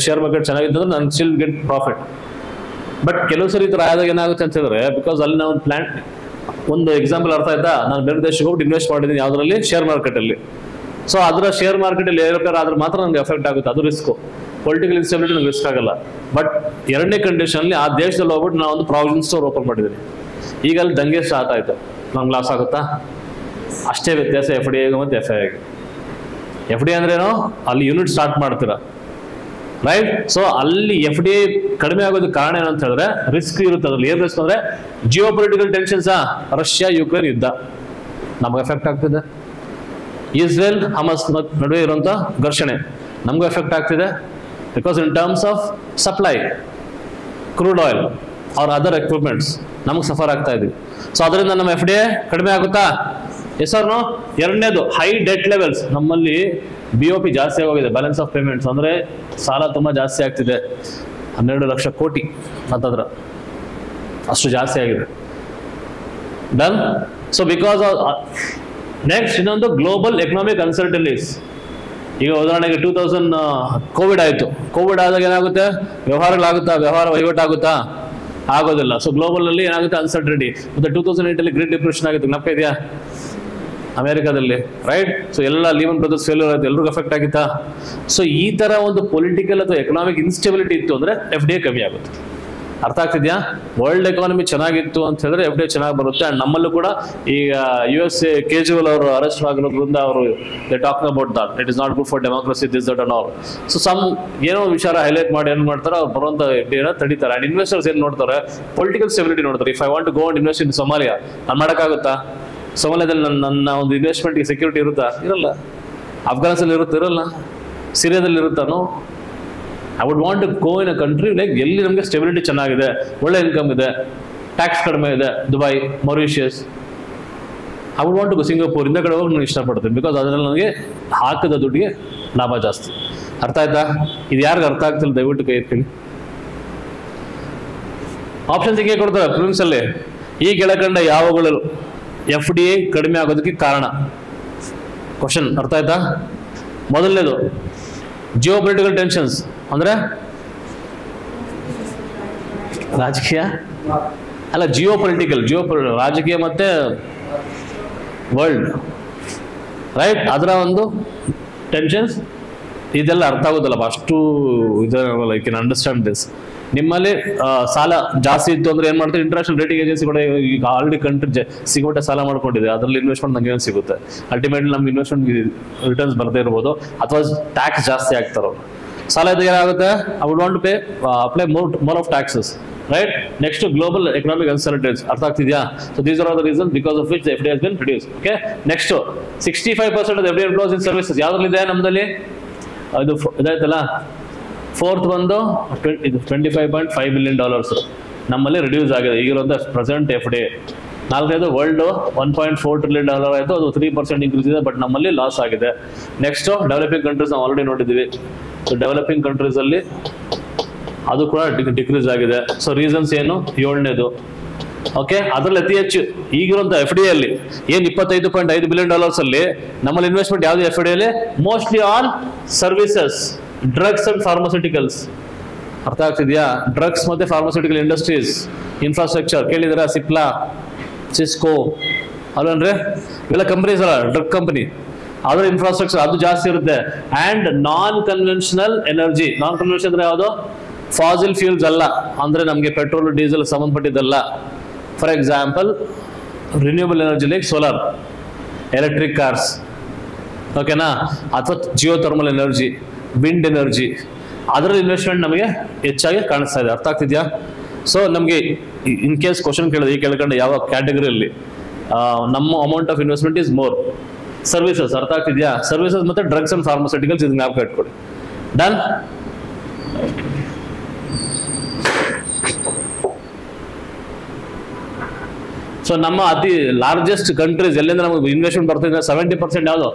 A: share market ಚೆನ್ನಾಗಿತ್ತಂದ್ರೆ ನಾನು ಸ್ಟಿಲ್ ಗೆಟ್ ಪ್ರಾಫಿಟ್. ಬಟ್ ಕೆಲವು ಸರಿ ಈ ಥರ ಆದಾಗ ಏನಾಗುತ್ತೆ ಅಂತ ಹೇಳಿದ್ರೆ, ಬಿಕಾಸ್ ಅಲ್ಲಿ ನಾವು ಒಂದು ಎಕ್ಸಾಂಪಲ್ ಅರ್ಥ ಆಯ್ತಾ, ನಾನು ಬೇರೆ ದೇಶಕ್ಕೆ ಹೋಗಿ ಇನ್ವೆಸ್ಟ್ ಮಾಡಿದ್ದೀನಿ ಯಾವುದರಲ್ಲಿ, ಶೇರ್ ಮಾರ್ಕೆಟಲ್ಲಿ. ಸೊ ಅದರ ಶೇರ್ ಮಾರ್ಕೆಟಲ್ಲಿ ಏರೋಪೇರ್ ಆದ್ರೆ ಮಾತ್ರ ನನಗೆ ಎಫೆಕ್ಟ್ ಆಗುತ್ತೆ, ಅದು ರಿಸ್ಕು. ಪೊಲಿಟಿಕಲ್ ಇನ್ಸ್ಟೆಬಿಲಿಟಿ ನನಗೆ ರಿಸ್ಕ್ ಆಗಲ್ಲ. ಬಟ್ ಎರಡನೇ ಕಂಡೀಷನಲ್ಲಿ ಆ ದೇಶದಲ್ಲಿ ಹೋಗ್ಬಿಟ್ಟು ನಾವು ಒಂದು ಪ್ರಾವಿಷನ್ ಸ್ಟೋರ್ ಓಪನ್ ಮಾಡಿದ್ದೀನಿ, ಈಗ ಅಲ್ಲಿ ದಂಗೆ ಸ್ಟಾರ್ಟ್ ಆಯ್ತು, ನಂಗೆ ಲಾಸ್ ಆಗುತ್ತಾ? ಅಷ್ಟೇ ವ್ಯತ್ಯಾಸ ಎಫ್ ಡಿ ಐಗೆ ಮತ್ತು ಎಫ್ ಐ ಐಗೆ. ಎಫ್ ಡಿ ಅಂದ್ರೇನು, ಅಲ್ಲಿ ಯೂನಿಟ್ ಸ್ಟಾರ್ಟ್ ಮಾಡ್ತೀರಾ, ರೈಟ್? ಸೊ ಅಲ್ಲಿ ಎಫ್ ಡಿ ಐ ಕಡಿಮೆ ಆಗೋದಕ್ಕೆ ಕಾರಣ ಏನಂತ ಹೇಳಿದ್ರೆ ರಿಸ್ಕ್ ಇರುತ್ತೆ. ಅದ್ರಲ್ಲಿ ಏನ್ ರಿಸ್ಕ್ ಅಂದ್ರೆ Jio political tensions, Russia Ukraine ಯುದ್ಧ ನಮ್ಗೆ ಎಫೆಕ್ಟ್ ಆಗ್ತಿದೆ. ಇಸ್ರೇಲ್ ಹಮಸ್ ನಡುವೆ ಇರುವಂತ ಘರ್ಷಣೆ ನಮಗೂ ಎಫೆಕ್ಟ್ ಆಗ್ತಿದೆ, because in terms of supply crude oil or other equipments ನಮಗೆ ಸಫರ್ ಆಗ್ತಾ ಇದೀವಿ. ಸೊ ಅದರಿಂದ ನಮ್ಮ ಎಫ್ ಡಿ ಐ ಕಡಿಮೆ ಆಗುತ್ತಾ? Yes or no? ಎರಡನೇದು ಹೈ ಡೆಟ್ ಲೆವೆಲ್ಸ್. ನಮ್ಮಲ್ಲಿ BOP ಜಾಸ್ತಿ ಆಗೋಗಿದೆ, ಬ್ಯಾಲೆನ್ಸ್ ಆಫ್ ಪೇಮೆಂಟ್ಸ್, ಅಂದ್ರೆ ಸಾಲ ತುಂಬಾ ಜಾಸ್ತಿ ಆಗ್ತಿದೆ. 12 ಲಕ್ಷ ಕೋಟಿ ಅಂತಂದ್ರೆ ಅಷ್ಟು ಜಾಸ್ತಿ ಆಗಿದೆ. ಡನ್. ಸೊ ಬಿಕಾಸ್ ನೆಕ್ಸ್ಟ್ ಇನ್ನೊಂದು ಗ್ಲೋಬಲ್ ಎಕನಾಮಿಕ್ ಅನ್ಸರ್ಟನಿಟೀಸ್. ಈಗ ಉದಾಹರಣೆಗೆ 2000 ಕೋವಿಡ್ ಆಯಿತು. ಕೋವಿಡ್ ಆದಾಗ ಏನಾಗುತ್ತೆ? ವ್ಯವಹಾರಗಳಾಗುತ್ತಾ? ವ್ಯವಹಾರ ವಹಿವಾಟಾಗುತ್ತಾ? ಆಗೋದಿಲ್ಲ. ಸೊ ಗ್ಲೋಬಲ್ ಅಲ್ಲಿ ಏನಾಗುತ್ತೆ? ಅನ್ಸರ್ಟನಿಟಿ. ಮತ್ತೆ 2008 ಅಲ್ಲಿ ಗ್ರೇಟ್ ಡಿಪ್ರೆಷನ್ ಆಗಿತ್ತು, ಜ್ಞಾಪಕ ಇದೆಯಾ? ಅಮೆರಿಕಾದಲ್ಲಿ, ರೈಟ್? ಸೊ ಎಲ್ಲ ಲಿಮನ್ ಬ್ರದರ್ಸ್ ಫೇಲ್ಯೂರ್ ಆಯ್ತು, ಎಲ್ರಿಗೂ ಎಫೆಕ್ಟ್ ಆಗಿತ್ತಾ? ಸೊ ಈ ತರ ಒಂದು ಪೊಲಿಟಿಕಲ್ ಅಥವಾ ಎಕನಾಮಿಕ್ ಇನ್ಸ್ಟೆಬಿಲಿಟಿ ಇತ್ತು ಅಂದ್ರೆ ಎಫ್ ಡಿ ಐ ಕಮ್ಮಿ ಆಗುತ್ತೆ. ಅರ್ಥ ಆಗ್ತಿದ್ಯಾ? ವರ್ಲ್ಡ್ ಎಕಾನಮಿ ಚೆನ್ನಾಗಿತ್ತು ಅಂತ ಹೇಳಿದ್ರೆ ಎಫ್ ಡಿ ಐ ಚೆನ್ನಾಗಿ ಬರುತ್ತೆ. ಅಂಡ್ ನಮ್ಮಲ್ಲೂ ಕೂಡ ಈಗ USA ಕೇಜ್ರಿವಾಲ್ ಅವರು ಅರೆಸ್ಟ್ ಆಗಿರೋದ್ರಿಂದ ಅವರು they talking about that it is not good for democracy, this that and all. So some ಏನೋ ವಿಚಾರ ಹೈಲೈಟ್ ಮಾಡಿ ಏನ್ ಮಾಡ್ತಾರೆ, ಅವ್ರು ಬರುವಂತ ಎಫ್ ಡಿ ಐನ ತಡೀತಾರೆ. ಅಂಡ್ ಇನ್ವೆಸ್ಟರ್ಸ್ ಏನ್ ನೋಡ್ತಾರೆ? ಪೊಲಿಟಿಕಲ್ ಸ್ಟೆಬಿಲಿಟಿ ನೋಡ್ತಾರೆ. If I want to go and invest in Somalia, ನಾನು ಮಾಡೋಕ್ಕಾಗುತ್ತಾ? ಸೊಮಾಲಿಯಾದಲ್ಲಿ ನನ್ನ ಒಂದು ಇನ್ವೆಸ್ಟ್ಮೆಂಟ್ಗೆ ಸೆಕ್ಯೂರಿಟಿ ಇರುತ್ತಾ? ಇರಲ್ಲ. ಅಫ್ಘಾನಿಸ್ತಾನ ಇರಲ್ಲ, ಸಿರಿಯಾದಲ್ಲಿ ಇರುತ್ತಾನೋ? I would want to go in a country like ಎಲ್ಲಿ ನಮಗೆ ಸ್ಟೆಬಿಲಿಟಿ ಚೆನ್ನಾಗಿದೆ, ಒಳ್ಳೆ ಇನ್ಕಮ್ ಇದೆ, ಟ್ಯಾಕ್ಸ್ ಕಡಿಮೆ ಇದೆ, Dubai, Mauritius. I would want to go Singapore. ಇಂದ ಕಡೆ ಹೋಗಿ ನಾನು ಇಷ್ಟಪಡ್ತೀನಿ, ಬಿಕಾಸ್ ಅದರಲ್ಲಿ ನನಗೆ ಹಾಕಿದ ದುಡ್ಡಿಗೆ ಲಾಭ ಜಾಸ್ತಿ. ಅರ್ಥ ಆಯ್ತಾ? ಇದು ಯಾರಿಗೂ ಅರ್ಥ ಆಗ್ತಿಲ್ಲ ದಯವಿಟ್ಟು ಕೈ ಎತ್ತೀನಿ. ಆಪ್ಷನ್ಸ್ ಹಿಂಗೆ ಕೊಡ್ತಾರೆ ಪ್ರಿಲಿಮ್ಸ್ ಅಲ್ಲಿ. ಈ ಕೆಳಕಂಡ ಯಾವಗಳು ಎಫ್ ಡಿ ಐ ಕಡಿಮೆ ಆಗೋದಕ್ಕೆ ಕಾರಣ? ಕ್ವಶನ್ ಅರ್ಥ ಆಯ್ತಾ? ಮೊದಲನೇದು ಜಿಯೋ ಪೊಲಿಟಿಕಲ್ ಟೆನ್ಷನ್ಸ್, ಅಂದ್ರೆ ರಾಜಕೀಯ ಅಲ್ಲ, ಜಿಯೋ ಪೊಲಿಟಿಕಲ್ ರಾಜಕೀಯ ಮತ್ತೆ ವರ್ಲ್ಡ್, ರೈಟ್? ಅದರ ಒಂದು ಟೆನ್ಷನ್ಸ್ ಇದೆಲ್ಲ ಅರ್ಥ ಆಗೋದಲ್ಲಪ್ಪ ಅಷ್ಟು. ಇದಲ್ಲ, ಐ ಕ್ಯಾನ್ ಅಂಡರ್ಸ್ಟ್ಯಾಂಡ್ ದಿಸ್. ನಿಮ್ಮಲ್ಲಿ ಸಾಲ ಜಾಸ್ತಿ ಇತ್ತು ಅಂದ್ರೆ ಏನ್ ಮಾಡ್ತಾರೆ? ಇಂಟರ್ನ್ಯಾಷನಲ್ ರೇಟಿಂಗ್ ಏಜೆನ್ಸಿ ಕೂಡ ಈಗ ಆಲ್ರೆಡಿ ಕಂಟ್ರಿ ಸಿಗೋಟೆ ಸಾಲ ಮಾಡ್ಕೊಂಡಿದೆ, ಅದರಲ್ಲಿ ಇನ್ವೆಸ್ಟ್ಮೆಂಟ್ ನಮ್ಗೆ ಏನು ಸಿಗುತ್ತೆ? ಅಲ್ಟಿಮೇಟ್ಲಿ ನಮ್ಗೆ ಇನ್ವೆಸ್ಟ್ಮೆಂಟ್ ರಿಟರ್ನ್ಸ್ ಬರದೇ ಇರ್ಬೋದು, ಅಥವಾ ಟ್ಯಾಕ್ಸ್ ಜಾಸ್ತಿ ಆಗ್ತಾರೋ. ಸಾಲ ಇದ್ದಾಗ ಏನಾಗುತ್ತೆ? I would want to pay apply more of taxes, right? Next global economic uncertainties. ಅರ್ಥ ಆಗ್ತಿದ್ಯಾ? So these are the reason because of which F D has been reduce. Okay, next 65% of F D employs in services ಯಾವ್ದ್ರಲ್ಲಿದೆ ನಮ್ಮದಲ್ಲಿ? ಇದು ಇದಾಯ್ತಲ್ಲ. ಫೋರ್ತ್ ಬಂದು $25.5 ಬಿಲಿಯನ್ ನಮ್ಮಲ್ಲಿ ರಿಡ್ಯೂಸ್ ಆಗಿದೆ ಈಗಿರುವಂಥ ಪ್ರೆಸೆಂಟ್ ಎಫ್ ಡಿ. ನಾಲ್ಕನೇದು ವರ್ಲ್ಡ್ $1.4 ಟ್ರಿಲಿಯನ್ ಆಯಿತು, ಅದು 3% ಇನ್ಕ್ರೀಸ್ ಇದೆ, ಬಟ್ ನಮ್ಮಲ್ಲಿ ಲಾಸ್ ಆಗಿದೆ. ನೆಕ್ಸ್ಟ್ ಡೆವಲಪಿಂಗ್ ಕಂಟ್ರೀಸ್ ನಾವು ಆಲ್ರೆಡಿ ನೋಡಿದ್ದೀವಿ. ಸೊ ಡೆವಲಪಿಂಗ್ ಕಂಟ್ರೀಸ್ ಅಲ್ಲಿ ಅದು ಕೂಡ ಡಿಕ್ರೀಸ್ ಆಗಿದೆ. ಸೊ ರೀಸನ್ಸ್ ಏನು? 7ನೇದು. ಓಕೆ, ಅದರಲ್ಲಿ ಅತಿ ಹೆಚ್ಚು ಈಗಿರುವಂಥ ಎಫ್ ಡಿ ಅಲ್ಲಿ ಏನು $25.5 ಬಿಲಿಯನ್ ಅಲ್ಲಿ ನಮ್ಮಲ್ಲಿ ಇನ್ವೆಸ್ಟ್ಮೆಂಟ್ ಯಾವುದು ಎಫ್ ಡಿ ಅಲ್ಲಿ? Mostly on services, drugs and pharmaceuticals. ಅರ್ಥ ಆಗ್ತಿದ್ಯಾ? ಡ್ರಗ್ಸ್ ಮತ್ತೆ ಫಾರ್ಮಾಸ್ಯೂಟಿಕಲ್ ಇಂಡಸ್ಟ್ರೀಸ್, ಇನ್ಫ್ರಾಸ್ಟ್ರಕ್ಚರ್ ಕೇಳಿದಿರಾ? ಸಿಪ್ಲಾ, ಸಿಸ್ಕೋ ಅಲ್ವನ್ರಿ? ಇವೆಲ್ಲ ಕಂಪನೀಸ್ ಅಲ್ಲ, ಡ್ರಗ್ ಕಂಪನಿ. ಅದರ ಇನ್ಫ್ರಾಸ್ಟ್ರಕ್ಚರ್ ಅದು ಜಾಸ್ತಿ ಇರುತ್ತೆ. And non conventional energy. Non conventional ಅಂದ್ರೆ ಯಾವುದು? ಫಾಸಿಲ್ ಫ್ಯೂಲ್ಸ್ ಅಲ್ಲ, ಅಂದ್ರೆ ನಮಗೆ ಪೆಟ್ರೋಲ್ ಡೀಸೆಲ್ ಸಂಬಂಧಪಟ್ಟಿದ್ದಲ್ಲ. For example renewable energy like solar, electric cars, ಓಕೆನಾ? ಅಥವಾ geothermal energy, wind energy, ಅದರ ಇನ್ವೆಸ್ಟ್ಮೆಂಟ್ ನಮಗೆ ಹೆಚ್ಚಾಗಿ ಕಾಣಿಸ್ತಾ ಇದೆ. ಅರ್ಥ ಆಗ್ತಿದ್ಯಾ? ಸೊ ನಮಗೆ ಇನ್ ಕೇಸ್ ಕ್ವಶನ್ ಕೇಳಿದ್ರೆ ಈ ಕೆಳಕಂಡ ಯಾವ ಕ್ಯಾಟಗರಿಯಲ್ಲಿ ನಮ್ಮ amount of investment is more? Services. ಅರ್ಥ ಆಗ್ತಿದ್ಯಾ? ಸರ್ವಿಸಸ್ ಮತ್ತೆ ಡ್ರಗ್ಸ್ ಅಂಡ್ ಫಾರ್ಮಾಸ್ಯೂಟಿಕಲ್ಸ್, ಇದನ್ನ ಜ್ಞಾಪಕ ಇಟ್ಕೊಳ್ಳಿ. ಡನ್. ಸೊ ನಮ್ಮ ಅತಿ ಲಾರ್ಜೆಸ್ಟ್ ಕಂಟ್ರೀಸ್ ಎಲ್ಲಿಂದ ನಮಗೆ ಇನ್ವೆಸ್ಟ್ಮೆಂಟ್ ಬರ್ತಿದೆ? 70% ಯಾವುದು?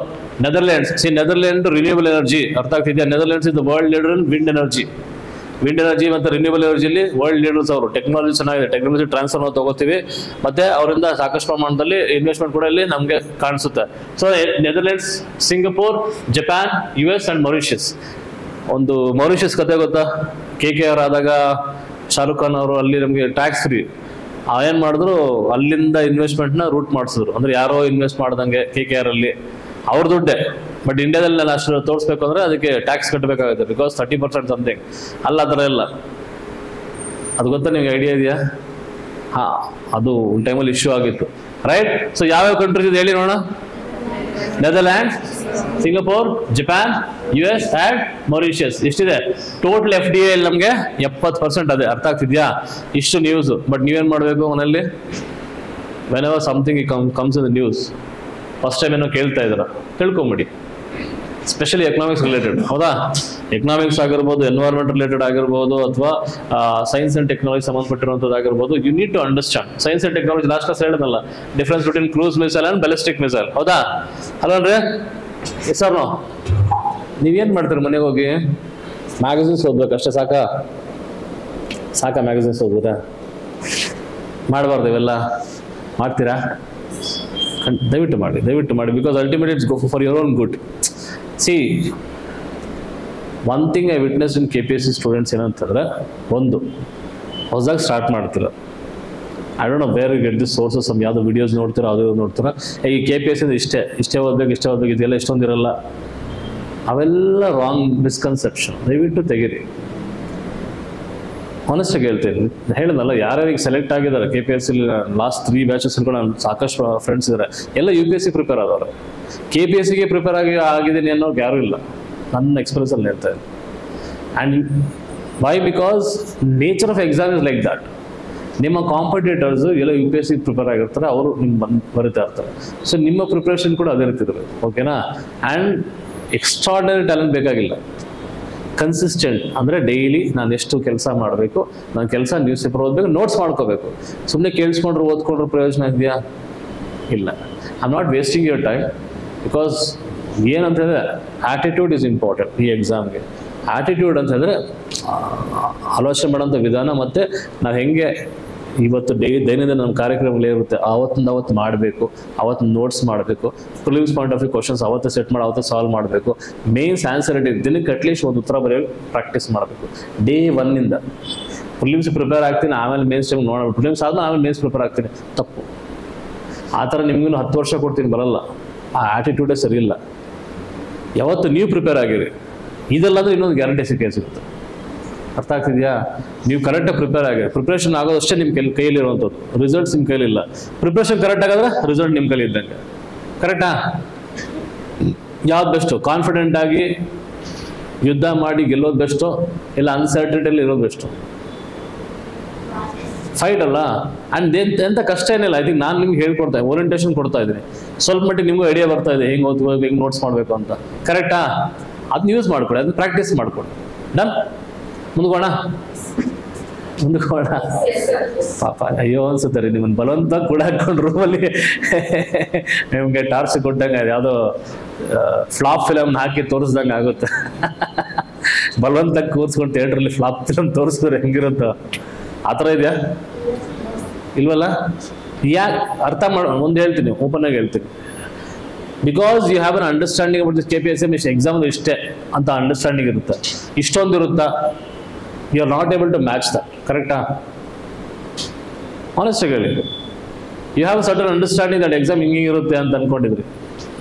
A: ನೆದರ್ಲ್ಯಾಂಡ್ಸ್. Netherland renewable energy. ಅರ್ಥ ಆಗ್ತಿದೆಯಾ? Netherlands is the world leader in wind energy. Wind energy ಮತ್ತು ರಿನ್ಯೂಬಲ್ ಎನರ್ಜಿಲಿ ವರ್ಲ್ಡ್ ಲೀಡರ್ಸ್ ಅವರು. ಟೆಕ್ನಾಲಜಿ ಚೆನ್ನಾಗಿದೆ, ಟೆಕ್ನಾಲಜಿ ಟ್ರಾನ್ಸ್ಫರ್ ನಾವು ತಗೋತೀವಿ, ಮತ್ತೆ ಅವರಿಂದ ಸಾಕಷ್ಟು ಪ್ರಮಾಣದಲ್ಲಿ ಇನ್ವೆಸ್ಟ್ಮೆಂಟ್ ಕೂಡ ಇಲ್ಲಿ ನಮಗೆ ಕಾಣಿಸುತ್ತೆ. So Netherlands, Singapore, Japan, US and Mauritius. ಒಂದು ಮಾರಿಷಸ್ ಕತೆ ಗೊತ್ತಾ? KKR ಆದಾಗ ಶಾರುಖ್ ಖಾನ್ ಅವರು ಅಲ್ಲಿ ನಮಗೆ ಟ್ಯಾಕ್ಸ್ ಫ್ರೀ ಏನು ಮಾಡಿದ್ರು, ಅಲ್ಲಿಂದ ಇನ್ವೆಸ್ಟ್ಮೆಂಟ್ನ ರೂಟ್ ಮಾಡಿಸಿದ್ರು. ಅಂದ್ರೆ ಯಾರೋ ಇನ್ವೆಸ್ಟ್ ಮಾಡ್ದಂಗೆ KKR ಅಲ್ಲಿ ಅವ್ರ ದುಡ್ಡೇ. ಬಟ್ ಇಂಡಿಯಾದಲ್ಲಿ ಅಷ್ಟು ತೋರಿಸ್ಬೇಕು ಅಂದ್ರೆ ಅದಕ್ಕೆ ಟ್ಯಾಕ್ಸ್ ಕಟ್ಟಬೇಕಾಗುತ್ತೆ, ಬಿಕಾಸ್ 30% ಸಮಥಿಂಗ್. ಅಲ್ಲ ಆ ಥರ ಎಲ್ಲ. ಅದು ಗೊತ್ತಾ ನಿಮ್ಗೆ? ಐಡಿಯಾ ಇದೆಯಾ? ಹಾ, ಅದು ಒಂದು ಟೈಮಲ್ಲಿ ಇಶ್ಯೂ ಆಗಿತ್ತು, ರೈಟ್? ಸೊ ಯಾವ್ಯಾವ ಕಂಟ್ರೀಸ್ ಇದೆ ಹೇಳಿ ನೋಡೋಣ. Netherlands, Singapore, Japan, US and Mauritius. ಎಷ್ಟಿದೆ ಟೋಟಲ್ FDI ನಮಗೆ? 70%. ಅದೇ ಅರ್ಥ ಆಗ್ತಿದ್ಯಾ? ಇಷ್ಟು ನ್ಯೂಸ್. ಬಟ್ ನೀವೇನು ಮಾಡಬೇಕು ಮನೆಯಲ್ಲಿ? Whenever something comes in the news, first time ಏನೋ ಕೇಳ್ತಾ ಇದ್ದೀರಾ, ತಿಳ್ಕೊಂಬಿಡಿ. ಸ್ಪೆಷಲಿ ಎಕನಾಮಿಕ್ಸ್ ರಿಲೇಟೆಡ್, ಹೌದಾ? ಎಕನಾಮಿಕ್ಸ್ ಆಗಿರ್ಬೋದು, ಎನ್ವೈರ್ಮೆಂಟ್ ರಿಲೇಟೆಡ್ ಆಗಿರ್ಬೋದು, ಅಥವಾ ಸೈನ್ಸ್ ಅಂಡ್ ಟೆಕ್ನಾಲಜಿ ಸಂಬಂಧಪಟ್ಟಿರುವಂಥದ್ದು ಆಗಿರ್ಬೋದು. You need to understand science and technology. Last class ಹೇಳಿದ್ನಲ್ಲ, difference between cruise missile and ballistic missile, ಹೌದಾ? ಅಲ್ವನ್ರಿ? ಸರ್ ನೀವೇನು ಮಾಡ್ತೀರಿ ಮನೆಗೆ ಹೋಗಿ? ಮ್ಯಾಗಝಿನ್ಸ್ ಓದ್ಬೇಕು ಅಷ್ಟೇ, ಸಾಕಾ ಮ್ಯಾಗಝಿನ್ಸ್ ಓದ್ಬೋದಾ? ಮಾಡಬಾರ್ದು ಇವೆಲ್ಲ? ಮಾಡ್ತೀರಾ? ದಯವಿಟ್ಟು ಮಾಡಿ, because ultimate it's go for your own good. See, one thing I witness in KPSC students ಏನಂತಂದ್ರೆ, ಒಂದು ಹೊಸದಾಗಿ ಸ್ಟಾರ್ಟ್ ಮಾಡ್ತೀರ. I don't know where you get this sources. ಯಾವುದೋ ವಿಡಿಯೋಸ್ ನೋಡ್ತೀರಾ, ಅದು ನೋಡ್ತೀರಾ, ಈ KPSC ಇಷ್ಟೇ ಓದಬೇಕು ಇದೆಲ್ಲ ಇಷ್ಟೊಂದಿರಲ್ಲ. ಅವೆಲ್ಲ ರಾಂಗ್ ಮಿಸ್ಕನ್ಸೆಪ್ಷನ್. ದಯವಿಟ್ಟು ತೆಗೀರಿ. ಆನೆಸ್ಟಾಗಿ ಹೇಳ್ತೀನಿ, ಹೇಳಿದ್ನಲ್ಲ, ಯಾರ್ಯಾರಿಗೆ ಸೆಲೆಕ್ಟ್ ಆಗಿದ್ದಾರೆ KPSC ಲಾಸ್ಟ್ 3 ಬ್ಯಾಚಸ್ ಕೂಡ ನಾನು ಸಾಕಷ್ಟು ಫ್ರೆಂಡ್ಸ್ ಇದ್ದಾರೆ, ಎಲ್ಲ UPSC ಪ್ರಿಪೇರ್ ಆದವರು. KPSCಗೆ ಪ್ರಿಪೇರ್ ಆಗಿದ್ದೀನಿ ಅನ್ನೋಕೆ ಯಾರೂ ಇಲ್ಲ, ನನ್ನ ಎಕ್ಸ್ಪೀರಿಯನ್ಸಲ್ಲಿ ಹೇಳ್ತಾ ಇದ್ದೀನಿ. And why? Because nature of exam is like that. ನಿಮ್ಮ ಕಾಂಪಿಟೇಟರ್ಸ್ ಎಲ್ಲ UPSC ಪ್ರಿಪೇರ್ ಆಗಿರ್ತಾರೆ, ಅವರು ನಿಮ್ಮ ಬರಿತಾ ಇರ್ತಾರೆ. ಸೊ ನಿಮ್ಮ ಪ್ರಿಪ್ರೇಷನ್ ಕೂಡ ಅದೇ ರೀತಿ ಇರಬೇಕು, ಓಕೆನಾ? ಆ್ಯಂಡ್ ಎಕ್ಸ್ಟ್ರಾರ್ಡಿನರಿ ಟ್ಯಾಲೆಂಟ್ ಬೇಕಾಗಿಲ್ಲ. ಕನ್ಸಿಸ್ಟೆಂಟ್ ಅಂದರೆ ಡೈಲಿ ನಾನು ಎಷ್ಟು ಕೆಲಸ ಮಾಡಬೇಕು, ನಾನು ಕೆಲಸ ನ್ಯೂಸ್ ಪೇಪರ್ ಓದಬೇಕು, ನೋಟ್ಸ್ ಮಾಡ್ಕೋಬೇಕು. ಸುಮ್ಮನೆ ಕೇಳಿಸ್ಕೊಂಡ್ರು ಓದ್ಕೊಂಡ್ರು ಪ್ರಯೋಜನ ಇದೆಯಾ? ಇಲ್ಲ. I am not wasting your time. Because ಏನಂತಂದರೆ ಆ್ಯಟಿಟ್ಯೂಡ್ ಈಸ್ ಇಂಪಾರ್ಟೆಂಟ್ ಈ ಎಕ್ಸಾಮ್ಗೆ. ಆ್ಯಟಿಟ್ಯೂಡ್ ಅಂತಂದರೆ ಆಲೋಚನೆ ಮಾಡೋಂಥ ವಿಧಾನ, ಮತ್ತು ನಾವು ಹೆಂಗೆ ಇವತ್ತು ದೈನಂದಿನ ನಮ್ಮ ಕಾರ್ಯಕ್ರಮಗಳಿರುತ್ತೆ, ಅವತ್ತು ಮಾಡಬೇಕು, ಅವತ್ತು ನೋಟ್ಸ್ ಮಾಡಬೇಕು, prelims point of view questions ಅವತ್ತು ಸೆಟ್ ಮಾಡಿ ಅವತ್ತು ಸಾಲ್ವ್ ಮಾಡಬೇಕು. ಮೇನ್ಸ್ ಆನ್ಸರ್ ಇಟ್ ದಿನಕ್ಕೆ ಅಟ್ಲೀಸ್ಟ್ ಒಂದು ಉತ್ತರ ಬರೆಯೋಕೆ ಪ್ರಾಕ್ಟೀಸ್ ಮಾಡಬೇಕು. ಡೇ 1 ಪ್ರಿಲಿಮ್ಸ್ ಪ್ರಿಪೇರ್ ಆಗ್ತೀನಿ, ಆಮೇಲೆ ಮೇನ್ಸ್ ಟೈಮ್ ನೋಡೋಣ, ಪ್ರಿಲಿಮ್ಸ್ ಆದ್ಮೇಲೆ ಆಮೇಲೆ ಮೇನ್ಸ್ ಪ್ರಿಪೇರ್ ಆಗ್ತೀನಿ. ತಪ್ಪು. ಆ ಥರ ನಿಮಗೂ 10 ವರ್ಷ ಕೊಡ್ತೀನಿ, ಬರಲ್ಲ. ಆ ಆ್ಯಟಿಟ್ಯೂಡೇ ಸರಿ ಇಲ್ಲ. ಯಾವತ್ತು ನೀವು ಪ್ರಿಪೇರ್ ಆಗಿರಿ, ಇದೆಲ್ಲಾಂದ್ರೆ ಇನ್ನೊಂದು ಗ್ಯಾರಂಟಿ ಸಿಗುತ್ತೆ. ಅರ್ಥ ಆಗ್ತಿದೆಯಾ? ನೀವು ಕರೆಕ್ಟಾಗಿ ಪ್ರಿಪೇರ್ ಆಗಿ, ಪ್ರಿಪ್ರೇಷನ್ ಆಗೋದಷ್ಟೇ ನಿಮ್ಮ ಕೈಯಲ್ಲಿರುವಂಥದ್ದು, ರಿಸಲ್ಟ್ಸ್ ನಿಮ್ಮ ಕೈಲಿಲ್ಲ. ಪ್ರಿಪ್ರೇಷನ್ ಕರೆಕ್ಟ್ ಆಗಿದ್ರೆ ರಿಸಲ್ಟ್ ನಿಮ್ಮ ಕೈಲಿ ಇದ್ದಂಗೆ. ಕರೆಕ್ಟಾ? ಯಾವ್ದು ಬೆಸ್ಟು? ಕಾನ್ಫಿಡೆಂಟ್ ಆಗಿ ಯುದ್ಧ ಮಾಡಿ ಗೆಲ್ಲೋದು ಬೆಸ್ಟು, ಇಲ್ಲ ಅನ್ಸರ್ಟಿನಿಟಿಯಲ್ಲಿ ಇರೋದು ಬೆಸ್ಟು? ಫೈಟ್ ಅಲ್ಲ. ಆ್ಯಂಡ್ ಎಂಥ ಕಷ್ಟ ಏನಿಲ್ಲ. ಐ ಥಿಂಕ್ ನಾನು ನಿಮ್ಗೆ ಹೇಳ್ಕೊಡ್ತಾ ಓರಿಯಂಟೇಷನ್ ಕೊಡ್ತಾ ಇದ್ದೀನಿ, ಸ್ವಲ್ಪ ಮಟ್ಟಿಗೆ ನಿಮಗೂ ಐಡಿಯಾ ಬರ್ತಾ ಇದೆ ಹೆಂಗೆ ಓದ್ಬೇಕು, ಹೆಂಗೆ ನೋಟ್ಸ್ ಮಾಡಬೇಕು ಅಂತ. ಕರೆಕ್ಟಾ? ಅದನ್ನ ಯೂಸ್ ಮಾಡ್ಕೊಳ್ಳಿ, ಅದನ್ನ ಪ್ರಾಕ್ಟೀಸ್ ಮಾಡ್ಕೊಳ್ಳಿ. ಡನ್? ಮುಂದ್ಕೋಣ. ಪಾಪ ಅಯ್ಯೋ ಅನ್ಸುತ್ತೆ ರೀ, ನಿಮ್ಮನ್ನು ಬಲವಂತ ಕೂಡ ಹಾಕೊಂಡು ರೂಮಲ್ಲಿ ನಿಮ್ಗೆ ಟಾರ್ಚ್ ಕೊಟ್ಟಂಗೆ, ಯಾವುದೋ ಫ್ಲಾಪ್ ಫಿಲಮ್ನ ಹಾಕಿ ತೋರಿಸ್ದಂಗೆ ಆಗುತ್ತೆ. ಬಲವಂತ ಕೂರಿಸ್ಕೊಂಡು ಥಿಯೇಟ್ರಲ್ಲಿ ಫ್ಲಾಪ್ ಫಿಲಮ್ ತೋರಿಸಿದ್ರೆ ಹೆಂಗಿರುತ್ತೋ ಆ ಥರ ಇದೆಯಾ? ಇಲ್ವಲ್ಲ? ಯಾಕೆ ಅರ್ಥ ಮುಂದೆ ಹೇಳ್ತೀನಿ, ಓಪನ್ ಆಗಿ ಹೇಳ್ತೀನಿ. Because you have an understanding about this KPSC exam ಇಷ್ಟೇ ಅಂತ ಅಂಡರ್ಸ್ಟ್ಯಾಂಡಿಂಗ್ ಇರುತ್ತೆ. ಇಷ್ಟೊಂದು ಇರುತ್ತಾ? You are not able to match that. ಕರೆಕ್ಟಾ? ಆನೆಸ್ಟಾಗಿ ಹೇಳಿ. You have certain understanding that exam ಹಿಂಗೆ ಇರುತ್ತೆ ಅಂತ ಅಂದ್ಕೊಂಡಿದ್ರಿ,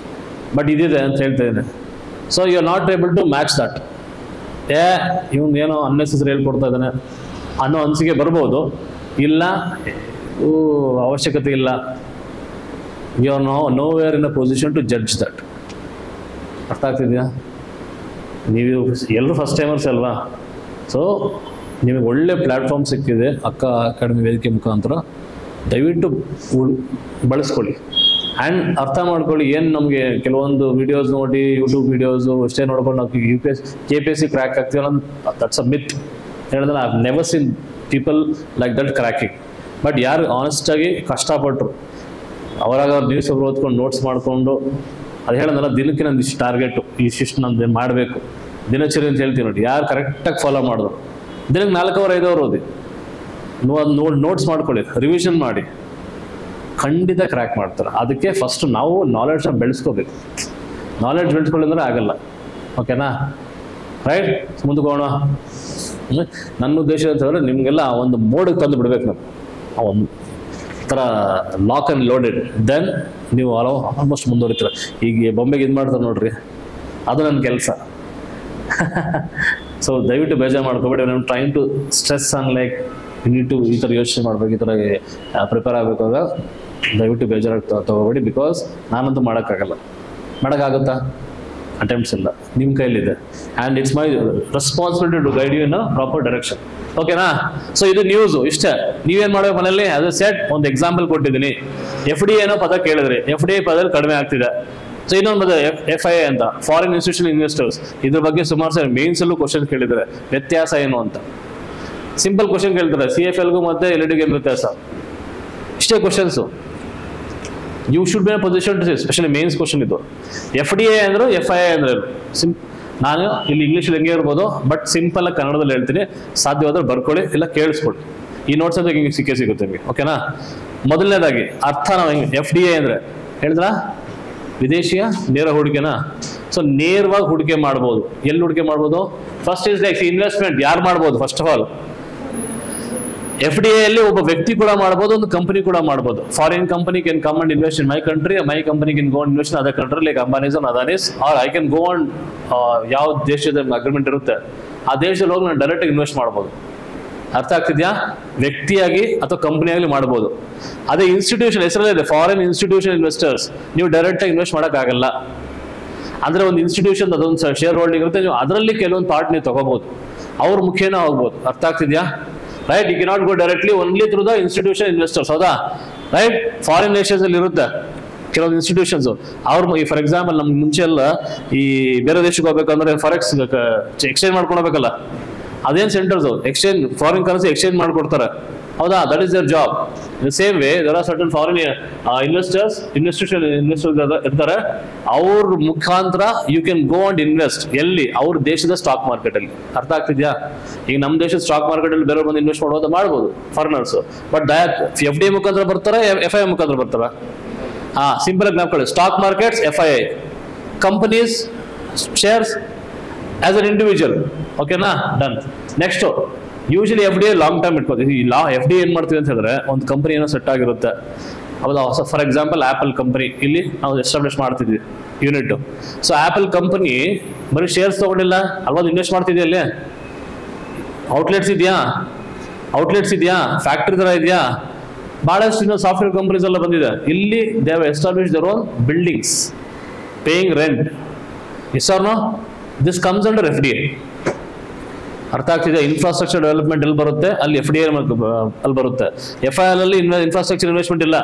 A: ಬಟ್ ಇದಿದೆ ಅಂತ ಹೇಳ್ತಾ ಇದ್ದೀನಿ. So you are not able to match that. ಇವನು ಏನೋ ಅನ್ನೆಸೆಸರಿ ಹೇಳ್ಕೊಡ್ತಾ ಇದ್ದಾನೆ ಅನ್ನೋ ಅನಿಸಿಕೆ ಬರ್ಬೋದು. ಇಲ್ಲ, ಅವಶ್ಯಕತೆ ಇಲ್ಲ. You are nowhere in a position to judge that. ಅರ್ಥ ಆಗ್ತಿದೆಯಾ? ನೀವು ಎಲ್ಲರೂ ಫಸ್ಟ್ ಟೈಮರ್ಸ್ ಅಲ್ವಾ? ಸೊ ನಿಮಗೆ ಒಳ್ಳೆ ಪ್ಲ್ಯಾಟ್ಫಾರ್ಮ್ ಸಿಕ್ಕಿದೆ ಅಕ್ಕ ಅಕಾಡೆಮಿ ವೇದಿಕೆ ಮುಖಾಂತರ. ದಯವಿಟ್ಟು ಬಳಸ್ಕೊಳ್ಳಿ. ಆ್ಯಂಡ್ ಅರ್ಥ ಮಾಡ್ಕೊಳ್ಳಿ, ಏನು ನಮಗೆ ಕೆಲವೊಂದು ವಿಡಿಯೋಸ್ ನೋಡಿ, ಯೂಟ್ಯೂಬ್ ವಿಡಿಯೋಸು ಅಷ್ಟೇ ನೋಡ್ಕೊಂಡು ನಾವು KPSC ಕ್ರ್ಯಾಕ್ ಆಗ್ತೀವಲ್ಲ, ದಟ್ಸ್ ಅ ಮಿತ್. ಹೇಳಿದ್ರೆ I have never seen people like that cracking. But ಯಾರು ಆನೆಸ್ಟಾಗಿ ಕಷ್ಟಪಟ್ಟರು, ಅವರಾಗ ನ್ಯೂಸ್ ಪೇಪರ್ ಓದ್ಕೊಂಡು ನೋಟ್ಸ್ ಮಾಡಿಕೊಂಡು, ಅದು ಹೇಳಿದ್ನಲ್ಲ, ದಿನಕ್ಕೆ ನಂದು ಇಷ್ಟು ಟಾರ್ಗೆಟು, ಇಷ್ಟಿಷ್ಟು ನಂದು ಮಾಡಬೇಕು ದಿನಚರಿ ಅಂತ ಹೇಳ್ತೀವಿ ನೋಡಿ. ಯಾರು ಕರೆಕ್ಟಾಗಿ ಫಾಲೋ ಮಾಡಿದ್ರು, ದಿನಕ್ಕೆ 4 ಅವರ್ 5 ಅವರ್ ಓದಿ, ನೋಟ್ಸ್ ಮಾಡ್ಕೊಳ್ಳಿ, ರಿವಿಷನ್ ಮಾಡಿ, ಖಂಡಿತ ಕ್ರ್ಯಾಕ್ ಮಾಡ್ತಾರೆ. ಅದಕ್ಕೆ ಫಸ್ಟ್ ನಾವು ನಾಲೆಡ್ಜ್ನ ಬೆಳೆಸ್ಕೋಬೇಕು. ನಾಲೆಡ್ಜ್ ಬೆಳೆಸ್ಕೊಳ್ಳಿ ಅಂದರೆ ಆಗಲ್ಲ. ಓಕೆನಾ? ರೈಟ್. ಮುಂದಕ್ಕೆ ಹೋಗೋಣ. ನನ್ನ ಉದ್ದೇಶ ಅಂತ ಹೇಳಿದ್ರೆ ನಿಮಗೆಲ್ಲ ಒಂದು ಮೋಡಿಗೆ ತಂದು ಬಿಡ್ಬೇಕು ನಾವು, ಆ ಒಂದು ಥರ ಲಾಕ್ ಆ್ಯಂಡ್ ಲೋಡೆಡ್, ದೆನ್ ನೀವು ಆಲ್ಮೋಸ್ಟ್ ಮುಂದುವರಿತೀರ. ಈಗ ಬೊಂಬೆಗೆ ಇದು ಮಾಡ್ತಾರೆ ನೋಡ್ರಿ, ಅದು ನನ್ನ ಕೆಲಸ. ಸೊ ದಯವಿಟ್ಟು ಬೇಜಾರು ಮಾಡ್ಕೋಬೇಡಿ. ನಾನು train to stress on like you need to ಈ ಥರ ಯೋಚನೆ ಮಾಡ್ಬೇಕು, ಈ ಥರ ಪ್ರಿಪೇರ್ ಆಗಬೇಕಾಗ ದಯವಿಟ್ಟು ಬೇಜಾರಾಗಿ ತಗೋಬೇಡಿ. ಬಿಕಾಸ್ ನಾನಂತೂ ಮಾಡೋಕ್ಕಾಗುತ್ತಾ? ಅಟೆಂಪ್ಟ್ಸ್ ಇಲ್ಲ, ನಿಮ್ಮ ಕೈಲಿದೆ. And it's my responsibility to guide you in a proper direction. ಓಕೆನಾ? ಸೊ ಇದು ನ್ಯೂಸು ಇಷ್ಟೇ. ನೀವೇನು ಮಾಡಬೇಕು ಮನೇಲಿ? ಆಸ್ ಎ ಸೆಟ್ ಒಂದು ಎಕ್ಸಾಂಪಲ್ ಕೊಟ್ಟಿದ್ದೀನಿ. FDI ಏನೋ ಪದ ಕೇಳಿದ್ರಿ, FDI ಪದದಲ್ಲಿ ಕಡಿಮೆ ಆಗ್ತಿದೆ. ಸೊ ಇನ್ನೊಂದು ಪದ FII ಅಂತ, ಫಾರಿನ್ ಇನ್ಸ್ಟಿಟ್ಯೂಷನ್ ಇನ್ವೆಸ್ಟರ್ಸ್. ಇದ್ರ ಬಗ್ಗೆ ಸುಮಾರು ಸರಿ ಮೇನ್ಸಲ್ಲೂ ಕ್ವಶನ್ ಕೇಳಿದ್ದಾರೆ, ವ್ಯತ್ಯಾಸ ಏನು ಅಂತ. ಸಿಂಪಲ್ ಕ್ವಶನ್ ಕೇಳ್ತಾರೆ, CFLಗೂ ಮತ್ತೆ LEDಗೆ ಏನು ವ್ಯತ್ಯಾಸ? ಇಷ್ಟೇ questions. You should be in position to specially mains question ಇದು. FDI ಅಂದ್ರು FII ಅಂದ್ರೆ ನಾನು ಇಲ್ಲಿ ಇಂಗ್ಲೀಷಲ್ಲಿ ಹೆಂಗೆ ಇರ್ಬೋದು, ಬಟ್ ಸಿಂಪಲ್ ಆಗಿ ಕನ್ನಡದಲ್ಲಿ ಹೇಳ್ತೀನಿ. ಸಾಧ್ಯವಾದ್ರೆ ಬರ್ಕೊಳ್ಳಿ, ಇಲ್ಲ ಕೇಳಿಸ್ಕೊಳ್ಳಿ. ಈ ನೋಟ್ಸ್ ಅಂತ ಹಿಂಗೆ ಸಿಗುತ್ತೆ ನಿಮಗೆ. ಓಕೆನಾ? ಮೊದಲನೇದಾಗಿ ಅರ್ಥ ನಾವು ಹೆಂಗೆ, FDI ಅಂದ್ರೆ ಹೇಳಿದ್ರ ವಿದೇಶಿಯ ನೇರ ಹೂಡಿಕೆನಾ? ಸೊ ನೇರವಾಗಿ ಹೂಡಿಕೆ ಮಾಡ್ಬೋದು. ಎಲ್ಲಿ ಹೂಡಿಕೆ ಮಾಡ್ಬೋದು? ಫಸ್ಟ್ ಇಸ್ ಲೈಕ್ ಇನ್ವೆಸ್ಟ್ಮೆಂಟ್ ಯಾರು ಮಾಡ್ಬೋದು? ಫಸ್ಟ್ ಆಫ್ ಆಲ್ FDI ಅಲ್ಲಿ ಒಬ್ಬ ವ್ಯಕ್ತಿ ಕೂಡ ಮಾಡ್ಬೋದು, ಒಂದು ಕಂಪನಿ ಕೂಡ ಮಾಡ್ಬೋದು. Foreign company can come and invest in my country, my company can go and invest in other country like Ambanis and Adanis, or I can go and ಯಾವ ದೇಶದ ಅಗ್ರಿಮೆಂಟ್ ಇರುತ್ತೆ ಆ ದೇಶದಲ್ಲಿ ಹೋಗಿ ನಾನು ಡೈರೆಕ್ಟ್ ಇನ್ವೆಸ್ಟ್ ಮಾಡ್ಬೋದು. ಅರ್ಥ ಆಗ್ತಿದ್ಯಾ? ವ್ಯಕ್ತಿಯಾಗಿ ಅಥವಾ ಕಂಪನಿಯಾಗಲಿ ಮಾಡ್ಬೋದು. ಅದೇ ಇನ್ಸ್ಟಿಟ್ಯೂಷನ್ ಹೆಸರಲ್ಲಿದೆ, ಫಾರಿನ್ ಇನ್ಸ್ಟಿಟ್ಯೂಷನ್ ಇನ್ವೆಸ್ಟರ್ಸ್. ನೀವು ಡೈರೆಕ್ಟ್ ಆಗಿ ಇನ್ವೆಸ್ಟ್ ಮಾಡೋಕ್ಕಾಗಲ್ಲ. ಅಂದ್ರೆ ಒಂದು ಇನ್ಸ್ಟಿಟ್ಯೂಷನ್ ಅದೊಂದು ಶೇರ್ ಹೋಲ್ಡಿಂಗ್ ಇರುತ್ತೆ, ನೀವು ಅದರಲ್ಲಿ ಕೆಲವೊಂದು ಪಾರ್ಟ್ ನೀವು ತಗೋಬಹುದು, ಅವ್ರ ಮುಖೇನ ಹೋಗ್ಬೋದು. ಅರ್ಥ ಆಗ್ತಿದ್ಯಾ? Right. You cannot go directly only through the institution investors. ಹೌದಾ? ರೈಟ್. ಫಾರಿನ್ ನೇಷನ್ಸ್ ಅಲ್ಲಿ ಇರುತ್ತೆ ಕೆಲವೊಂದು ಇನ್ಸ್ಟಿಟ್ಯೂಷನ್ಸ್. ಅವ್ರು ಫಾರ್ ಎಕ್ಸಾಂಪಲ್ ನಮ್ಗೆ ಮುಂಚೆ ಎಲ್ಲ ಈ ಬೇರೆ ದೇಶಕ್ಕೆ ಹೋಗ್ಬೇಕಂದ್ರೆ ಫಾರೆಕ್ಸ್ ಎಕ್ಸ್ಚೇಂಜ್ ಮಾಡ್ಕೊಂಡು ಹೋಗ್ಬೇಕಲ್ಲ, ಅದೇನು centres exchange foreign currency exchange ಮಾಡ್ಕೊಡ್ತಾರೆ. ಹೌದಾ? That is their job. In same way there are certain foreign investors ಇರ್ತಾರೆ. ಅವ್ರ ಮುಖಾಂತರ you can go and invest. ಎಲ್ಲಿ? ಅವ್ರ ದೇಶದ ಸ್ಟಾಕ್ ಮಾರ್ಕೆಟ್ ಅಲ್ಲಿ. ಅರ್ಥ ಆಗ್ತಿದ್ಯಾ? ಈಗ ನಮ್ಮ ದೇಶದ ಸ್ಟಾಕ್ ಮಾರ್ಕೆಟ್ ಅಲ್ಲಿ ಬೇರೆ ಬಂದು ಇನ್ವೆಸ್ಟ್ ಮಾಡೋದು ಮಾಡ್ಬೋದು ಫಾರಿನರ್ಸ್. ಬಟ್ FDI ಮುಖಾಂತರ ಬರ್ತಾರೆ, FII ಮುಖಾಂತರ ಬರ್ತಾರ? ಸಿಂಪಲ್ ಆಗಿ ನಾಪ್ಕೊಳ್ಳಿ. Stock markets FII, companies shares as an individual. ಓಕೆನಾ? Done. Next usually FDI long term ಇಟ್ಕೋತೀವಿ. ಈ FDI ಏನ್ ಮಾಡ್ತೀವಿ ಅಂತ ಹೇಳಿದ್ರೆ, ಒಂದು ಕಂಪನಿ ಏನೋ ಸೆಟ್ ಆಗಿರುತ್ತೆ. ಹೌದಾ? ಫಾರ್ ಎಕ್ಸಾಂಪಲ್ ಆಪಲ್ ಕಂಪನಿ ಇಲ್ಲಿ ನಾವು ಎಸ್ಟಾಬ್ಲಿಷ್ ಮಾಡ್ತಿದ್ವಿ ಯೂನಿಟ್. ಸೊ ಆಪಲ್ ಕಂಪನಿ ಬರೀ ಶೇರ್ಸ್ ತಗೊಂಡಿಲ್ಲ, ಅಲ್ವಾ ಇನ್ವೆಸ್ಟ್ ಮಾಡ್ತಿದ್ಯಾ? ಅಲ್ಲಿ ಔಟ್ಲೆಟ್ಸ್ ಇದೆಯಾ, ಫ್ಯಾಕ್ಟ್ರಿ ತರ ಇದೆಯಾ? ಬಹಳಷ್ಟು ಇನ್ನೂ ಸಾಫ್ಟ್ವೇರ್ ಕಂಪನೀಸ್ ಎಲ್ಲ ಬಂದಿದೆ. ಇಲ್ಲಿ they have establish their own buildings, paying rent. Yes or no? This comes under FDI. ಅರ್ಥ ಆಗ್ತಿದೆ? ಇನ್ಫ್ರಾಸ್ಟ್ರಕ್ಚರ್ ಡೆವಲಪ್ಮೆಂಟ್ ಎಲ್ಲಿ ಬರುತ್ತೆ? ಅಲ್ಲಿ FDI ಅಲ್ಲಿ ಬರುತ್ತೆ. FII ಅಲ್ಲಿ ಇನ್ಫ್ರಾಸ್ಟ್ರಕ್ಚರ್ ಇನ್ವೆಸ್ಟ್ಮೆಂಟ್ ಇಲ್ಲ.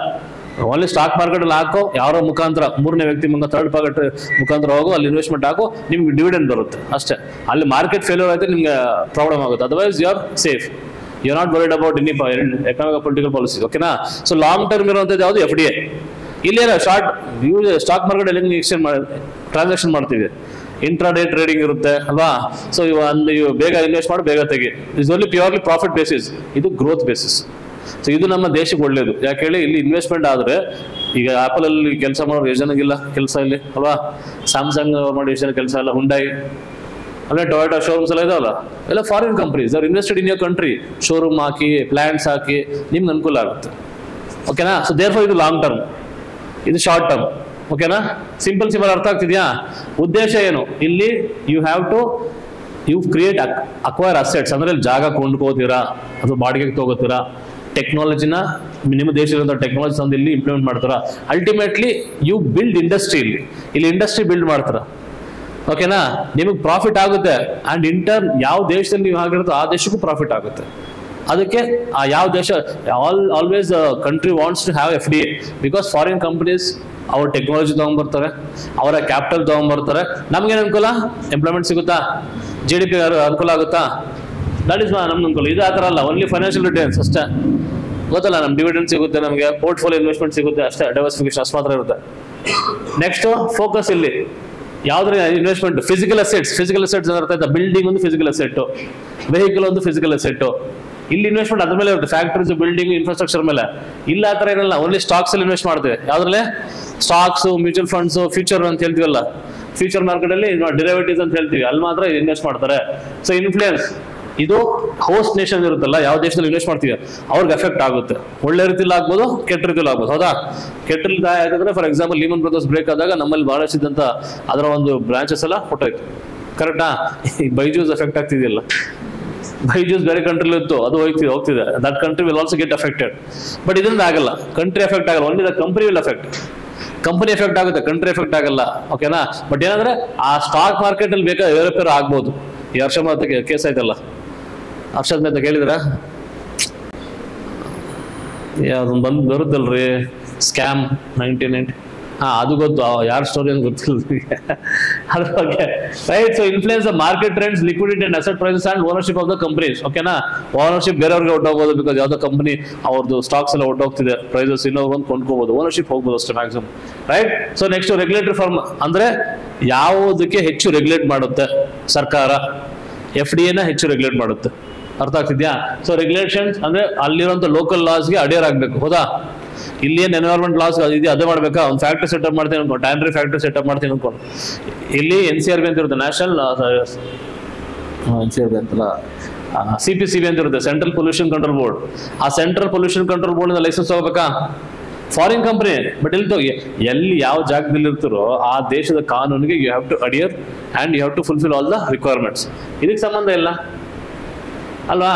A: ಓನ್ಲಿ ಸ್ಟಾಕ್ ಮಾರ್ಕೆಟ್ ಅಲ್ಲಿ ಹಾಕೋ, ಯಾರೋ ಮುಖಾಂತರ ಮೂರನೇ ವ್ಯಕ್ತಿ ಥರ್ಡ್ ಪಾರ್ಟಿ ಮುಖಾಂತರ ಹೋಗೋ, ಅಲ್ಲಿ ಇನ್ವೆಸ್ಟ್ಮೆಂಟ್ ಹಾಕೋ, ನಿಮ್ಗೆ ಡಿವಿಡೆಂಡ್ ಬರುತ್ತೆ ಅಷ್ಟೇ. ಅಲ್ಲಿ ಮಾರ್ಕೆಟ್ ಫೇಲ್ಯೂರ್ ಆಯ್ತು ನಿಮ್ಗೆ ಪ್ರಾಬ್ಲಮ್ ಆಗುತ್ತೆ. Otherwise you are safe. You are not worried about any economic political policy. ಓಕೆನಾ? ಸೊ ಲಾಂಗ್ ಟರ್ಮ್ ಇರುವಂಥದ್ದು ಯಾವುದು? FDI. ಇಲ್ಲೇನೋ ಸ್ಟಾಕ್ ಮಾರ್ಕೆಟ್ ಅಲ್ಲಿ ಎಕ್ಸ್ಚೇಂಜ್ ಟ್ರಾನ್ಸಾಕ್ಷನ್ ಮಾಡ್ತೀವಿ, ಇಂಟ್ರಾಡೇ ಟ್ರೇಡಿಂಗ್ ಇರುತ್ತೆ ಅಲ್ವಾ? ಸೊ ಇವು ಬೇಗ ಇನ್ವೆಸ್ಟ್ ಮಾಡಿ ಬೇಗ ತೆಗಿ. Is only purely profit basis, ಇದು ಗ್ರೋತ್ ಬೇಸಿಸ್. ಸೊ ಇದು ನಮ್ಮ ದೇಶಕ್ಕೆ ಒಳ್ಳೇದು. ಯಾಕೆ ಹೇಳಿ? ಇಲ್ಲಿ ಇನ್ವೆಸ್ಟ್ಮೆಂಟ್ ಆದ್ರೆ ಈಗ ಆಪಲ್ ಅಲ್ಲಿ ಕೆಲಸ ಮಾಡೋರು ಎಷ್ಟು ಜನಗಿಲ್ಲ ಕೆಲಸ ಇಲ್ಲಿ ಅಲ್ವಾ? ಸ್ಯಾಮ್ಸಂಗ್ ಮಾಡಿ ಎಷ್ಟು ಜನ ಕೆಲಸ ಇಲ್ಲ, ಹುಂಡೈ ಅಲ್ಲೇ ಟೊಯೋಟಾ ಶೋರೂಮ್ಸ್ ಎಲ್ಲ ಇದಾವಲ್ಲ, ಎಲ್ಲ foreign companies are invested in your country. Showroom ಹಾಕಿ, ಪ್ಲಾಂಟ್ಸ್ ಹಾಕಿ, ನಿಮ್ಗೆ ಅನುಕೂಲ ಆಗುತ್ತೆ. ಓಕೆನಾ? ಸೊ ದೇರ್ ಫಾರ್ ಇದು ಲಾಂಗ್ ಟರ್ಮ್, ಇದು ಶಾರ್ಟ್ ಟರ್ಮ್. ಓಕೆನಾ? ಸಿಂಪಲ್ ಅರ್ಥ ಆಗ್ತಿದ್ಯಾ? ಉದ್ದೇಶ ಏನು ಇಲ್ಲಿ? You create acquire assets. ಅಂದ್ರೆ ಜಾಗ ಕೊಂಡ್ಕೋತೀರಾ ಅಥವಾ ಬಾಡಿಗೆಗೆ ತಗೋತೀರಾ, ಟೆಕ್ನಾಲಜಿನ ನಿಮ್ಮ ದೇಶದ ಟೆಕ್ನಾಲಜಿ ತಂದು ಇಲ್ಲಿ ಇಂಪ್ಲಿಮೆಂಟ್ ಮಾಡ್ತಾರ. Ultimately you build industry. ಇಲ್ಲಿ ಇಂಡಸ್ಟ್ರಿ ಬಿಲ್ಡ್ ಮಾಡ್ತಾರ. ಓಕೆನಾ? ನಿಮಗೆ ಪ್ರಾಫಿಟ್ ಆಗುತ್ತೆ. ಅಂಡ್ ಇಂಟರ್ನ್ ಯಾವ ದೇಶದಲ್ಲಿ ನೀವು ಆಗಿರುತ್ತೋ ಆ ದೇಶಕ್ಕೂ ಪ್ರಾಫಿಟ್ ಆಗುತ್ತೆ. ಅದಕ್ಕೆ ಆ ಯಾವ ದೇಶ always country wants to have FDI because foreign companies ಅವ್ರ ಟೆಕ್ನಾಲಜಿ ತಗೊಂಡ್ಬರ್ತಾರೆ, ಅವರ ಕ್ಯಾಪಿಟಲ್ ತಗೊಂಡ್ಬರ್ತಾರೆ. ನಮ್ಗೇನು ಅನುಕೂಲ? ಎಂಪ್ಲಾಯ್ಮೆಂಟ್ ಸಿಗುತ್ತಾ? GDP ಅನುಕೂಲ ಆಗುತ್ತಾ? ದಟ್ ಇಸ್ ನಮ್ಗೆ ಅನುಕೂಲ. ಇದು ಆ ಥರ ಅಲ್ಲ, ಓನ್ಲಿ ಫೈನಾನ್ಷಿಯಲ್ ರಿಟರ್ನ್ಸ್ ಅಷ್ಟೇ. ಗೊತ್ತಲ್ಲ, ನಮ್ಗೆ ಡಿವಿಡೆಂಡ್ ಸಿಗುತ್ತೆ, ನಮಗೆ ಪೋರ್ಟ್ಫೋಲಿಯೋ ಇನ್ವೆಸ್ಟ್ಮೆಂಟ್ ಸಿಗುತ್ತೆ ಅಷ್ಟೇ. ಡೈವರ್ಸಿಫಿಕೇಶನ್ ಅಷ್ಟು ಮಾತ್ರ ಇರುತ್ತೆ. ನೆಕ್ಸ್ಟ್ ಫೋಕಸ್ ಇಲ್ಲಿ ಯಾವ್ದ್ರ ಇನ್ವೆಸ್ಟ್ಮೆಂಟ್? ಫಿಸಿಕಲ್ ಅಸೆಟ್ಸ್ ಅರ್ಥ ಆಯ್ತಾ? ಬಿಲ್ಡಿಂಗ್ ಒಂದು ಫಿಸಿಕಲ್ ಅಸೆಟ್, ವೆಹಿಕಲ್ ಒಂದು ಫಿಸಿಕಲ್ ಅಸೆಟ್. ಇಲ್ಲಿ ಇನ್ವೆಸ್ಟ್ಮೆಂಟ್ ಅದ್ರ ಮೇಲೆ ಇರುತ್ತೆ, ಫ್ಯಾಕ್ಟರೀಸ್, ಬಿಲ್ಡಿಂಗ್, ಇನ್ಫ್ರಾಸ್ಟ್ರಕ್ಚರ್ ಮೇಲೆ. ಇಲ್ಲ ಆ ಥರ ಏನಲ್ಲ, ಓನ್ಲಿ ಸ್ಟಾಕ್ಸ್ ಅಲ್ಲಿ ಇನ್ವೆಸ್ಟ್ ಮಾಡ್ತೇವೆ. ಯಾವ್ದ್ರಲ್ಲಿ? ಸ್ಟಾಕ್ಸ್, ಮ್ಯೂಚುವಲ್ ಫಂಡ್ಸ್, ಫ್ಯೂಚರ್ ಅಂತ ಹೇಳ್ತೀವಲ್ಲ, ಫ್ಯೂಚರ್ ಮಾರ್ಕೆಟ್ ಅಲ್ಲಿ ಡಿರೈವೇಟಿವ್ಸ್ ಅಂತ ಹೇಳ್ತೀವಿ, ಅಲ್ಲಿ ಮಾತ್ರ ಇನ್ವೆಸ್ಟ್ ಮಾಡ್ತಾರೆ. ಸೊ ಇನ್ಫ್ಲೂಯೆನ್ಸ್ ಇದು ಹೋಸ್ಟ್ ನೇಷನ್ ಇರುತ್ತಲ್ಲ, ಯಾವ ದೇಶದಲ್ಲಿ ಇನ್ವೆಸ್ಟ್ ಮಾಡ್ತೀವಿ ಅವ್ರಿಗೆ ಎಫೆಕ್ಟ್ ಆಗುತ್ತೆ. ಒಳ್ಳೆ ರೀತಿಲಿ ಆಗ್ಬೋದು, ಕೆಟ್ಟ ರೀತಿಲಿ ಆಗ್ಬೋದು. ಹೌದಾ? ಕೆಟ್ಟ ರೀತಿ ಆಗಿದ್ರೆ for example Lehman Brothers break ಆದಾಗ ನಮ್ಮಲ್ಲಿ ಬಹಳಷ್ಟಿದ್ದಂತ ಅದರ ಒಂದು ಬ್ರಾಂಚಸ್ ಎಲ್ಲ ಹೊಟ್ಟೋಯ್ತು. ಕರೆಕ್ಟಾ? ಈ ಬೈಜೂಸ್ ಎಫೆಕ್ಟ್ ಆಗ್ತಿದೆಯಲ್ಲ, ಬೈಜೂಸ್ ಬೇರೆ ಕಂಟ್ರಿಲಿ ಇತ್ತು, ಅದು ಹೋಗ್ತಿದೆ. That country will also get affected. But ಇದರಿಂದ ಆಗಲ್ಲ, ಕಂಟ್ರಿ ಎಫೆಕ್ಟ್ ಆಗಲ್ಲ, only the company will effect. Company effect ಆಗುತ್ತೆ, ಕಂಟ್ರಿ ಎಫೆಕ್ಟ್ ಆಗಲ್ಲ. ಓಕೆನಾ? ಬಟ್ ಏನಂದ್ರೆ ಆ ಸ್ಟಾಕ್ ಮಾರ್ಕೆಟ್ ಅಲ್ಲಿ ಬೇಕಾದ್ರೆ ಏರೋಪೇರ್ ಆಗ್ಬೋದು. ಈ ಹರ್ಷ ಮೆಹ್ತಾ ಕೇಸ್ ಆಯ್ತಲ್ಲ, ಹರ್ಷದ್ ಮೆಹ್ತಾ ಕೇಳಿದ್ರ ಯಾವ್ದೊಂದು ಬರುತ್ತಲ್ರಿ ಸ್ಕ್ಯಾಮ್ 99, ಅದು ಗೊತ್ತು, ಯಾರ ಸ್ಟೋರಿ ಅಂತ ಗೊತ್ತಿಲ್ಲ ಅದ್ರ ಬಗ್ಗೆ, right? So influence the market trends, liquidity and asset prices and ownership of the companies. ಓಕೆನಾ? ಓನರ್ಶಿಪ್ ಬೇರೆಯವ್ರಿಗೆ ಹೊಟ್ಟೋಗ್ಬೋದು, ಬಿಕಾಸ್ ಯಾವ್ದೋ ಕಂಪನಿ ಅವ್ರದ್ದು ಸ್ಟಾಕ್ಸ್ ಎಲ್ಲ ಹೊಟ್ಟೋಗ್ತಿದೆ, ಪ್ರೈಸಸ್ ಇನ್ನೊಬ್ರು ಒಂದು ಕೊಂಡ್ಕೋಬಹುದು, ಓನರ್ಶಿಪ್ ಹೋಗ್ಬೋದು ಅಷ್ಟೇ maximum, right? So next regulatory form ಅಂದ್ರೆ ಯಾವುದಕ್ಕೆ ಹೆಚ್ಚು ರೆಗ್ಯುಲೇಟ್ ಮಾಡುತ್ತೆ ಸರ್ಕಾರ? FDA ನ ಹೆಚ್ಚು ರೆಗ್ಯುಲೇಟ್ ಮಾಡುತ್ತೆ. ಅರ್ಥ ಆಗ್ತಿದ್ಯಾ? ಸೊ ರೆಗ್ಯುಲೇಷನ್ಸ್ ಅಂದ್ರೆ ಅಲ್ಲಿರುವಂತ ಲೋಕಲ್ ಲಾಸ್ಗೆ ಅಡಿಯರ್ ಆಗ್ಬೇಕು. ಹೌದಾ? ಇಲ್ಲಿ ಏನ್ ಎನ್ವೈರನ್ಮೆಂಟ್ ಲಾಸ್ ಇದೆ ಅದೇ ಮಾಡ್ಬೇಕಾ? ಒಂದು ಫ್ಯಾಕ್ಟ್ರಿ ಸೆಟಪ್ ಮಾಡ್ತೀನಿ ಅನ್ಕೊಂಡು, ಟ್ಯಾನ್ರಿ ಫ್ಯಾಕ್ಟ್ರಿ ಸೆಟಪ್ ಮಾಡ್ತೀನಿ ಅನ್ಕೊಂಡು, ಇಲ್ಲಿ NCRB ಅಂತ ಇರುತ್ತೆ, ನ್ಯಾಷನಲ್ NCRB ಅಂತಲ್ಲ, CPCB ಅಂತ ಇರುತ್ತೆ, ಸೆಂಟ್ರಲ್ ಪೊಲ್ಯೂಷನ್ ಕಂಟ್ರೋಲ್ ಬೋರ್ಡ್. ಆ central pollution control board licence ತಗೋಬೇಕಾ? Foreign company. ಬಟ್ ಎಲ್ಲಿ ಯಾವ ಜಾಗದಲ್ಲಿ ಇರ್ತಾರೋ ಆ ದೇಶದ ಕಾನೂನಿಗೆ you have to adhere and you have to fulfil all the requirements. ಇದಕ್ಕೆ ಸಂಬಂಧ ಇಲ್ಲ ಅಲ್ವಾ?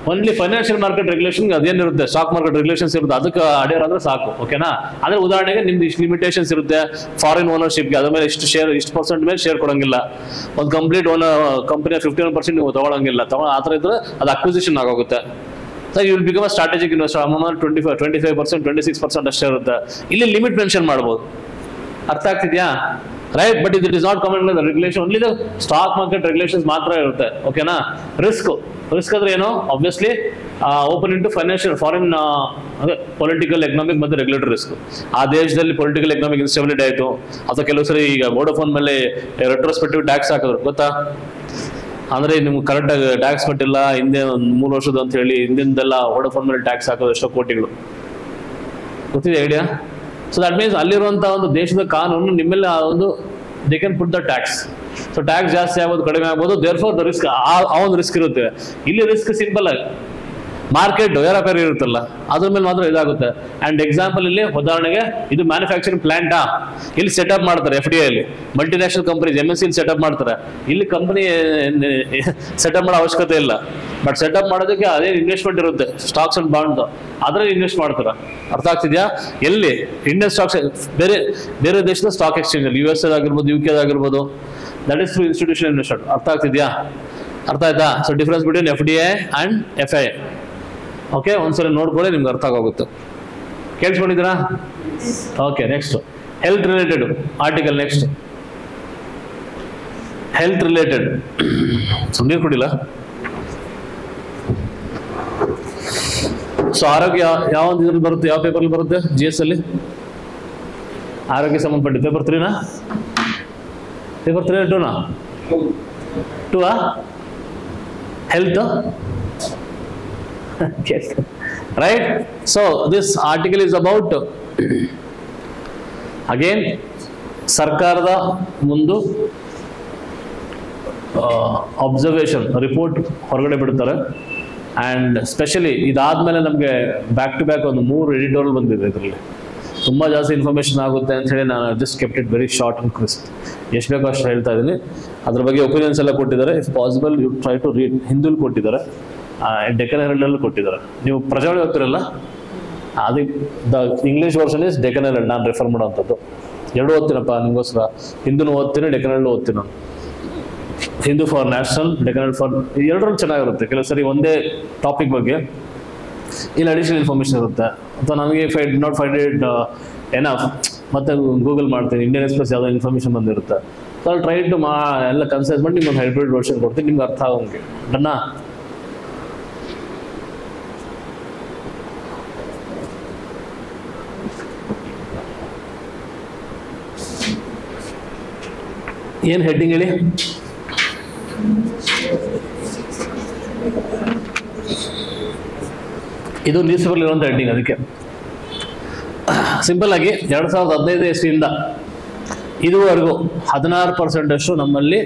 A: ಓನ್ಲಿ ಫೈನಾನ್ಷಿಯಲ್ ಮಾರ್ಕೆಟ್ ರೆಗ್ಯುಲೇಷನ್ ಅದೇನಿರುತ್ತೆ, ಸ್ಟಾಕ್ ಮಾರ್ಕೆಟ್ ರೆಗ್ಯುಲೇಷನ್ಸ್ ಇರುತ್ತೆ, ಅದಕ್ಕೆ ಅಡಿಯರ್ ಆದ್ರೆ ಸಾಕು. ಓಕೆನಾ? ಅಂದ್ರೆ ಉದಾಹರಣೆಗೆ ನಿಮ್ದು ಇಷ್ಟು ಲಿಮಿಟೇಷನ್ಸ್ ಇರುತ್ತೆ ಫಾರಿನ್ ಓನರ್ಶಿಪ್ಗೆ, ಅದ್ರ ಮೇಲೆ ಇಷ್ಟು ಶೇರ್, ಇಷ್ಟು % ಮೇಲೆ ಶೇರ್ ಕೊಡಂಗಿಲ್ಲ. ಒಂದು ಕಂಪ್ಲೀಟ್ ಕಂಪನಿಯ 51% ನೀವು ತಗೊಳಂಗಿಲ್ಲ. ಆ ಥರ ಇದ್ರೆ ಅದು ಅಕ್ವಿಸಿಷನ್ ಆಗೋಗುತ್ತೆ. So you will become a strategic investor. Amount 25%, 26% ಅಷ್ಟೇ ಇರುತ್ತೆ. ಇಲ್ಲಿ ಲಿಮಿಟ್ ಮೆನ್ಷನ್ ಮಾಡ್ಬೋದು. ಅರ್ಥ ಆಗ್ತಿದ್ಯಾ? Right? But it is not comment the regulation, only the stock market regulations ಮಾತ್ರ ಇರುತ್ತೆ. ಓಕೆನಾ? ರಿಸ್ಕ್ ಅಂದ್ರೆ ಏನು? Obviously open into financial foreign political, economic ಮತ್ತು ರೆಗ್ಯುಲೇಟರಿ ರಿಸ್ಕ್. ಆ ದೇಶದಲ್ಲಿ ಪೊಲಿಟಿಕಲ್ ಎಕನಾಮಿಕ್ ಇನ್ಸ್ಟೆಬಿಲಿಟಿ ಆಯಿತು, ಅಥವಾ ಕೆಲವು ಸರಿ ಈಗ ವೋಡಾಫೋನ್ ಮೇಲೆ ರೆಟ್ರೋಸ್ಪೆಕ್ಟಿವ್ ಟ್ಯಾಕ್ಸ್ ಹಾಕಿದ್ರು, ಗೊತ್ತಾ? ಅಂದ್ರೆ ನಿಮ್ಗೆ ಕರೆಕ್ಟಾಗಿ ಟ್ಯಾಕ್ಸ್ ಕಟ್ಟಿಲ್ಲ, ಹಿಂದೆ ಒಂದು 3 ವರ್ಷದ ಅಂತ ಹೇಳಿ ಹಿಂದಿಂದೆಲ್ಲ ವೋಡಾಫೋನ್ ಮೇಲೆ ಟ್ಯಾಕ್ಸ್ ಹಾಕೋದು ಎಷ್ಟೋ ಕೋಟಿಗಳು, ಗೊತ್ತಿದೆ ಐಡಿಯಾ? ಸೊ ದಟ್ ಮೀನ್ಸ್ ಅಲ್ಲಿರುವಂತಹ ಒಂದು ದೇಶದ ಕಾನೂನು ನಿಮ್ಮೆಲ್ಲ ಒಂದು they can put the tax. So tax ಜಾಸ್ತಿ ಆಗ್ಬೋದು, ಕಡಿಮೆ ಆಗ್ಬೋದು, ದೇರ್ ಫಾರ್ ದ ರಿಸ್ಕ್, ಆ ಒಂದು ರಿಸ್ಕ್ ಇರುತ್ತೆ. ಇಲ್ಲಿ ರಿಸ್ಕ್ ಸಿಂಪಲ್ ಆಗಿ ಮಾರ್ಕೆಟ್ ಏರೋಪೇರ್ ಇರುತ್ತಲ್ಲ ಅದ್ರ ಮೇಲೆ ಮಾತ್ರ ಇದಾಗುತ್ತೆ. ಅಂಡ್ ಎಕ್ಸಾಂಪಲ್ ಇಲ್ಲಿ ಉದಾಹರಣೆಗೆ ಇದು ಮ್ಯಾನುಫ್ಯಾಕ್ಚರಿಂಗ್ ಪ್ಲಾಂಟಾ, ಇಲ್ಲಿ ಸೆಟಪ್ ಮಾಡ್ತಾರೆ FDA ಅಲ್ಲಿ, ಮಲ್ಟಿನ್ಯಾಷನಲ್ ಕಂಪನೀಸ್ MNC ಸೆಟಪ್ ಮಾಡ್ತಾರೆ. ಇಲ್ಲಿ ಕಂಪನಿ ಸೆಟಪ್ ಮಾಡೋ ಅವಶ್ಯಕತೆ ಇಲ್ಲ, ಬಟ್ ಸೆಟಪ್ ಮಾಡೋದಕ್ಕೆ ಅದೇ ಇನ್ವೆಸ್ಟ್ಮೆಂಟ್ ಇರುತ್ತೆ, ಸ್ಟಾಕ್ಸ್ ಅಂಡ್ ಬಾಂಡ್, ಅದ್ರಲ್ಲಿ ಇನ್ವೆಸ್ಟ್ ಮಾಡ್ತಾರೆ. ಅರ್ಥ ಆಗ್ತಿದ್ಯಾ? ಎಲ್ಲಿ ಇಂಡಿಯನ್ ಸ್ಟಾಕ್ಸ್, ಬೇರೆ ದೇಶದ ಸ್ಟಾಕ್ ಎಕ್ಸ್ಚೇಂಜ್ ಅಲ್ಲಿ, US ಆಗಿರ್ಬೋದು, UK ಆಗಿರ್ಬೋದು, that is through institution investment. ಅರ್ಥ ಆಗ್ತಿದ್ಯಾ? ಅರ್ಥ ಆಯ್ತಾ? So difference between FDA and FIA. Okay, ಒಂದ್ಸಲ ನೋಡ್ಕೊಳ್ಳಿ, ನಿಮ್ಗೆ ಅರ್ಥ ಆಗೋಗುತ್ತೆ. ಕೇಳಿಸ್ಕೊಂಡಿದ್ದೀರಾ? Okay, next health related article. Next health related. ನೀರು ಕುಡಿಲ್ಲ. ಸೊ ಆರೋಗ್ಯ ಯಾವ ಒಂದು ಇದ್ರಲ್ಲಿ ಬರುತ್ತೆ, ಯಾವ ಪೇಪರ್ ಬರುತ್ತೆ? GS ಅಲ್ಲಿ ಆರೋಗ್ಯ ಸಂಬಂಧಪಟ್ಟ ಪೇಪರ್ 3ನಾ? ಪೇಪರ್ 3 2ನಾ? 2 health. Right? So this article is about again ಸರ್ಕಾರದ ಮುಂದು ಅಬ್ಸರ್ವೇಷನ್ ರಿಪೋರ್ಟ್ ಹೊರಗಡೆ ಬಿಡ್ತಾರೆ. ಆ್ಯಂಡ್ ಸ್ಪೆಷಲಿ ಇದಾದ್ಮೇಲೆ ನಮಗೆ ಬ್ಯಾಕ್ ಟು ಬ್ಯಾಕ್ ಒಂದು 3 ಎಡಿಟೋರಿಯಲ್ ಬಂದಿದೆ. ಇದರಲ್ಲಿ ತುಂಬ ಜಾಸ್ತಿ ಇನ್ಫಾರ್ಮೇಷನ್ ಆಗುತ್ತೆ ಅಂತ ಹೇಳಿ ನಾನು just kept it very short and crisp. ಎಷ್ಟು ಬೇಕೋ ಅಷ್ಟು ಹೇಳ್ತಾ ಇದ್ದೀನಿ. ಅದ್ರ ಬಗ್ಗೆ ಒಪಿನಿಯನ್ಸ್ ಎಲ್ಲ ಕೊಟ್ಟಿದ್ದಾರೆ. If possible you try to read. ಹಿಂದೂಲ್ ಕೊಟ್ಟಿದ್ದಾರೆ, ಡೆಕ್ಕನ್ ಹೆರಲ್ಡಲ್ಲಿ ಕೊಟ್ಟಿದ್ದಾರೆ. ನೀವು ಪ್ರಜಾವಳಿ ಓದ್ತಿರಲ್ಲ, ಅದು the English version is Deccan Herald, ನಾನು ರೆಫರ್ ಮಾಡೋವಂಥದ್ದು. 2 ಓದ್ತೀನಪ್ಪ ನಿಮಗೋಸ್ಕರ. ಹಿಂದೂನು ಓದ್ತೀನಿ, ಡೆಕ್ಕನ್ ಹೆರಲ್ಡ್ ಓದ್ತೀನಿ ನಾನು. Hindu for national, Deccan Herald for, 2 ಚೆನ್ನಾಗಿರುತ್ತೆ. ಕೆಲವು ಸರಿ ಒಂದೇ ಟಾಪಿಕ್ ಬಗ್ಗೆ ಇಲ್ಲಿ ಅಡಿಷನಲ್ ಇನ್ಫಾರ್ಮೇಷನ್ ಇರುತ್ತೆ. ಅಥವಾ ನನಗೆ if I did not find it enough, ಮತ್ತೆ ಗೂಗಲ್ ಮಾಡ್ತೀನಿ, ಇಂಡಿಯನ್ ಎಕ್ಸ್ಪ್ರೆಸ್ ಯಾವುದೋ ಇನ್ಫಾರ್ಮೇಷನ್ ಬಂದಿರುತ್ತೆ. ಸೊ ಅಲ್ಲಿ ಟ್ರೈ ಟು ಎಲ್ಲ ಕನ್ಸೈಸ್ ಮಾಡಿ ನಿಮ್ಗೆ ಒಂದು ಹೈಬ್ರಿಡ್ ವರ್ಷನ್ ಕೊಡ್ತೀನಿ, ನಿಮ್ಗೆ ಅರ್ಥ ಆಗೋಂಗೆ. ಡನ್ನಾ? ಏನು ಹೆಡ್ಡಿಂಗ್ ಹೇಳಿ? ಇದು ನ್ಯೂಸ್ ಪೇಪರ್ ಇರುವಂಥ ಹೆಡ್ಡಿಂಗ್. ಅದಕ್ಕೆ ಸಿಂಪಲ್ ಆಗಿ 2015 ಇಸ್ವಿಯಿಂದ ಇದುವರೆಗೂ 16% ಅಷ್ಟು ನಮ್ಮಲ್ಲಿ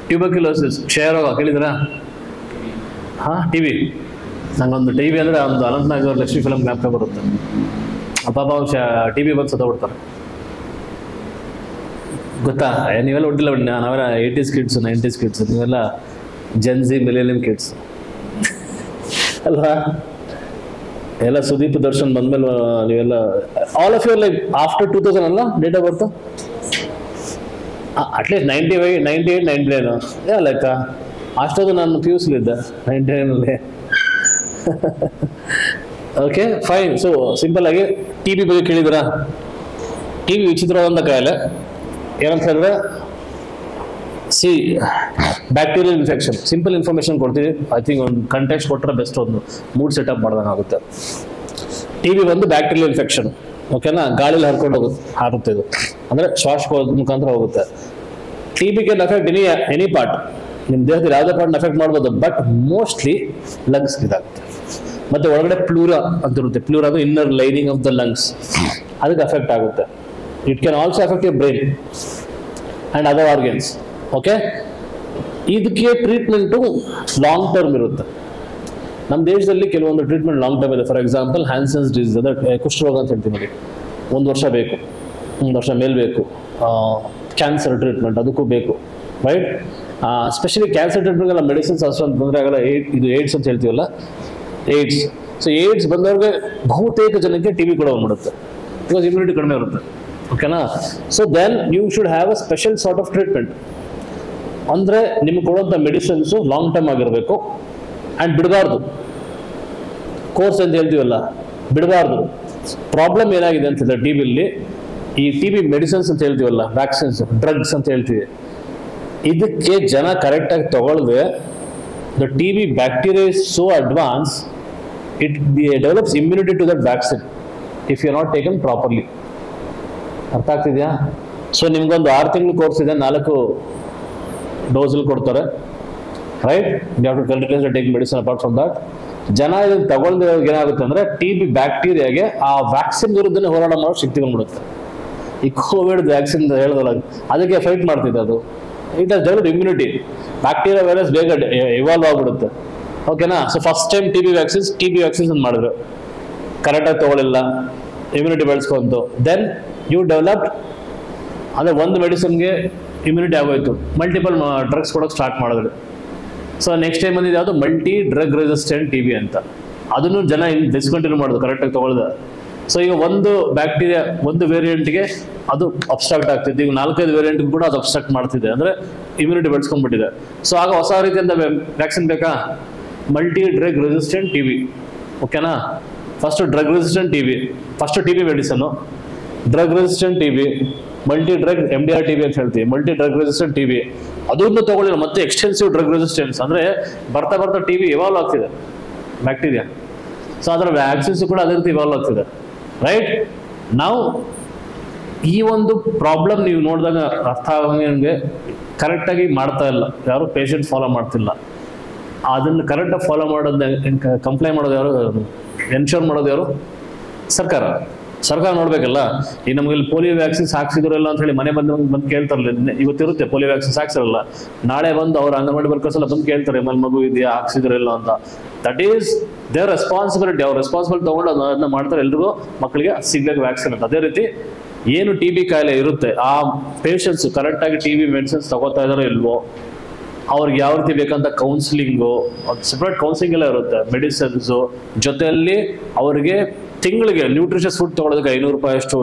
A: ಟ್ಯೂಬರ್ಕ್ಯುಲೋಸಿಸ್ ಕ್ಷಯರೋಗ ಕೇಳಿದ್ರಾ? ಟಿವಿ. ನಂಗೊಂದು ಟಿವಿ ಅಂದ್ರೆ ಒಂದು ಅನಂತನಾಗ್ ಅವ್ರ ಲಕ್ಷ್ಮಿ ಫಿಲಮ್ ಜ್ಞಾಪಕ ಬರುತ್ತೆ. ಪಾಪ ಟಿವಿ ಬಂದು ಸತ್ತೋಗ್ಬಿಡ್ತಾರೆ, ಗೊತ್ತಾ? ನೀವೆಲ್ಲ ಒಟ್ಟಿಲ್ಲ, ನಾವೆಲ್ಲ 80s ಕಿಡ್ಸ್ 90s ಕಿಡ್ಸ್, ನೀವೆಲ್ಲ ಜೆನ್ಸಿ ಮಿಲೇನಿಯಂ ಕಿಡ್ಸ್ ಅಲ್ವಾ? ಎಲ್ಲ ಸುದೀಪ್ ದರ್ಶನ್ ಬಂದ್ಮೇಲೆ ನೀವೆಲ್ಲ all of your like after 2000 ಅಲ್ಲ ಡೇಟ್ ಆಫ್ ಬರ್ತ್? ಅಟ್ಲೀಸ್ಟ್ 98 99 ಲೆಕ್ಕ. ಅಷ್ಟೊಂದು ನಾನು PUC ಇದ್ದೆ 99 ಓಕೆ ಫೈನ್. ಸೊ ಸಿಂಪಲ್ ಆಗಿ TB ಬಗ್ಗೆ ಕೇಳಿದ್ರಾ? TB ವಿಚಿತ್ರವಾದಂಥ ಕಾಯಿಲೆ. ಏನಂತ ಹೇಳಿದ್ರೆ ಬ್ಯಾಕ್ಟೀರಿಯಲ್ ಇನ್ಫೆಕ್ಷನ್. ಸಿಂಪಲ್ ಇನ್ಫಾರ್ಮೇಶನ್ ಕೊಡ್ತೀವಿ, ಐ ಥಿಂಕ್ ಒಂದು ಕಂಟೆಕ್ಸ್ಟ್ ಕೊಟ್ಟರೆ ಬೆಸ್ಟ್, ಒಂದು ಮೂಡ್ ಸೆಟಪ್ ಮಾಡ್ದಂಗೆ ಆಗುತ್ತೆ. TB ಒಂದು ಬ್ಯಾಕ್ಟೀರಿಯಲ್ ಇನ್ಫೆಕ್ಷನ್, ಓಕೆನಾ? ಗಾಳಿಲಿ ಹಾರುತ್ತೆ ಇದು, ಅಂದರೆ ಶ್ವಾಸಕೋಶದ ಮುಖಾಂತರ ಹೋಗುತ್ತೆ. TB can affect any part, ನಿಮ್ಮ ದೇಹದಲ್ಲಿ ಯಾವುದೇ ಪಾರ್ಟ್ನ ಅಫೆಕ್ಟ್ ಮಾಡ್ಬೋದು, ಬಟ್ ಮೋಸ್ಟ್ಲಿ ಲಂಗ್ಸ್ ಇದಾಗುತ್ತೆ. ಮತ್ತೆ ಒಳಗಡೆ ಪ್ಲೂರಾ ಅಂತ ಇರುತ್ತೆ, ಪ್ಲೂರಾ ಅದು inner lining of the lungs, ಅದಕ್ಕೆ ಅಫೆಕ್ಟ್ ಆಗುತ್ತೆ. It can also affect your brain and other organs. Okay, ಇದಕ್ಕೆ ಟ್ರೀಟ್ಮೆಂಟು ಲಾಂಗ್ ಟರ್ಮ್ ಇರುತ್ತೆ. ನಮ್ಮ ದೇಶದಲ್ಲಿ ಕೆಲವೊಂದು ಟ್ರೀಟ್ಮೆಂಟ್ ಲಾಂಗ್ ಟರ್ಮ್ ಇದೆ. ಫಾರ್ ಎಕ್ಸಾಂಪಲ್ ಹ್ಯಾನ್ಸನ್ಸ್ ಡಿಸೀಸ್, ಅಂದರೆ ಕುಷ್ಠರೋಗ ಅಂತ ಹೇಳ್ತೀವಿ ನೋಡಿ, 1 ವರ್ಷ ಬೇಕು, 1 ವರ್ಷ ಮೇಲೆ ಬೇಕು. ಕ್ಯಾನ್ಸರ್ ಟ್ರೀಟ್ಮೆಂಟ್ ಅದಕ್ಕೂ ಬೇಕು, ರೈಟ್? ಸ್ಪೆಷಲಿ ಕ್ಯಾನ್ಸರ್ ಟ್ರೀಟ್ಮೆಂಟ್ಗೆಲ್ಲ ಮೆಡಿಸಿನ್ಸ್ ಅಷ್ಟೊಂದು ತೊಂದರೆ ಆಗಲ್ಲ. ಇದು ಏಡ್ಸ್ ಅಂತ ಹೇಳ್ತೀವಲ್ಲ, ಏಡ್ಸ್. ಸೊ ಏಡ್ಸ್ ಬಂದವ್ರಿಗೆ ಬಹುತೇಕ ಜನಕ್ಕೆ TB ಕೂಡ ಬಂದ್ಬಿಡುತ್ತೆ, ಬಿಕಾಸ್ ಇಮ್ಯುನಿಟಿ ಕಡಿಮೆ ಇರುತ್ತೆ, ಓಕೆನಾ? So then you should have a special sort of treatment. ಅಂದರೆ ನಿಮ್ಗೆ ಕೊಡುವಂಥ ಮೆಡಿಸಿನ್ಸು ಲಾಂಗ್ ಟರ್ಮ್ ಆಗಿರಬೇಕು ಆ್ಯಂಡ್ ಬಿಡಬಾರ್ದು. ಕೋರ್ಸ್ ಅಂತ ಹೇಳ್ತೀವಲ್ಲ, ಬಿಡಬಾರ್ದು. ಪ್ರಾಬ್ಲಮ್ ಏನಾಗಿದೆ ಅಂತಂದರೆ TBಯಲ್ಲಿ ಈ TB ಮೆಡಿಸಿನ್ಸ್ ಅಂತ ಹೇಳ್ತೀವಲ್ಲ, ವ್ಯಾಕ್ಸಿನ್ಸ್, ಡ್ರಗ್ಸ್ ಅಂತ ಹೇಳ್ತೀವಿ, ಇದಕ್ಕೆ ಜನ ಕರೆಕ್ಟಾಗಿ ತಗೊಳ್ದೆ the TB bacteria is so advanced, it develops immunity to that vaccine if you are not taken properly. ಅರ್ಥ ಆಗ್ತಿದೆಯಾ? ಸೊ ನಿಮ್ಗೊಂದು 6 ತಿಂಗಳು ಕೋರ್ಸ್ ಇದೆ, 4 ಡೋಸಲ್ಲಿ ಕೊಡ್ತಾರೆ, right? You have to continuously take medicine apart from that. ಜನ ಇದನ್ನು ತಗೊಳ್ದವ್ರಿಗೆ ಏನಾಗುತ್ತೆ ಅಂದರೆ TB ಬ್ಯಾಕ್ಟೀರಿಯಾಗೆ ಆ ವ್ಯಾಕ್ಸಿನ್ ವಿರುದ್ಧನೇ ಹೋರಾಟ ಮಾಡೋ ಶಕ್ತಿ ಬಂದ್ಬಿಡುತ್ತೆ. ಈ ಕೋವಿಡ್ ವ್ಯಾಕ್ಸಿನ್ ಹೇಳಿದಲ್ಲ, ಅದಕ್ಕೆ ಫೈಟ್ ಮಾಡ್ತಿದ್ದೆ ಅದು. It has developed immunity. Bacteria virus ಬೇಗ ಇವಾಲ್ವ್ ಆಗ್ಬಿಡುತ್ತೆ, ಓಕೆನಾ? So first time TB vaccines ಅಂತ ಮಾಡಿದ್ರು, ಕರೆಕ್ಟಾಗಿ ತಗೊಳ್ಳಿಲ್ಲ, ಇಮ್ಯುನಿಟಿ ಬೆಳೆಸ್ಕೊಂತು. ದೆನ್ ಯು ಡೆವಲಪ್ಡ್, ಅಂದರೆ ಒಂದು ಮೆಡಿಸಿನ್ಗೆ ಇಮ್ಯುನಿಟಿ ಆಗೋಯ್ತು, ಮಲ್ಟಿಪಲ್ ಡ್ರಗ್ಸ್ ಕೊಡೋಕೆ ಸ್ಟಾರ್ಟ್ ಮಾಡಿದ್ರು. ಸೊ ನೆಕ್ಸ್ಟ್ ಟೈಮ್ ಬಂದಿದ್ದು ಯಾವುದು? ಮಲ್ಟಿ ಡ್ರಗ್ ರೆಸಿಸ್ಟೆಂಟ್ TB ಅಂತ. ಅದನ್ನು ಜನ ಡಿಸ್ಕಂಟಿನ್ಯೂ ಮಾಡೋದು, ಕರೆಕ್ಟಾಗಿ ತಗೊಳ್ದ. ಸೊ ಈಗ ಒಂದು ಬ್ಯಾಕ್ಟೀರಿಯಾ ಒಂದು ವೇರಿಯಂಟ್ಗೆ ಅದು ಅಬ್ಸ್ಟ್ರಾಕ್ಟ್ ಆಗ್ತಿದೆ, ಈಗ 4-5 ವೇರಿಯಂಟ್ಗೂ ಕೂಡ ಅದು ಅಬ್ಸ್ಟ್ರಾಕ್ಟ್ ಮಾಡ್ತಿದೆ, ಅಂದರೆ ಇಮ್ಯುನಿಟಿ ಬೆಳೆಸ್ಕೊಂಡ್ಬಿಟ್ಟಿದೆ. ಸೊ ಆಗ ಹೊಸ ರೀತಿಯಿಂದ ವ್ಯಾಕ್ಸಿನ್ ಬೇಕಾ? ಮಲ್ಟಿ ಡ್ರಗ್ ರೆಸಿಸ್ಟೆಂಟ್ TB, ಓಕೆನಾ? First drug resistant TB, first TB ಮೆಡಿಸನ್ನು, drug resistant TB, multi drug MDR TB ಅಂತ ಹೇಳ್ತೀವಿ, ಮಲ್ಟಿ ಡ್ರಗ್ ರೆಸಿಸ್ಟೆಂಟ್ TB. ಅದನ್ನು ತಗೊಳ್ಳಿಲ್ಲ, ಮತ್ತೆ ಎಕ್ಸ್ಟೆನ್ಸಿವ್ ಡ್ರಗ್ ರೆಸಿಸ್ಟೆನ್ಸ್, ಅಂದರೆ ಬರ್ತಾ TB ಇವಾಲ್ವ್ ಆಗ್ತಿದೆ, ಬ್ಯಾಕ್ಟೀರಿಯಾ. ಸೊ ಅದರ ವ್ಯಾಕ್ಸಿನ್ಸ್ ಕೂಡ ಅದೇ ರೀತಿ ಇವಾಲ್ವ್ ಆಗ್ತಿದೆ, ರೈಟ್? ನಾವು ಈ ಒಂದು ಪ್ರಾಬ್ಲಮ್ ನೀವು ನೋಡಿದಾಗ ಅರ್ಥ ಆಗಂಗೆ ನಿಮಗೆ ಕರೆಕ್ಟಾಗಿ ಮಾಡ್ತಾ ಇಲ್ಲ, ಯಾರು ಪೇಷಂಟ್ ಫಾಲೋ ಮಾಡ್ತಿಲ್ಲ. ಅದನ್ನು ಕರೆಕ್ಟಾಗಿ ಫಾಲೋ ಮಾಡೋದು, ಕಂಪ್ಲೈ ಮಾಡೋದು ಯಾರು, ಎನ್ಶೋರ್ ಮಾಡೋದು ಯಾರು? ಸರ್ಕಾರ ನೋಡ್ಬೇಕಲ್ಲ. ಈಗ ನಮಗೆ ಇಲ್ಲಿ ಪೋಲಿಯೋ ವ್ಯಾಕ್ಸಿನ್ಸ್ ಹಾಕ್ಸಿದ್ರಲ್ಲ ಅಂತ ಹೇಳಿ ಮನೆ ಬಂದು ಕೇಳ್ತಾರಲ್ಲ, ಇವತ್ತಿರುತ್ತೆ ಪೋಲಿಯೋ ವ್ಯಾಕ್ಸಿನ್ಸ್ ಹಾಕ್ಸಿರಲ್ಲ, ನಾಳೆ ಬಂದು ಅವ್ರು ಅಂಗನವಾಡಿ ವರ್ಕರ್ಸ್ ಬಂದು ಕೇಳ್ತಾರೆ ಮಗು ಇದೆಯಾ ಹಾಕ್ಸಿದ್ರಲ್ಲ ಅಂತ. That is their responsibility. ಅವ್ರು ರೆಸ್ಪಾನ್ಸಿಬಿಲಿಟಿ ತಗೊಂಡು ಅದನ್ನ ಮಾಡ್ತಾರೆ, ಎಲ್ರಿಗೂ ಮಕ್ಕಳಿಗೆ ಸಿಗ್ಬೇಕು ವ್ಯಾಕ್ಸಿನ್ ಅಂತ. ಅದೇ ರೀತಿ ಏನು TB ಕಾಯಿಲೆ ಇರುತ್ತೆ, ಆ ಪೇಷಂಟ್ಸ್ ಕರೆಕ್ಟಾಗಿ TB ಮೆಡಿಸಿನ್ಸ್ ತಗೋತಾ ಇದಾರೋ ಇಲ್ವೋ, ಅವ್ರಿಗೆ ಯಾವ ರೀತಿ ಬೇಕಂತ ಕೌನ್ಸಿಲಿಂಗು, ಸೆಪ್ರೇಟ್ ಕೌನ್ಸಿಲಿಂಗ್ ಎಲ್ಲ ಇರುತ್ತೆ, ಮೆಡಿಸಿನ್ಸು ಜೊತೆಯಲ್ಲಿ ಅವರಿಗೆ ತಿಂಗಳಿಗೆ ನ್ಯೂಟ್ರಿಷಸ್ ಫುಡ್ ತಗೊಳ್ಳೋದಕ್ಕೆ 500 ರೂಪಾಯಿ ಅಷ್ಟು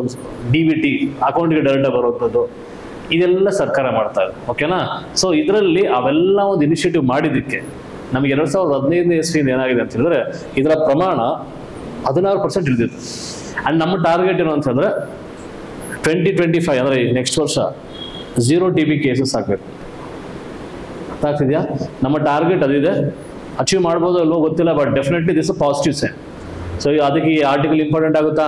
A: DBT ಅಕೌಂಟ್ಗೆ ಡೈರೆಕ್ಟಾಗಿ ಬರುವಂಥದ್ದು, ಇದೆಲ್ಲ ಸರ್ಕಾರ ಮಾಡ್ತಾ ಇದೆ, ಓಕೆನಾ? ಸೊ ಇದರಲ್ಲಿ ಅವೆಲ್ಲ ಒಂದು ಇನಿಷಿಯೇಟಿವ್ ಮಾಡಿದ್ದಕ್ಕೆ ನಮಗೆ 2015 ಇಸ್ವಿಯಿಂದ ಏನಾಗಿದೆ ಅಂತ ಹೇಳಿದ್ರೆ ಇದರ ಪ್ರಮಾಣ 16% ಇಳಿದಿತ್ತು. ಆ್ಯಂಡ್ ನಮ್ಮ ಟಾರ್ಗೆಟ್ ಏನು ಅಂತಂದರೆ 2025 ಅಂದರೆ ನೆಕ್ಸ್ಟ್ ವರ್ಷ 0 TB ಕೇಸಸ್ ಆಗಬೇಕು. ಅರ್ಥ ಆಗ್ತಿದೆಯಾ? ನಮ್ಮ ಟಾರ್ಗೆಟ್ ಅದಿದೆ, ಅಚೀವ್ ಮಾಡ್ಬೋದು ಅಲ್ವೋ ಗೊತ್ತಿಲ್ಲ, but definitely this a positive sign. So ಅದಕ್ಕೆ ಈ ಆರ್ಟಿಕಲ್ ಇಂಪಾರ್ಟೆಂಟ್ ಆಗುತ್ತಾ?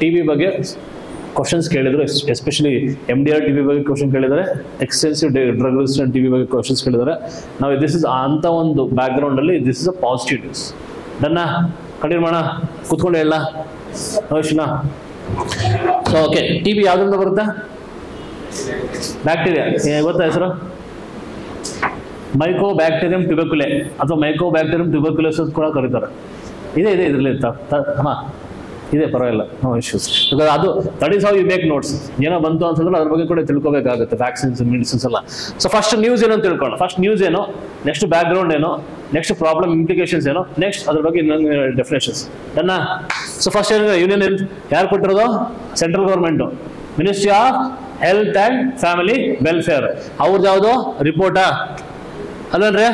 A: TB ಬಗ್ಗೆ ಕ್ವಶನ್ಸ್ ಕೇಳಿದ್ರು, ಎಸ್ಪೆಷಲಿ MDR TB ಬಗ್ಗೆ ಕ್ವಶನ್ ಕೇಳಿದರೆ, ಎಕ್ಸ್ಟೆನ್ಸಿವ್ ಡ್ರಗ್ ರೆಸಿಸ್ಟೆಂಟ್ TB ಬಗ್ಗೆ ಕ್ವಶನ್ಸ್ ಕೇಳಿದರೆ, ನಾವು ದಿಸ್ ಇಸ್ ಅಂತ ಒಂದು ಬ್ಯಾಕ್ಗ್ರೌಂಡಲ್ಲಿ this is a positive news. ಡನ್ನ ಕಂಟಿನ್ಯೂ ಮಾಡೋಣ, ಕೂತ್ಕೊಂಡು ಹೇಳ ಯೋಚನಾ. ಸೊ ಓಕೆ, TB ಯಾವುದರಿಂದ ಬರುತ್ತೆ? ಬ್ಯಾಕ್ಟೀರಿಯಾ ಗೊತ್ತಾ ಹೆಸರು? ಮೈಕೋಬ್ಯಾಕ್ಟೀರಿಯಂ ಟ್ಯೂಬರ್ಕ್ಯುಲೆ ಅಥವಾ ಮೈಕೋಬ್ಯಾಕ್ಟೀರಿಯಂ ಟ್ಯೂಬರ್ಕ್ಯುಲೋಸಿಸ್ ಕೂಡ ಕರೀತಾರೆ. ಇದೆ ಇದರಲ್ಲಿ ಅಮ್ಮ ಇದೆ, ಪರವಾಗಿಲ್ಲ, ನೋ ಇಶ್ಯೂಸ್. ಬಿಕಾಸ್ ಅದು that is how you make notes. ಏನೋ ಬಂತು ಅಂತಂದ್ರೆ ಅದ್ರ ಬಗ್ಗೆ ಕೂಡ ತಿಳ್ಕೊಬೇಕಾಗುತ್ತೆ, ವ್ಯಾಕ್ಸಿನ್ಸ್ ಮೆಡಿಸಿನ್ಸ್ ಎಲ್ಲ. ಸೊ ಫಸ್ಟ್ ನ್ಯೂಸ್ ಏನೋ ತಿಳ್ಕೊಳ್ಳೋಣ. ಫಸ್ಟ್ ನ್ಯೂಸ್ ಏನು, ನೆಕ್ಸ್ಟ್ ಬ್ಯಾಕ್ ಗ್ರೌಂಡ್ ಏನು, ನೆಕ್ಸ್ಟ್ ಪ್ರಾಬ್ಲಮ್ ಇಂಪ್ಲಿಕೇಶನ್ಸ್ ಏನು, ನೆಕ್ಸ್ಟ್ ಅದ್ರ ಬಗ್ಗೆ ಇನ್ನೊಂದು ಡೆಫಿನೇಷನ್ಸ್ ಅನ್ನ. ಸೊ ಫಸ್ಟ್ ಏನು, ಯೂನಿಯನ್ ಹೆಲ್ತ್ ಯಾರು ಕೊಟ್ಟಿರೋದು? Central government, ministry of health and family welfare. ಅವ್ರದ್ದು ಯಾವುದು ರಿಪೋರ್ಟಾ ಅಲ್ವನ್ರಿ?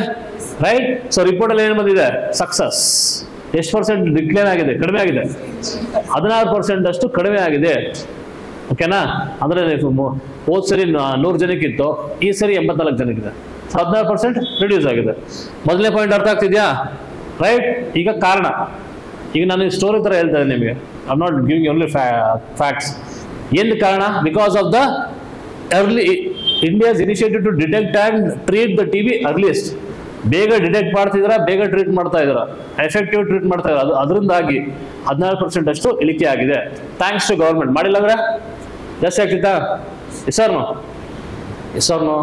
A: ರೈಟ್. ಸೊ ರಿಪೋರ್ಟ್ ಅಲ್ಲಿ ಏನು ಬಂದಿದೆ? ಸಕ್ಸಸ್. ಎಷ್ಟು ಪರ್ಸೆಂಟ್ ಡಿಕ್ಲೇರ್ ಆಗಿದೆ? ಕಡಿಮೆ ಆಗಿದೆ, 16% ಅಷ್ಟು ಕಡಿಮೆ ಆಗಿದೆ. ಓಕೆನಾ? ಅಂದ್ರೆ ಹೋದ್ ಸರಿ 100 ಜನಕ್ಕಿತ್ತು, ಈ ಸರಿ 84 ಜನಕ್ಕಿದೆ, 16% ರಿಡ್ಯೂಸ್ ಆಗಿದೆ. ಮೊದಲನೇ ಪಾಯಿಂಟ್ ಅರ್ಥ ಆಗ್ತಿದ್ಯಾ? ರೈಟ್. ಈಗ ಕಾರಣ, ಈಗ ನಾನು ಸ್ಟೋರಿ ತರ ಹೇಳ್ತಾ ಇದ್ದೀನಿ ನಿಮಗೆ, I am not giving only facts. ಏನು ಕಾರಣ? Because of the early India's initiative to detect and treat the TB earliest. ಬೇಗ ಡಿಟೆಕ್ಟ್ ಮಾಡ್ತಿದ್ರ, ಬೇಗ ಟ್ರೀಟ್ ಮಾಡ್ತಾ ಇದ್ರ, ಎಫೆಕ್ಟಿವ್ ಟ್ರೀಟ್ ಮಾಡ್ತಾ ಇದ್ರ. ಅದರಿಂದಾಗಿ 14% ಅಷ್ಟು ಇಳಿಕೆ ಆಗಿದೆ, ಥ್ಯಾಂಕ್ಸ್ ಟು ಗವರ್ಮೆಂಟ್. ಮಾಡಿಲ್ಲ ಅಂದ್ರೆ ಜಾಸ್ತಿ ಆಗ್ತಿತ್ತಾ? ಎಸ್ಆರ್ನೋ ಎಸ್ಆರ್ನೋ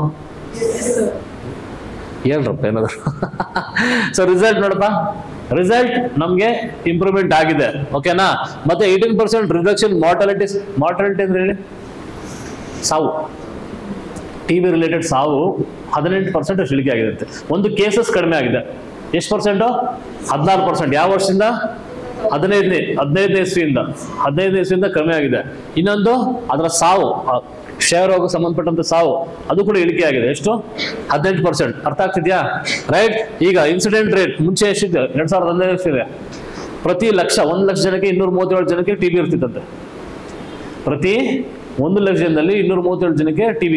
A: ಹೇಳ್ರಪ್ಪ ಏನಾದ್ರು. ಸೊ ರಿಸಲ್ಟ್ ನೋಡಪ್ಪ, ರಿಸಲ್ಟ್ ನಮ್ಗೆ ಇಂಪ್ರೂವ್ಮೆಂಟ್ ಆಗಿದೆ. ಓಕೆನಾ? ಮತ್ತೆ 18% ರಿಡಕ್ಷನ್ ಮಾರ್ಟಾಲಿಟಿ. ಮಾರ್ಟಾಲಿಟಿ ಅಂದ್ರೆ ಹೇಳಿ, ಸಾವು, TB ರಿಲೇಟೆಡ್ ಸಾವು 18% ಅಷ್ಟು ಇಳಿಕೆ ಆಗಿರುತ್ತೆ. ಒಂದು ಕೇಸಸ್ ಕಡಿಮೆ ಆಗಿದೆ. ಎಷ್ಟು ಪರ್ಸೆಂಟು? 14%. ಯಾವ ವರ್ಷದಿಂದ? 15ನೇ ಇಸ್ವಿಯಿಂದ ಕಡಿಮೆ ಆಗಿದೆ. ಇನ್ನೊಂದು ಅದರ ಸಾವು, ಕ್ಷಯರೋಗ ಸಂಬಂಧಪಟ್ಟಂತ ಸಾವು, ಅದು ಕೂಡ ಇಳಿಕೆ ಆಗಿದೆ. ಎಷ್ಟು? 18%. ಅರ್ಥ ಆಗ್ತಿದ್ಯಾ? ರೈಟ್. ಈಗ ಇನ್ಸಿಡೆಂಟ್ ರೇಟ್ ಮುಂಚೆ ಎಷ್ಟಿದೆ? 2015 ಪ್ರತಿ 1 ಲಕ್ಷ ಜನಕ್ಕೆ 237 ಜನಕ್ಕೆ TB ಇರ್ತಿತ್ತಂತೆ. ಪ್ರತಿ 1 ಲಕ್ಷ ಜನದಲ್ಲಿ 237 ಜನಕ್ಕೆ TB.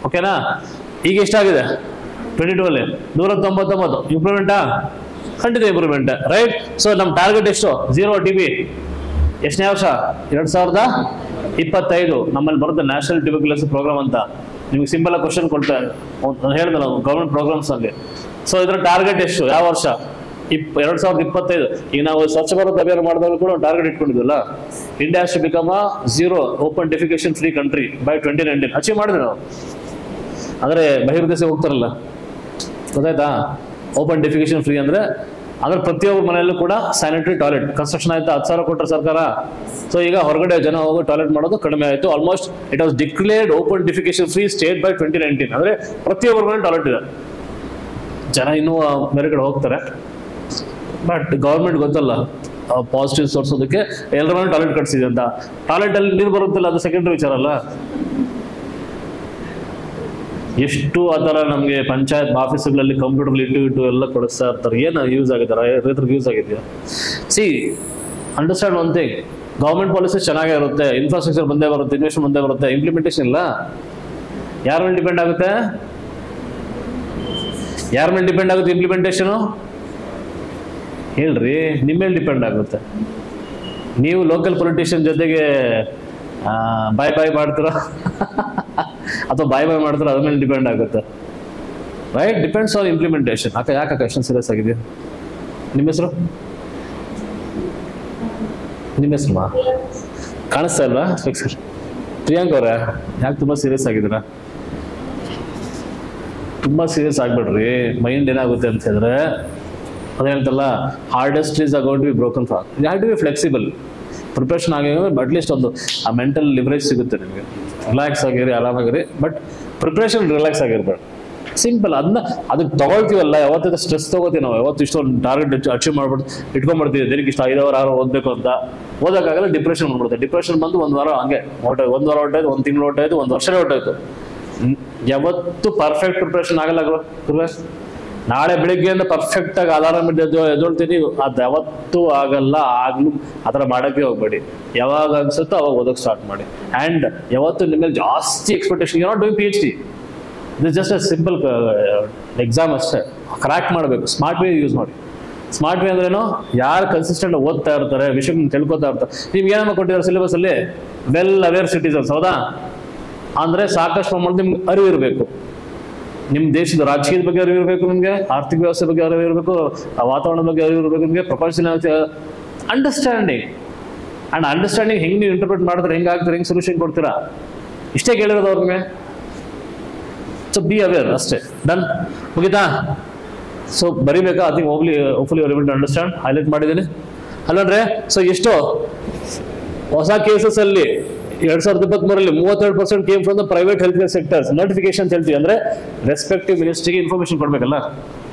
A: ಓಕೆನಾ? ಈಗ ಎಷ್ಟಾಗಿದೆ? 22 ಅಲ್ಲಿ 199. ಇಂಪ್ರೂವ್ಮೆಂಟಾ? ಖಂಡಿತ ಇಂಪ್ರೂವ್ಮೆಂಟ್. ರೈಟ್. ಸೊ ನಮ್ಮ ಟಾರ್ಗೆಟ್ ಎಷ್ಟು? 0 TB. ಎಷ್ಟನೇ ವರ್ಷ? 2025. ನಮ್ಮಲ್ಲಿ ಬರುತ್ತೆ ನ್ಯಾಷನಲ್ ಟ್ಯೂಬರ್ಕ್ಯುಲೋಸಿಸ್ ಪ್ರೋಗ್ರಾಮ್ ಅಂತ. ನಿಮ್ಗೆ ಸಿಂಪಲ್ ಆಗಿ ಕ್ವಶನ್ ಕೊಡ್ತಾರೆ, ಹೇಳಿದೆ ನಾವು ಗವರ್ಮೆಂಟ್ ಪ್ರೋಗ್ರಾಮ್ಸ್ ಅಲ್ಲಿ. ಸೊ ಇದರ ಟಾರ್ಗೆಟ್ ಎಷ್ಟು? ಯಾವ ವರ್ಷ? 2025. ಈಗ ನಾವು ಸ್ವಚ್ಛ ಭಾರತ್ ಅಭಿಯಾನ ಮಾಡಿದಾಗ ಕೂಡ ಟಾರ್ಗೆಟ್ ಇಟ್ಕೊಂಡಿದ್ವಲ್ಲ, India has to become a 0 open defecation free country by 2019. Achieve ಮಾಡಿದ್ವಿ ನಾವು. ಅಂದ್ರೆ ಬಹಿರ್ದೇಶ ಹೋಗ್ತಾರಲ್ಲ, ಗೊತ್ತಾಯ್ತಾ? ಓಪನ್ ಡೆಫಿಕೇಶನ್ ಫ್ರೀ ಅಂದ್ರೆ ಪ್ರತಿಯೊಬ್ಬರ ಮನೆಯಲ್ಲೂ ಕೂಡ ಸ್ಯಾನಿಟರಿ ಟಾಯ್ಲೆಟ್ ಕನ್ಸ್ಟ್ರಕ್ಷನ್ ಆಯ್ತಾ? 10,000 ಕೊಟ್ಟರೆ ಸರ್ಕಾರ. ಸೊ ಈಗ ಹೊರಗಡೆ ಜನ ಹೋಗೋ ಟಾಯ್ಲೆಟ್ ಮಾಡೋದು ಕಡಿಮೆ ಆಯಿತು. Almost it was declared open defecation free state by 2019. ಅಂದ್ರೆ ಪ್ರತಿಯೊಬ್ಬರ ಮನೆ ಟಾಯ್ಲೆಟ್ ಇದೆ. ಜನ ಇನ್ನೂ ಬೇರೆ ಕಡೆ ಹೋಗ್ತಾರೆ, ಬಟ್ ಗವರ್ಮೆಂಟ್ ಗೊತ್ತಲ್ಲ ಪಾಸಿಟಿವ್ ತೋರಿಸೋದಕ್ಕೆ ಎಲ್ಲರ ಮನೆ ಟಾಯ್ಲೆಟ್ ಕಟ್ಸಿದೆ ಅಂತ. ಟಾಯ್ಲೆಟ್ ಅಲ್ಲಿ ನೀರು ಬರುತ್ತಿಲ್ಲ, ಅದು ಸೆಕೆಂಡರಿ ವಿಚಾರ ಅಲ್ಲ. ಎಷ್ಟು ಆ ಥರ ನಮಗೆ ಪಂಚಾಯತ್ ಆಫೀಸ್ಗಳಲ್ಲಿ ಕಂಪ್ಯೂಟರ್ ಇಟ್ಟು ಎಲ್ಲ ಕೊಡಿಸ್ತಾ ಇರ್ತಾರೆ. ಏನು ಯೂಸ್ ಆಗಿದ್ದಾರೆ? ರೈತರಿಗೆ ಯೂಸ್ ಆಗಿದೆಯಾ? C understand one thing, government policy ಚೆನ್ನಾಗೇ ಇರುತ್ತೆ, ಇನ್ಫ್ರಾಸ್ಟ್ರಕ್ಚರ್ ಬಂದೇ ಬರುತ್ತೆ, ಇನ್ವೆಸ್ಟ್ಮೆಂಟ್ ಬಂದೇ ಬರುತ್ತೆ, ಇಂಪ್ಲಿಮೆಂಟೇಷನ್ ಇಲ್ಲ. ಯಾರ ಮೇಲೆ ಡಿಪೆಂಡ್ ಆಗುತ್ತೆ? ಯಾರ ಮೇಲೆ ಡಿಪೆಂಡ್ ಆಗುತ್ತೆ ಇಂಪ್ಲಿಮೆಂಟೇಷನು? ಹೇಳ್ರಿ, ನಿಮ್ಮ ಮೇಲೆ ಡಿಪೆಂಡ್ ಆಗುತ್ತೆ. ನೀವು ಲೋಕಲ್ ಪೊಲಿಟಿಷಿಯನ್ ಜೊತೆಗೆ ಬಾಯ್ ಮಾಡ್ತೀರಾ ಅಥವಾ ಬಾಯ್ ಮಾಡ್ತೀರಾ? ಅದ್ರ ಮೇಲೆ ಡಿಪೆಂಡ್ ಆಗುತ್ತೆ. ರೈಟ್. Depends on implementation. ಯಾಕೆ ಕ್ವಶನ್ ಸೀರಿಯಸ್ ಆಗಿದೆ? ನಿಮ್ಮ ಹೆಸರು? ನಿಮ್ಮ ಹೆಸರು ಕಾಣಿಸ್ತಾ ಇಲ್ವಾ? ಪ್ರಿಯಾಂಕ್ ಅವರೇ, ಯಾಕೆ ತುಂಬಾ ಸೀರಿಯಸ್ ಆಗಿದ್ದೀರಾ? ತುಂಬಾ ಸೀರಿಯಸ್ ಆಗ್ಬೇಡ್ರಿ. ಮೈಂಡ್ ಏನಾಗುತ್ತೆ ಅಂತ ಹೇಳಿದ್ರೆ, ಅದೇ ಹೇಳ್ತಲ್ಲ, hardest is about be broken for. You have to be flexible. Preparation ಆಗಿದ್ರೆ ಅಟ್ಲೀಸ್ಟ್ ಒಂದು ಆ ಮೆಂಟಲ್ ಲಿವರೇಜ್ ಸಿಗುತ್ತೆ ನಿಮಗೆ. ರಿಲ್ಯಾಕ್ಸ್ ಆಗಿರಿ, ಆರಾಮಾಗಿರಿ, ಬಟ್ ಪ್ರಿಪ್ರೇಷನ್ ರಿಲ್ಯಾಕ್ಸ್ ಆಗಿರ್ಬೇಡ. ಸಿಂಪಲ್. ಅದಕ್ಕೆ ತಗೊಳ್ತೀವಲ್ಲ, ಯಾವತ್ತಿದ ಸ್ಟ್ರೆಸ್ ತಗೋತೀವಿ ನಾವು. ಯಾವತ್ತು ಇಷ್ಟೊಂದು ಟಾರ್ಗೆಟ್ ಅಚೀವ್ ಮಾಡ್ಬಿಟ್ಟು ಇಟ್ಕೊಂಡ್ಬಿಡ್ತೀವಿ, ದಿನಕ್ಕೆ ಇಷ್ಟ 5 hours 6 hours ಓದಬೇಕು ಅಂತ. ಓದೋಕ್ಕಾಗಲ್ಲ, ಡಿಪ್ರೆಷನ್ ಬಂದ್ಬಿಡುತ್ತೆ. ಡಿಪ್ರೆಷನ್ ಬಂದು 1 ವಾರ ಹಂಗೆ ಹೊರಟೋಯ್ತು, 1 ವಾರ ಹೊರಟಾಯ್ತು, 1 ತಿಂಗಳು ಹೊರಟಾಯ್ತು, 1 ವರ್ಷನೇ ಹೊರಟಾಯ್ತು. ಯಾವತ್ತು ಪರ್ಫೆಕ್ಟ್ ಪ್ರಿಪ್ರೇಷನ್ ಆಗಲ್ಲ. ನಾಳೆ ಬೆಳಿಗ್ಗೆಯಿಂದ ಪರ್ಫೆಕ್ಟ್ ಆಗಿ ಅಲಾರಾಮ್ ಎದ್ದೊಳ್ತೀನಿ, ಅದು ಯಾವತ್ತೂ ಆಗಲ್ಲ. ಆಗ್ಲೂ ಆ ಥರ ಮಾಡೋಕ್ಕೆ ಹೋಗ್ಬೇಡಿ. ಯಾವಾಗ ಅನ್ಸುತ್ತೋ ಅವಾಗ ಓದೋಕೆ ಸ್ಟಾರ್ಟ್ ಮಾಡಿ. ಆ್ಯಂಡ್ ಯಾವತ್ತು ನಿಮ್ಮ ಮೇಲೆ ಜಾಸ್ತಿ expectation. You not doing PhD. ಇದು ಜಸ್ಟ್ ಅ ಸಿಂಪಲ್ ಎಕ್ಸಾಮ್ ಅಷ್ಟೇ. ಕ್ರ್ಯಾಕ್ ಮಾಡಬೇಕು. ಸ್ಮಾರ್ಟ್ ವೇ ಯೂಸ್ ಮಾಡಿ. ಸ್ಮಾರ್ಟ್ ವೇ ಅಂದ್ರೇನು? ಯಾರು ಕನ್ಸಿಸ್ಟೆಂಟ್ ಓದ್ತಾ ಇರ್ತಾರೆ, ವಿಷಯಗಳನ್ನ ತಿಳ್ಕೊತಾ ಇರ್ತಾರೆ. ನಿಮ್ಗೆ ಏನಮ್ಮ ಕೊಟ್ಟಿದ್ದಾರೆ ಸಿಲೆಬಸಲ್ಲಿ? Well aware citizens. ಹೌದಾ? ಅಂದರೆ ಸಾಕಷ್ಟು ಪ್ರಮಾಣದ ನಿಮ್ಗೆ ಅರಿವು ಇರಬೇಕು. ನಿಮ್ಮ ದೇಶದ ರಾಜಕೀಯದ ಬಗ್ಗೆ ಅರಿವು ಇರಬೇಕು, ನಿಮಗೆ ಆರ್ಥಿಕ ವ್ಯವಸ್ಥೆ ಬಗ್ಗೆ ಅರಿವು ಇರಬೇಕು, ವಾತಾವರಣದ ಬಗ್ಗೆ ಅರಿವು ಇರಬೇಕು, ನಿಮಗೆ ಪ್ರಪಂಚದ ಅಂಡರ್ಸ್ಟ್ಯಾಂಡಿಂಗ್. ಆ್ಯಂಡ್ ಅಂಡರ್ಸ್ಟ್ಯಾಂಡಿಂಗ್ ಹೆಂಗೆ ನೀವು ಇಂಟರ್ಪ್ರಿಟ್ ಮಾಡಿದ್ರೆ ಹೆಂಗೆ ಆಗ್ತಾರೆ, ಹೆಂಗೆ ಸೊಲ್ಯೂಷನ್ ಕೊಡ್ತೀರಾ? ಇಷ್ಟೇ ಕೇಳಿರೋದು ಅವ್ರಿಗೆ. ಸೊ ಬಿ ಅವೇರ್ ಅಷ್ಟೇ. ಡನ್, ಮುಗಿತಾ? ಸೊ ಬರಿಬೇಕಾ? I think hopefully you are able to understand. Highlight ಮಾಡಿದ್ದೀನಿ ಅಲ್ಲಂದ್ರೆ. ಸೊ ಎಷ್ಟು ಹೊಸ ಕೇಸಸ್ ಅಲ್ಲಿ 2023 32% came from the private health care sectors. Notification ಹೇಳ್ತೀವಿ ಅಂದ್ರೆ ರೆಸ್ಪೆಕ್ಟಿವ್ ಮಿನಿಸ್ಟ್ರಿಗೆ ಇನ್ಫಾರ್ಮೇಶನ್ ಕೊಡ್ಬೇಕಲ್ಲ,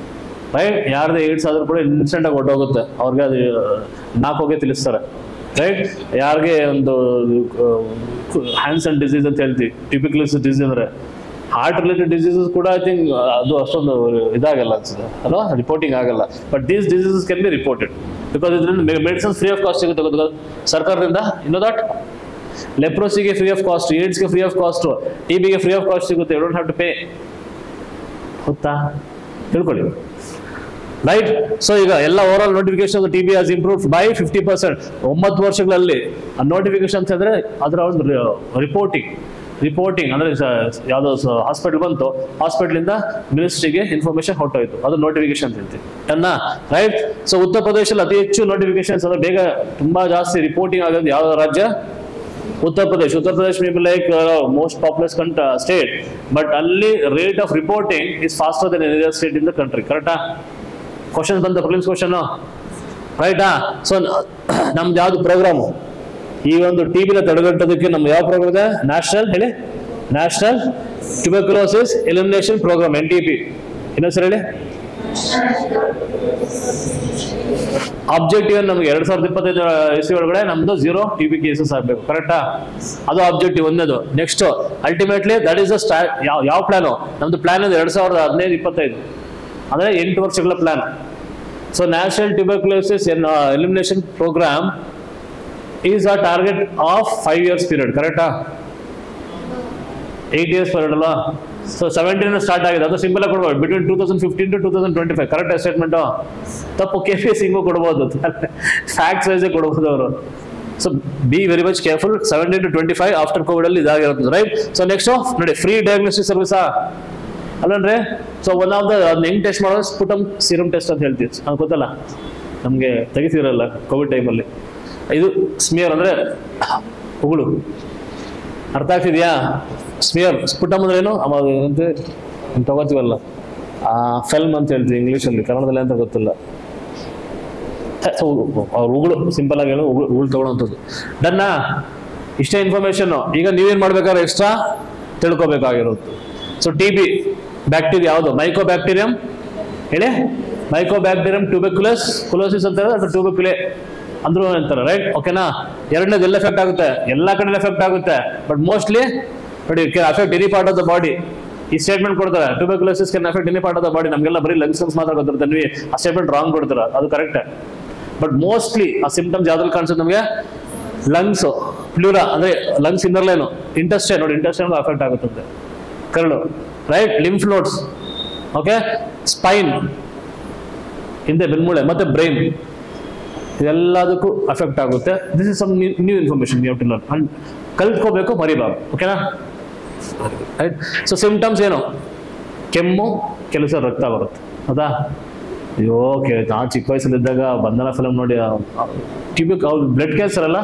A: ರೈಟ್? ಯಾರ್ದು ಏಡ್ಸ್ ಆದ್ರೂ ಕೂಡ ಇನ್ಸ್ಟೆಂಟ್ ಆಗಿ ಹೊರಟೋಗುತ್ತೆ, ಅವ್ರಿಗೆ ಅದು ನಾಲ್ಕೋಗೆ ತಿಳಿಸ್ತಾರೆ, ರೈಟ್? ಯಾರಿಗೆ ಒಂದು ಹ್ಯಾಂಡ್ಸ್ ಅಂಡ್ ಡಿಸೀಸ್ ಅಂತ ಹೇಳ್ತೀವಿ, ಟಿಪಿಕಲ್ ಡಿಸೀಸ್ ಅಂದ್ರೆ ಹಾರ್ಟ್ ರಿಲೇಟೆಡ್ ಡಿಸೀಸಸ್ ಕೂಡ ಐ ಥಿಂಕ್ ಅದು ಅಷ್ಟೊಂದು ಇದಾಗಲ್ಲ ಅನ್ಸುತ್ತೆ ಅಲ್ವಾ, ರಿಪೋರ್ಟಿಂಗ್ ಆಗಲ್ಲ. But these diseases can be reported because ಇದರಿಂದ ಮೆಡಿಸಿನ್ಸ್ ಫ್ರೀ ಆಫ್ ಕಾಸ್ಟ್ ಸಿಗುತ್ತೆ ಸರ್ಕಾರದಿಂದ. ಇನ್ನೋ ದಟ್ ಲೆಪ್ರೋಸಿಗೆ ಫ್ರೀ ಆಫ್ ಕಾಸ್ಟ್, ಏಡ್ಸ್ಗೆ ಫ್ರೀ ಆಫ್ ಕಾಸ್ಟ್, ಟಿಬಿಗೆ ಫ್ರೀ ಆಫ್ ಕಾಸ್ಟ್ ಸಿಗುತ್ತೆ. You don't have to pay. ಗೊತ್ತಾ? ತಿಳ್ಕೊಳ್ಳಿ, ರೈಟ್? ಸೊ ಈಗ ಎಲ್ಲ over all notification TB has improved by 50%. 9 ವರ್ಷಗಳಲ್ಲಿ ನೋಟಿಫಿಕೇಶನ್ ಅಂದ್ರೆ ಅದರ ಒಂದು ರಿಪೋರ್ಟಿಂಗ್ ಅಂದ್ರೆ ಯಾವ್ದೋ ಹಾಸ್ಪಿಟಲ್ ಬಂತು, ಹಾಸ್ಪಿಟಲ್ ಇಂದ ಮಿನಿಸ್ಟ್ರಿಗೆ ಇನ್ಫಾರ್ಮೇಶನ್ ಹೊರಟೋಯ್ತು, ಅದು ನೋಟಿಫಿಕೇಶನ್ ಅಂತ ಹೇಳ್ತೀವಿ ಅನ್ನ, ರೈಟ್? ಸೊ ಉತ್ತರ ಪ್ರದೇಶದಲ್ಲಿ ಅತಿ ಹೆಚ್ಚು ನೋಟಿಫಿಕೇಶನ್ಸ್ ಅಂದ್ರೆ ಬೇಗ ತುಂಬಾ ಜಾಸ್ತಿ ರಿಪೋರ್ಟಿಂಗ್ ಆಗೋದು ಯಾವ ರಾಜ್ಯ? Uttar Pradesh may be like most populous state, but ಅಲ್ಲಿ rate of reporting is faster than any other state in the country. ಕರೆಕ್ಟಾ? ಕ್ವಶನ್ ಬಂದ ಪ್ರಿಲಿಮ್ಸ್ ಕ್ವಶನ್, ರೈಟಾ? ಸೊ ನಮ್ದು ಯಾವ್ದು ಪ್ರೋಗ್ರಾಮು? ಈ ಒಂದು ಟಿಬಿನ ತಡೆಗಟ್ಟೋದಕ್ಕೆ ನಮ್ದು ಯಾವ ಪ್ರೋಗ್ರಾಮ್ ಇದೆ? National tuberculosis elimination programme, NTP. ಇನ್ನೊಂದ್ಸರಿ ಹೇಳಿ. ಆಬ್ಜೆಕ್ಟಿವ್ ನಮ್ಗೆ 2025 ಇಸ್ವಿ ಒಳಗಡೆ ನಮ್ದು 0 TB ಕೇಸಸ್ ಆಗ್ಬೇಕು. ಕರೆಕ್ಟಾ? ಅದು ಆಬ್ಜೆಕ್ಟಿವ್ ಒಂದೇದು. Next ultimately that is the ಯಾವ ಪ್ಲಾನು? ನಮ್ದು ಪ್ಲಾನ್ ಇದೆ 2015-25 ಅಂದ್ರೆ 8 ವರ್ಷಗಳ plan. So national tuberculosis elimination programme is a target of 5 years period. ಕರೆಕ್ಟಾ? 8 years ಪೀರಿಯಡ್ ಅಲ್ವಾ? ಸೊ 17 ಸ್ಟಾರ್ಟ್ ಆಗಿದೆ, ಅದು ಸಿಂಪಲ್ ಆಗಿ ಕೊಡ್ಬೋದು. Between 2015 to 2025. Correct statement? ತಪ್ಪು KPS ಹಿಂಗೂ ಕೊಡ್ಬೋದು, ಫ್ಯಾಕ್ಟ್ಸ್ ವೈಸ್ ಕೊಡ್ಬೋದು ಅವರು. So be very much careful. 17 to 25 after Covid ಅಲ್ಲಿ ಇದಾಗಿರುತ್ತೆ, ರೈಟ್? ಸೊ ನೆಕ್ಸ್ಟ್ ನೋಡಿ, ಫ್ರೀ ಡಯಾಗ್ನೋಸ್ಟಿಕ್ ಸರ್ವಿಸಾ ಅಲ್ಲಂದ್ರೆ. ಸೊ ಒನ್ ಆಫ್ ದ ಹೆಂಗ್ ಟೆಸ್ಟ್ ಮಾಡೋದು? ಸ್ಪುಟಮ್ ಸೀರಮ್ ಟೆಸ್ಟ್ ಅಂತ ಹೇಳ್ತೀವಿ. ಅದು ಗೊತ್ತಲ್ಲ ನಮ್ಗೆ, ತೆಗಿತಿರಲ್ಲ ಕೋವಿಡ್ ಟೈಮಲ್ಲಿ. ಇದು ಸ್ಮಿಯರ್ ಅಂದ್ರೆ ಉಗುಳು, ಅರ್ಥ ಆಗ್ತಿದ್ಯಾ? ಸ್ಮಿಯರ್. ಸ್ಪುಟಮ್ ಅಂದ್ರೆ ಏನು? ತಗೋತೀವಲ್ಲ, ಫೆಲ್ಮ್ ಅಂತ ಹೇಳ್ತೀವಿ ಇಂಗ್ಲೀಷಲ್ಲಿ, ಕನ್ನಡದಲ್ಲಿ ಅಂತ ಗೊತ್ತಿಲ್ಲ. ಅವ್ರ ಉಗುಳು, ಸಿಂಪಲ್ ಆಗಿ ಹೇಳೋ ಉಗುಳು ತಗೊಳ್ಳೋಂಥದ್ದು. ಡನ್ನಾ? ಇಷ್ಟೇ ಇನ್ಫಾರ್ಮೇಶನ್. ಈಗ ನೀವೇನ್ ಮಾಡ್ಬೇಕಾದ್ರೆ ಎಕ್ಸ್ಟ್ರಾ ತಿಳ್ಕೊಬೇಕಾಗಿರುತ್ತೆ. ಸೊ TB ಬ್ಯಾಕ್ಟೀರಿಯಾ ಯಾವುದು? ಮೈಕೋಬ್ಯಾಕ್ಟೀರಿಯಂ. ಹೇಳಿ, ಮೈಕೋಬ್ಯಾಕ್ಟೀರಿಯಂ ಟ್ಯೂಬರ್ಕ್ಯುಲೋಸಿಸ್ ಅಂತ ಹೇಳಿದ್ರೆ ಟ್ಯೂಬರ್ಕ್ಯುಲೆ ಅಂದ್ರೂ ಅಂತಾರೆ, ರೈಟ್? ಓಕೆನಾ? ಎರಡನೇದು ಎಲ್ಲ ಎಫೆಕ್ಟ್ ಆಗುತ್ತೆ, ಎಲ್ಲ ಕಡೆ ಎಫೆಕ್ಟ್ ಆಗುತ್ತೆ, ಬಟ್ ಮೋಸ್ಟ್ಲಿ ನೋಡಿ affect any part of the body. ಈ ಸ್ಟೇಟ್ಮೆಂಟ್ ಕೊಡ್ತಾರೆ, tuberculosis can affect any part of the body. ನಮಗೆಲ್ಲ ಬರೀ ಲಂಗ್ಸ್ ಮಾತ್ರ ಗೊತ್ತಿರುತ್ತೆ, ನೀವು ಆ ಸ್ಟೇಟ್ಮೆಂಟ್ ರಾಂಗ್ ಕೊಡ್ತೀರಾ, ಅದು ಕರೆಕ್ಟ್. ಬಟ್ ಮೋಸ್ಟ್ಲಿ ಆ ಸಿಂಪ್ಟಮ್ಸ್ ಯಾವ್ದ್ರಲ್ಲಿ ಕಾಣಿಸುತ್ತೆ ನಮಗೆ? ಲಂಗ್ಸ್, ಪ್ಲೂರಾ ಅಂದ್ರೆ ಲಂಗ್ಸ್ ಇನ್ನರ್ಲೇನು, ಇಂಟೆಸ್ಟೈನ್ ನೋಡಿ, ಇಂಟೆಸ್ಟೈನ್ ಅಫೆಕ್ಟ್ ಆಗುತ್ತೆ, ಕರಳು, right? Lymph nodes, okay? Spine ಹಿಂದೆ ಬೆನ್ಮೂಳೆ, ಮತ್ತೆ ಬ್ರೈನ್, ಇದೆಲ್ಲದಕ್ಕೂ ಅಫೆಕ್ಟ್ ಆಗುತ್ತೆ. This is some new information you have to learn. And ಕಲ್ತ್ಕೋಬೇಕು, ಮರಿಬಾರ್ದು. ಓಕೆನಾ? ರೈಟ್? ಸೊ ಸಿಂಪ್ಟಮ್ಸ್ ಏನು? ಕೆಮ್ಮು, ಕೆಲಸ ರಕ್ತ ಬರುತ್ತೆ, ಹೌದಾ? ಅಯ್ಯೋ ನಾವು ಚಿಕ್ಕ ವಯಸ್ಸಲ್ಲಿದ್ದಾಗ ಬಂಧನ ಫಿಲಮ್ ನೋಡಿ, ಅವ್ರು ಬ್ಲಡ್ ಕ್ಯಾನ್ಸರ್ ಅಲ್ಲ,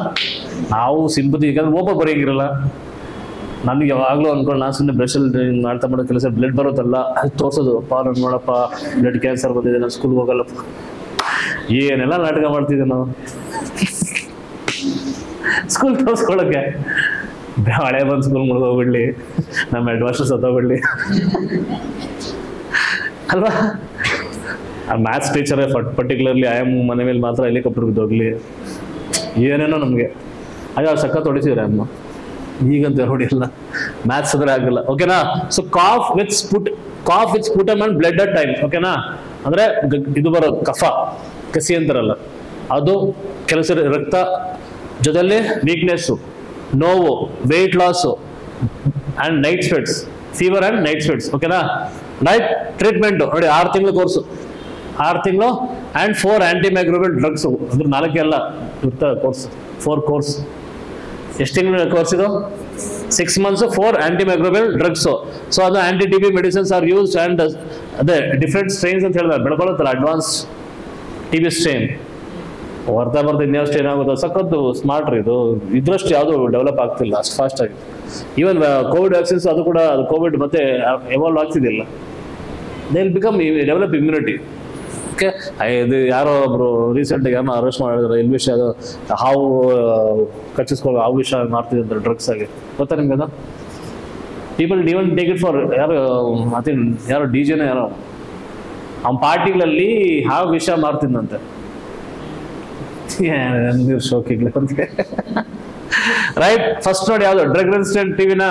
A: ನಾವು ಸಿಂಪತಿ, ಯಾಕಂದ್ರೆ ಓಪ ಬರೆಯಂಗಿರಲ್ಲ. ನನಗೆ ಯಾವಾಗಲೂ ಅನ್ಕೊಂಡು ನಾನು ಸುಮ್ಮನೆ ಬ್ರಷಲ್ಲಿ ಮಾಡ್ತಾ ಮಾಡೋ ಕೆಲಸ, ಬ್ಲಡ್ ಬರುತ್ತಲ್ಲ ಅದು ತೋರಿಸೋದು, ಅಪ್ಪ ನಾನು ನೋಡಪ್ಪ ಬ್ಲಡ್ ಕ್ಯಾನ್ಸರ್ ಬಂದಿದೆ, ನಾನು ಸ್ಕೂಲ್ಗೆ ಹೋಗಲ್ಲಪ್ಪ, ಏನೆಲ್ಲ ನಾಟಕ ಮಾಡ್ತಿದ್ದೆ ನಾವು ಸ್ಕೂಲ್ ತೋರಿಸ್ಕೊಳ್ಳೋಕೆ. ಹಳೆ ಬಂದು ಸ್ಕೂಲ್ ಮುಳುಗೋಗ್ಬಿಡ್ಲಿ, ನಮ್ಮ ಹೆಡ್ ಮಾಸ್ಟರ್ ಸತ್ತೋಗ್ಬಿಡ್ಲಿ ಅಲ್ವಾ? ಆ ಮ್ಯಾಥ್ಸ್ ಟೀಚರೇ ಪರ್ಟಿಕ್ಯುಲರ್ಲಿ ಆಯಮ್ಮ ಮನೆ ಮೇಲೆ ಮಾತ್ರ ಹೆಲಿಕಾಪ್ಟರ್ ಬಿದ್ದೋಗ್ಲಿ, ಏನೇನೋ ನಮಗೆ ಆಗ ಸಖತ್ ಹೊಡಿಸಿದ್ರೆ ಅಮ್ಮ. ಈಗಂತ ಹೊಡಿಯಲ್ಲ, ಮ್ಯಾಥ್ಸ್ ಅಂದ್ರೆ ಆಗಲ್ಲ. ಓಕೆನಾ? So cough with sputum and blood at time. ಓಕೆನಾ? ಅಂದ್ರೆ ಇದು ಬರೋದು ಕಫ, ಕಸಿ ಅಂತಾರಲ್ಲ, ಅದು ಕೆಲಸ, ರಕ್ತ ಜೊತೆಲಿ ವೀಕ್ನೆಸ್ಸು, ನೋವು, weight loss and night sweats, fever and night sweats. ಓಕೆನಾ? ರೈಟ್? ಟ್ರೀಟ್ಮೆಂಟ್ ನೋಡಿ, 6 ತಿಂಗಳು ಕೋರ್ಸು, 6 ತಿಂಗಳು ಅಂಡ್ 4 ಆಂಟಿಮೈಕ್ರೋಬಿಯಲ್ ಡ್ರಗ್ಸ್. ಅಂದ್ರೆ 4 ಅಲ್ಲ ಇರ್ತಾರೆ ಕೋರ್ಸ್, 4 ಕೋರ್ಸ್. ಎಷ್ಟು ತಿಂಗಳು ಕೋರ್ಸ್ ಇದು? 6 months, 4 ಆಂಟಿಮೈಕ್ರೋಬಿಯಲ್ ಡ್ರಗ್ಸ್. ಸೊ ಅದು TB medicines are used and ಅದೇ ಡಿಫ್ರೆಂಟ್ ಸ್ಟ್ರೈನ್ಸ್ ಅಂತ ಹೇಳಿದ್ರೆ ಬೆಳ್ಕೊಳ್ಳುತ್ತಲ್ಲ, ಅಡ್ವಾನ್ಸ್ TB ಸ್ಟ್ರೈನ್ ಬರ್ತಾ ಇನ್ನಷ್ಟು ಏನಾಗುತ್ತೋ ಸಖತ್ತು ಸ್ಮಾರ್ಟ್ ರೀ ಇದು. ಇದ್ರಷ್ಟು ಯಾವುದು ಡೆವಲಪ್ ಆಗ್ತಿಲ್ಲ ಅಷ್ಟು ಫಾಸ್ಟ್ ಆಗಿ. ಈವನ್ ಕೋವಿಡ್ ವ್ಯಾಕ್ಸಿನ್ಸ್ ಅದು ಕೂಡ ಕೋವಿಡ್ ಮತ್ತೆ ಎವಾಲ್ವ್ ಆಗ್ತಿದ್ದಿಲ್ಲ. They will become develop immunity. Okay, ಇದು ಯಾರೋ ಒಬ್ರು ರೀಸೆಂಟಾಗಿ ಏನೋ ಅರೆಸ್ಟ್ ಮಾಡಿದ್ರು, ಎಲ್ಲಿ ವಿಷಯ ಅದು ಹಾವು ಕಚ್ಚಿಸ್ಕೊಳ್ಳೋ ಹಾವು ವಿಷ ಮಾಡ್ತಿದ್ರು ಅಂತ ಡ್ರಗ್ಸ್ ಆಗಿ, ಗೊತ್ತಾ ನಿಮ್ಗೆ ಅದು? People even take it for ಯಾರೋ ಡಿಜೆನ ಯಾರೋ ಆ ಪಾರ್ಟಿಗಳಲ್ಲಿ ಹಾವು ವಿಷ ಮಾರ್ತಿದ್ದಂತೆ. ಶೋಕಿಗ್ಲಿ ರೈಟ್. ಫಸ್ಟ್ ನೋಡಿ ಯಾವ್ದು ಡ್ರಗ್ ರೆಸಿಸ್ಟೆಂಟ್ ಟಿವಿನ,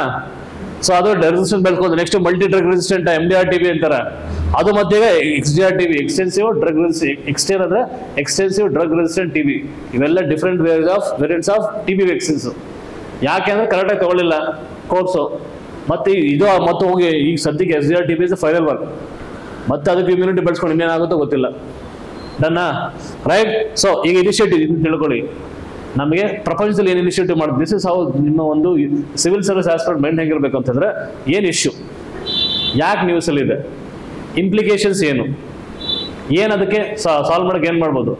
A: ಸೊ ಅದು ರೆಸಿಸ್ಟೆಂಟ್ ಬೆಳ್ಕೊಂಡು next multi drug resistant MDR TB ಅಂತಾರೆ. ಅದು ಮತ್ತೆ XDR TB, extensive drug resistant TB. ಇವೆಲ್ಲ different variants of TB vaccines. ಯಾಕೆ ಅಂದ್ರೆ ಕರೆಕ್ಟಾಗಿ ತಗೊಳ್ಳಿಲ್ಲ ಕೋರ್ಸು. ಮತ್ತೆ ಇದು ಮತ್ತೆ ಹೋಗಿ ಈಗ ಸದ್ಯಕ್ಕೆ XDR TV is final work. ಮತ್ತೆ ಅದಕ್ಕೆ ಇಮ್ಯುನಿಟಿ ಬೆಳೆಸ್ಕೊಂಡು ಇನ್ನೇನಾಗುತ್ತೋ ಗೊತ್ತಿಲ್ಲ. ಡನ್ನಾ ರೈಟ್. ಸೊ ಈಗ ಇನಿಷಿಯೇಟಿವ್ ತಿಳ್ಕೊಳ್ಳಿ, ನಮಗೆ ಪ್ರಪಂಚದಲ್ಲಿ ಏನು ಇನಿಷಿಯೇಟಿವ್ ಮಾಡೋದು. ದಿಸ್ ಇಸ್ ಹೌ ನಿಮ್ಮ ಒಂದು ಸಿವಿಲ್ ಸರ್ವಿಸ್ ಆಸ್ಪೆಕ್ಟ್ ಮೈಂಡ್ ಹೆಂಗಿರ್ಬೇಕು ಅಂತಂದ್ರೆ, ಏನು ಇಶ್ಯೂ, ಯಾಕೆ ನ್ಯೂಸಲ್ಲಿ ಇದೆ, ಇಂಪ್ಲಿಕೇಶನ್ಸ್ ಏನು ಅದಕ್ಕೆ ಸಾಲ್ವ್ ಮಾಡಕ್ಕೆ ಏನು ಮಾಡ್ಬೋದು.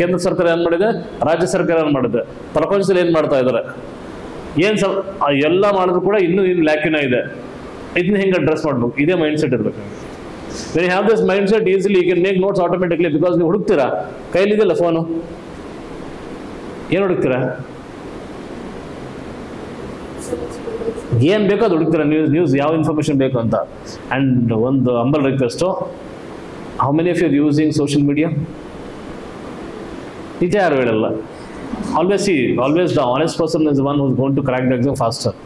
A: ಕೇಂದ್ರ ಸರ್ಕಾರ ಏನು ಮಾಡಿದೆ, ರಾಜ್ಯ ಸರ್ಕಾರ ಏನು ಮಾಡಿದೆ, ಪ್ರಪಂಚದಲ್ಲಿ ಏನು ಮಾಡ್ತಾ ಇದ್ದಾರೆ, ಎಲ್ಲ ಮಾಡಿದ್ರು ಕೂಡ ಇನ್ನೂ ಲ್ಯಾಕಿನ ಇದೆ. ಇದನ್ನ ಹೆಂಗೆ ಅಡ್ರೆಸ್ ಮಾಡ್ಬೇಕು, ಇದೇ ಮೈಂಡ್ ಸೆಟ್ ಇರ್ಬೇಕು. when you have this mindset, easily you can make notes automatically, because ನೀವು ಹುಡುಕ್ತೀರಾ, ಕೈಲಿದೆಯಲ್ಲ ಫೋನು, ಏನು ಹುಡುಕ್ತೀರಾ, ಏನು ಬೇಕೋ ಅದು ಹುಡುಕ್ತೀರಾ, ನ್ಯೂಸ್ ಯಾವ ಇನ್ಫಾರ್ಮೇಶನ್ ಬೇಕು ಅಂತ. ಆ್ಯಂಡ್ ಒಂದು humble request, how many of you using social media? ನಿಜ ಯಾರು ಹೇಳಲ್ಲ. Always the honest person is one who is going to crack the exam faster.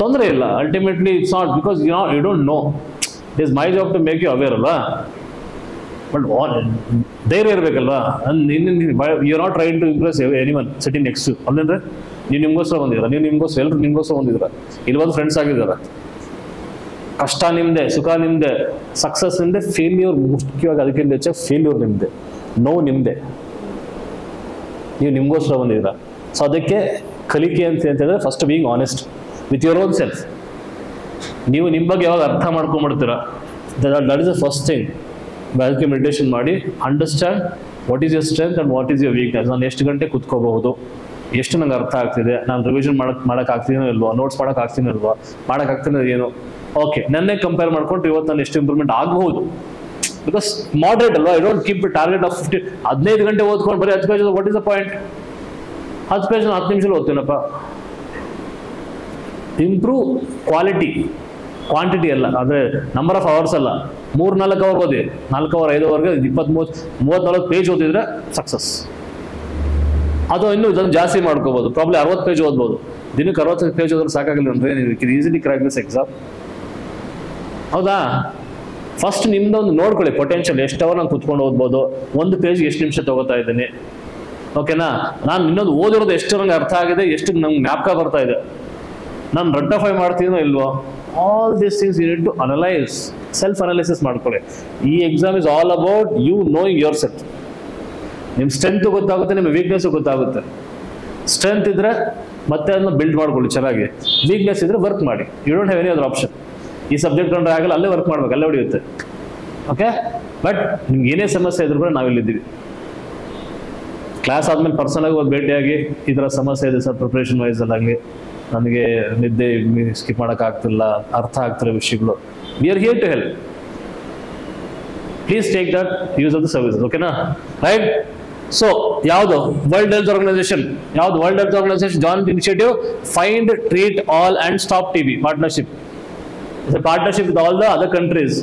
A: ತೊಂದರೆ ಇಲ್ಲ, ultimately it's not because you don't know. It is my job to make you aware ಅಲ್ವಾ, ಬಟ್ ಧೈರ್ಯ ಇರಬೇಕಲ್ವಾ. You are not train to impress anyone sitting next you. ಅಂದ್ರೆ ನೀವು ನಿಮ್ಗೋಸ್ಕರ ಬಂದಿದ್ದೀರಾ, ಎಲ್ಲರೂ ನಿಮ್ಗೋಸ್ಕರ ಬಂದಿದ್ದೀರಾ, ಇಲ್ಲಿ ಬಂದು ಫ್ರೆಂಡ್ಸ್ ಆಗಿದ್ದಾರೆ. ಕಷ್ಟ ನಿಮ್ಮದೇ, ಸುಖ ನಿಮ್ಮದೇ, ಸಕ್ಸಸ್ ನಿಮ್ಮದೇ, ಫೇಲ್ಯೂರ್ ಮುಖ್ಯವಾಗಿ ಅದಕ್ಕಿಂತ ಹೆಚ್ಚಾಗಿ ಫೇಲ್ಯೂರ್ ನಿಮ್ಮದೇ, ನೋವು ನಿಮ್ಮದೇ. ನೀವು ನಿಮ್ಗೋಸ್ಕರ ಬಂದಿದ್ದೀರಾ. ಸೊ ಅದಕ್ಕೆ ಕಲಿಕೆ ಅಂತ ಹೇಳಿದ್ರೆ first being honest with your own self. ನೀವು ನಿಮ್ಮ ಬಗ್ಗೆ ಯಾವಾಗ ಅರ್ಥ ಮಾಡ್ಕೊಂಡ್ಬಿಡ್ತೀರಾ, that is the first thing. ಅದಕ್ಕೆ ಮೆಡಿಟೇಷನ್ ಮಾಡಿ understand what is your strength and what is your weakness. ನಾನು ಎಷ್ಟು ಗಂಟೆ ಕುತ್ಕೋಬಹುದು, ಎಷ್ಟು ನಂಗೆ ಅರ್ಥ ಆಗ್ತಿದೆ, ನಾನು ರಿವಿಷನ್ ಮಾಡಕ್ಕೆ ಆಗ್ತೀನೋ ಇಲ್ವೋ, ನೋಟ್ಸ್ ಮಾಡಕ್ಕೆ ಆಗ್ತೀನೋ ಇಲ್ವೋ, ಮಾಡೋಕ್ಕಾಗ್ತೀನೋ ಏನು, ಓಕೆ ನನ್ನೇ ಕಂಪೇರ್ ಮಾಡ್ಕೊಂಡು ಇವತ್ತು ನಾನು ಎಷ್ಟು ಇಂಪ್ರೂವ್ಮೆಂಟ್ ಆಗಬಹುದು. ಬಿಕಾಸ್ ಮಾಡ್ರೇಟ್ ಅಲ್ವಾ, I don't keep target of 15 ಗಂಟೆ ಓದ್ಕೊಂಡು ಬರೀ 10 page, what is the point? 10 page 10 ನಿಮಿಷದಲ್ಲಿ ಓದ್ತೀನಪ್ಪ. ಇಂಪ್ರೂವ್ ಕ್ವಾಲಿಟಿ, ಕ್ವಾಂಟಿಟಿ ಅಲ್ಲ, ಅಂದರೆ ನಂಬರ್ ಆಫ್ ಅವರ್ಸ್ ಅಲ್ಲ. 3-4 ಅವರ್ ಓದಿ, 4 ಅವರ್ 5 ಅವರ್ಗೆ 20-30-40 ಪೇಜ್ ಓದಿದ್ರೆ ಸಕ್ಸಸ್. ಅದು ಇನ್ನೂ ಇದನ್ನು ಜಾಸ್ತಿ ಮಾಡ್ಕೋಬೋದು, ಪ್ರಾಬ್ಲಿ 60 ಪೇಜ್ ಓದ್ಬೋದು. ದಿನಕ್ಕೆ 60 ಪೇಜ್ ಓದಿದ್ರೆ ಸಾಕಾಗಲಿಲ್ಲ ಅಂದರೆ ನೀವು ಈಸಿಲಿ ಕ್ರ್ಯಾಕ್ ದಿಸ್ ಎಕ್ಸಾಮ್. ಹೌದಾ? ಫಸ್ಟ್ ನಿಮ್ದೊಂದು ನೋಡ್ಕೊಳ್ಳಿ ಪೊಟೆನ್ಷಿಯಲ್, ಎಷ್ಟು ಅವರ್ ನಾನು ಕುತ್ಕೊಂಡು ಓದ್ಬೋದು, ಒಂದು ಪೇಜ್ಗೆ ಎಷ್ಟು ನಿಮಿಷ ತಗೋತಾ ಇದ್ದೀನಿ, ಓಕೆನಾ? ನಾನು ಇನ್ನೊಂದು ಓದಿರೋದು ಎಷ್ಟು ನಂಗೆ ಅರ್ಥ ಆಗಿದೆ, ಎಷ್ಟು ನಂಗೆ ಜ್ಞಾಪಕ ಬರ್ತಾ ಇದೆ, ನಾನು ರೆಕ್ಟಿಫೈ ಮಾಡ್ತೀನೋ ಇಲ್ವೋ. All these things you need to analyse, self analysis ಮಾಡ್ಕೊಳ್ಳಿ. ಈ exam is all about you knowing yourself. ನಿಮ್ಮ ಸ್ಟ್ರೆಂತ್ ಗೊತ್ತಾಗುತ್ತೆ, ನಿಮ್ಮ ವೀಕ್ನೆಸ್ ಗೊತ್ತಾಗುತ್ತೆ. ಸ್ಟ್ರೆಂತ್ ಇದ್ರೆ ಮತ್ತೆ ಅದನ್ನ ಬಿಲ್ಡ್ ಮಾಡ್ಕೊಳ್ಳಿ ಚೆನ್ನಾಗಿ, ವೀಕ್ನೆಸ್ ಇದ್ರೆ ವರ್ಕ್ ಮಾಡಿ. You don't have any other option. ಈ ಸಬ್ಜೆಕ್ಟ್ ಕಂಡ್ರೆ ಆಗಲ್ಲ, ಅಲ್ಲೇ ವರ್ಕ್ ಮಾಡ್ಬೇಕು, ಅಲ್ಲೇ ಹೊಡೆಯುತ್ತೆ. ಓಕೆ, ಬಟ್ ನಿಮ್ಗೆ ಏನೇ ಸಮಸ್ಯೆ ಇದ್ರು ಕೂಡ ನಾವಿಲ್ಲಿದ್ದೀವಿ. ಕ್ಲಾಸ್ ಆದ್ಮೇಲೆ ಪರ್ಸನಲ್ ಆಗಿ ಭೇಟಿಯಾಗಿ ಈ ಥರ ಸಮಸ್ಯೆ ಇದೆ ಸರ್, ಪ್ರಿಪ್ರೇಷನ್ ವೈಸ್ ಅಲ್ಲಾಗಲಿ, ನನಗೆ ನಿದ್ದೆ ಸ್ಕಿಪ್ ಮಾಡೋಕ್ಕಾಗ್ತಿಲ್ಲ, ಅರ್ಥ ಆಗ್ತಿರೋ ವಿಷಯಗಳು, we are here to help. Please take that use of the services, ಓಕೆನಾ? ರೈಟ್. ಸೊ ಯಾವುದು ವರ್ಲ್ಡ್ ಹೆಲ್ತ್ ಆರ್ಗನೈಸೇಷನ್, ಯಾವ್ದು world health organisation joint initiative find, treat all and stop TB partnership. It's a partnership with all the other countries,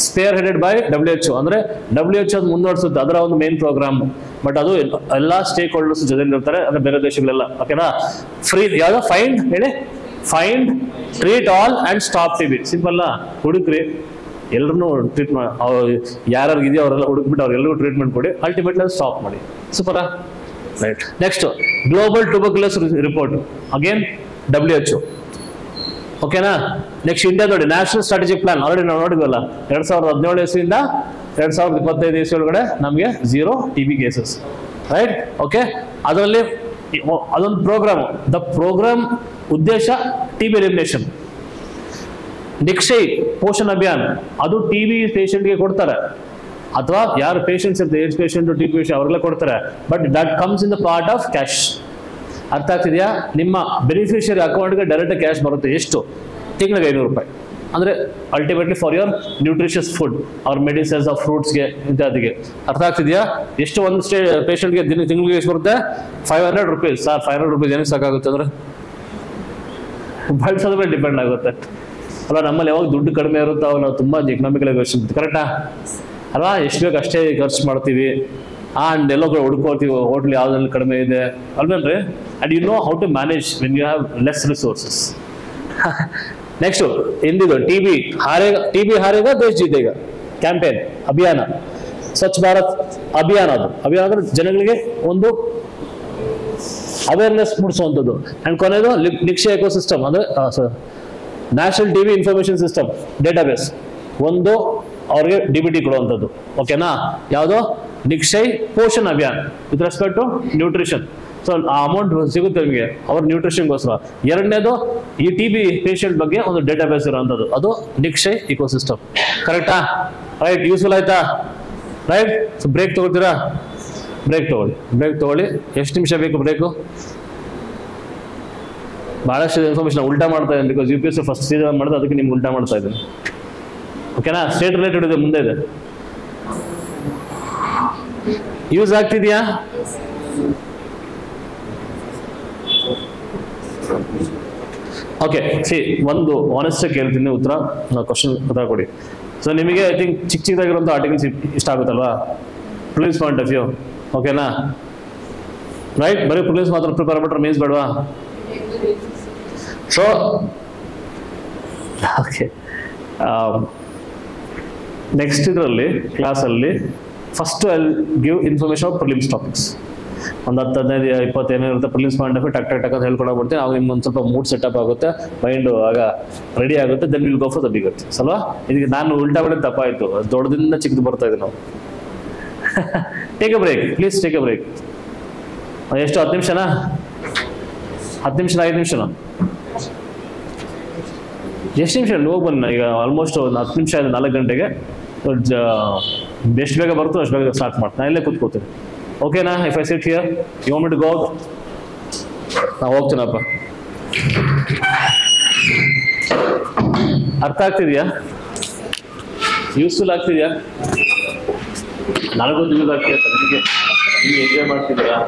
A: spearheaded by WHO. ಅಂದ್ರೆ WHO ಮುಂದುವರಿಸುತ್ತೆ, ಅದರ ಒಂದು ಮೇನ್ ಪ್ರೋಗ್ರಾಮ್. ಬಟ್ ಅದು ಎಲ್ಲ ಸ್ಟೇಕ್ ಹೋಲ್ಡರ್ಸ್ ಜೊತೆಲಿ ಇರ್ತಾರೆ, ಅಂದ್ರೆ ಬೇರೆ ದೇಶಗಳೆಲ್ಲ, ಓಕೆನಾ? ಫ್ರೀ ಯಾವ್ದು ಫೈಂಡ್ ಹೇಳಿ, find, treat all and stop TB. Simple, ಹುಡುಕ್ರಿ, ಎಲ್ಲರೂ ಟ್ರೀಟ್ ಮಾಡಿ, ಯಾರ್ಯಾರು ಇದೆಯೋ ಅವರೆಲ್ಲ ಹುಡುಕ್ಬಿಟ್ಟು ಅವ್ರಿಗೆಲ್ಲರಿಗೂ ಟ್ರೀಟ್ಮೆಂಟ್ ಕೊಡಿ, ಅಲ್ಟಿಮೇಟ್ಲಿ ಅದು ಸ್ಟಾಪ್ ಮಾಡಿ. ಸೂಪರಾ? Right. Next global tuberculosis report, again WHO, ಓಕೆನಾ? ನೆಕ್ಸ್ಟ್ ಇಂಡಿಯಾ ನೋಡಿ, ನ್ಯಾಷನಲ್ ಸ್ಟ್ರಾಟಜಿಕ್ ಪ್ಲಾನ್ ಆಲ್ರೆಡಿ ನಾವು ನೋಡಿದ್ವಲ್ಲ, 2017 ಇಸ್ವಿಯಿಂದ 2025 ಇಸ್ವಿ ಒಳಗಡೆ ನಮಗೆ 0 TB ಕೇಸಸ್, ರೈಟ್? ಓಕೆ, ಅದರಲ್ಲಿ ಅದೊಂದು ಪ್ರೋಗ್ರಾಮ್. ದ ಪ್ರೋಗ್ರಾಮ್ ಉದ್ದೇಶ TB ಎಲಿಮಿನೇಷನ್. ನಿಕ್ಷಯ್ ಪೋಷಣ್ ಅಭಿಯಾನ್, ಅದು TB ಪೇಷಂಟ್ಗೆ ಕೊಡ್ತಾರೆ. ಅಥವಾ ಯಾರು ಪೇಷಂಟ್ಸ್ ಇರ್ತಾರೆ, ಏಜ್ ಪೇಷಂಟ್, ಟಿ ಪೇಷಂಟ್ ಅವ್ರಿಗೆಲ್ಲ ಕೊಡ್ತಾರೆ. But that comes in the part of cash. ಅರ್ಥ ಆಗ್ತಿದೆಯಾ? ನಿಮ್ಮ ಬೆನಿಫಿಷಿಯರಿ ಅಕೌಂಟ್ಗೆ ಡೈರೆಕ್ಟ್ ಕ್ಯಾಶ್ ಬರುತ್ತೆ. ಎಷ್ಟು? ತಿಂಗಳಿಗೆ 500 ರೂಪಾಯಿ. ಅಂದರೆ ultimately for your nutritious food ಅವ್ರ ಮೆಡಿಸಿನ್ಸ್, ಆಫ್ ಫ್ರೂಟ್ಸ್ಗೆ, ಇತ್ಯಾದಿಗೆ. ಅರ್ಥ ಆಗ್ತಿದೆಯಾ? ಎಷ್ಟು ಒಂದು ಪೇಷಂಟ್ಗೆ ತಿಂಗಳಿಗೆ ಎಷ್ಟು ಬರುತ್ತೆ? 500 ರೂಪೀಸ್. ಸರ್ 500 ರೂಪೀಸ್ ಏನಕ್ಕೆ ಸಾಕಾಗುತ್ತೆ ಅಂದರೆ ಬಳಸೋದ್ರ ಮೇಲೆ ಡಿಪೆಂಡ್ ಆಗುತ್ತೆ ಅಲ್ವಾ. ನಮ್ಮಲ್ಲಿ ಯಾವಾಗ ದುಡ್ಡು ಕಡಿಮೆ ಇರುತ್ತೋ ಅವಾಗ ನಾವು ತುಂಬ ಎಕನಾಮಿಕಲ್ ಖರ್ಚು, ಕರೆಕ್ಟಾ ಅಲ್ವಾ? ಎಷ್ಟು ಬೇಕು ಅಷ್ಟೇ ಖರ್ಚು ಮಾಡ್ತೀವಿ. ಆ್ಯಂಡ್ ಎಲ್ಲೋ ಕೂಡ ಹುಡ್ಕೋತೀವಿ ಹೋಟ್ಲ್ ಯಾವುದ್ರಲ್ಲಿ ಕಡಿಮೆ ಇದೆ ಅಲ್ವೇನ್ರಿ. And you know how to manage when you have less resources. Next ಎಂದಿದು T B Harega Desh Jeetega campaign ಅಭಿಯಾನ, ಸ್ವಚ್ಛ ಭಾರತ್ ಅಭಿಯಾನ. ಅದು ಅಭಿಯಾನ ಅಂದ್ರೆ ಜನಗಳಿಗೆ ಒಂದು ಅವೇರ್ನೆಸ್ ಮೂಡಿಸುವಂಥದ್ದು. ಅಂಡ್ ಕೊನೆಯದು ನಿಕ್ಷಯ ಎಕೋಸಿಸ್ಟಮ್ ಅಂದ್ರೆ national TB information system database, ಒಂದು ಅವ್ರಿಗೆ ಡಿಬಿಟಿ ಕೊಡುವಂಥದ್ದು. ಓಕೆನಾ? ಯಾವುದೋ Nikshay Poshan Abhiyan with respect to nutrition. So ಆ ಅಮೌಂಟ್ ಸಿಗುತ್ತೆ ನಿಮಗೆ ಅವ್ರ ನ್ಯೂಟ್ರಿಷನ್ಗೋಸ್ಕರ. ಎರಡನೇದು ಈ ಟಿ ಬಿ ಪೇಷಂಟ್ ಬಗ್ಗೆ ಒಂದು ಡೇಟಾಬೇಸ್ ಇರುವಂಥದ್ದು, ಅದು ನಿಕ್ಷಯ್ ಇಕೋಸಿಸ್ಟಮ್. ಕರೆಕ್ಟಾ? ರೈಟ್. ಯೂಸ್ಫುಲ್ ಆಯ್ತಾ? ರೈಟ್. ಸೊ ಬ್ರೇಕ್ ತಗೊಳ್ತೀರಾ? ಬ್ರೇಕ್ ತಗೊಳ್ಳಿ. ಎಷ್ಟು ನಿಮಿಷ ಬೇಕು ಬ್ರೇಕು? ಬಹಳಷ್ಟು ಇನ್ಫಾರ್ಮೇಶನ್ ಉಲ್ಟಾ ಮಾಡ್ತಾ ಇದ್ದೀನಿ, ಬಿಕಾಸ್ UPSC ಫಸ್ಟ್ ಸೀಸನ್ ಮಾಡಿದ್ರೆ ಅದಕ್ಕೆ ನಿಮ್ಗೆ ಉಲ್ಟಾ ಮಾಡ್ತಾ ಇದ್ದೀನಿ. ಓಕೆನಾ? ಸ್ಟೇಟ್ ರಿಲೇಟೆಡ್ ಇದೆ, ಮುಂದೆ ಇದೆ. ಯೂಸ್ ಆಗ್ತಿದೆಯಾ? ಓಕೆ. ಒಂದು ಆನೆಸ್ಟ್ ಕೇಳ್ತೀನಿ, ಉತ್ತರ ಕೊಡಿ. ಸೊ ನಿಮಗೆ ಐ ಥಿಂಕ್ ಚಿಕ್ಕದಾಗಿರುವಂಥ ಆರ್ಟಿಕಲ್ಸ್ ಇಷ್ಟ ಆಗುತ್ತಲ್ವಾ? Prelims point of view. ಓಕೆನಾ? ರೈಟ್. ಬರೀ ಪ್ರಿಲಿಮ್ಸ್ ಮಾತ್ರ ಪ್ರಿಪೇರ್ ಮಾಡ್ರೆ ಮೀನ್ಸ್ ಬೇಡವಾ? ಸೊ ಓಕೆ, ನೆಕ್ಸ್ಟ್ ಇದರಲ್ಲಿ ಕ್ಲಾಸಲ್ಲಿ first I give information of prelims topics. ಒಂದು 10, 15, 20 ಏನಿರುತ್ತೆ ಪ್ರಿಲಿಮ್ಸ್ ಪಾಯಿಂಟ್ ಆಫ್ ಟಕ್ ಅಂತ ಹೇಳ್ಕೊಡೋಗ್ಬಿಡ್ತೀನಿ. ಆಗ ನಿಮ್ಗೆ ಒಂದು ಸ್ವಲ್ಪ ಮೂಡ್ ಸೆಟಪ್ ಆಗುತ್ತೆ, ಮೈಂಡು ಆಗ ರೆಡಿ ಆಗುತ್ತೆ. Then will go for the bigger things ಅಲ್ವಾ? ಇದಕ್ಕೆ ನಾನು ಉಲ್ಟಾ ಬಿಡೋದು ತಪ್ಪಾಯಿತು, ದೊಡ್ಡದಿಂದ ಚಿಕ್ಕದು ಬರ್ತಾ ಇದೆ ನಾವು. Take a break please, take a break. ಎಷ್ಟು? 10 ನಿಮಿಷನಾ? 10 ನಿಮಿಷ, 5 ನಿಮಿಷನಾ? ಎಷ್ಟು ನಿಮಿಷ ಹೋಗಿ ಬನ್ನಿ. ಈಗ ಆಲ್ಮೋಸ್ಟ್ ಒಂದು 10 ನಿಮಿಷ ಆಗಿದೆ 4 ಗಂಟೆಗೆ. ಎಷ್ಟು ಬೇಗ ಬರುತ್ತೋ ಅಷ್ಟು ಬೇಗ ಸ್ಟಾರ್ಟ್ ಮಾಡ್ತೀನಿ. ನಾನು ಇಲ್ಲೇ ಕೂತ್ಕೋತೀನಿ. ಓಕೆನಾ? If I sit here you want me to go out, ನಾನು ಹೋಗ್ತೀನಪ್ಪ. ಅರ್ಥ ಆಗ್ತಿದೆಯಾ? ಯೂಸ್ಫುಲ್ ಆಗ್ತಿದೆಯಾ? ನನಗೊಂದು ಯೂಸ್ ಆಗ್ತಿದೆ. ನಿಮಗೆ ನೀವು ಎಂಜಾಯ್ ಮಾಡ್ತಿದ್ದೀರಾ?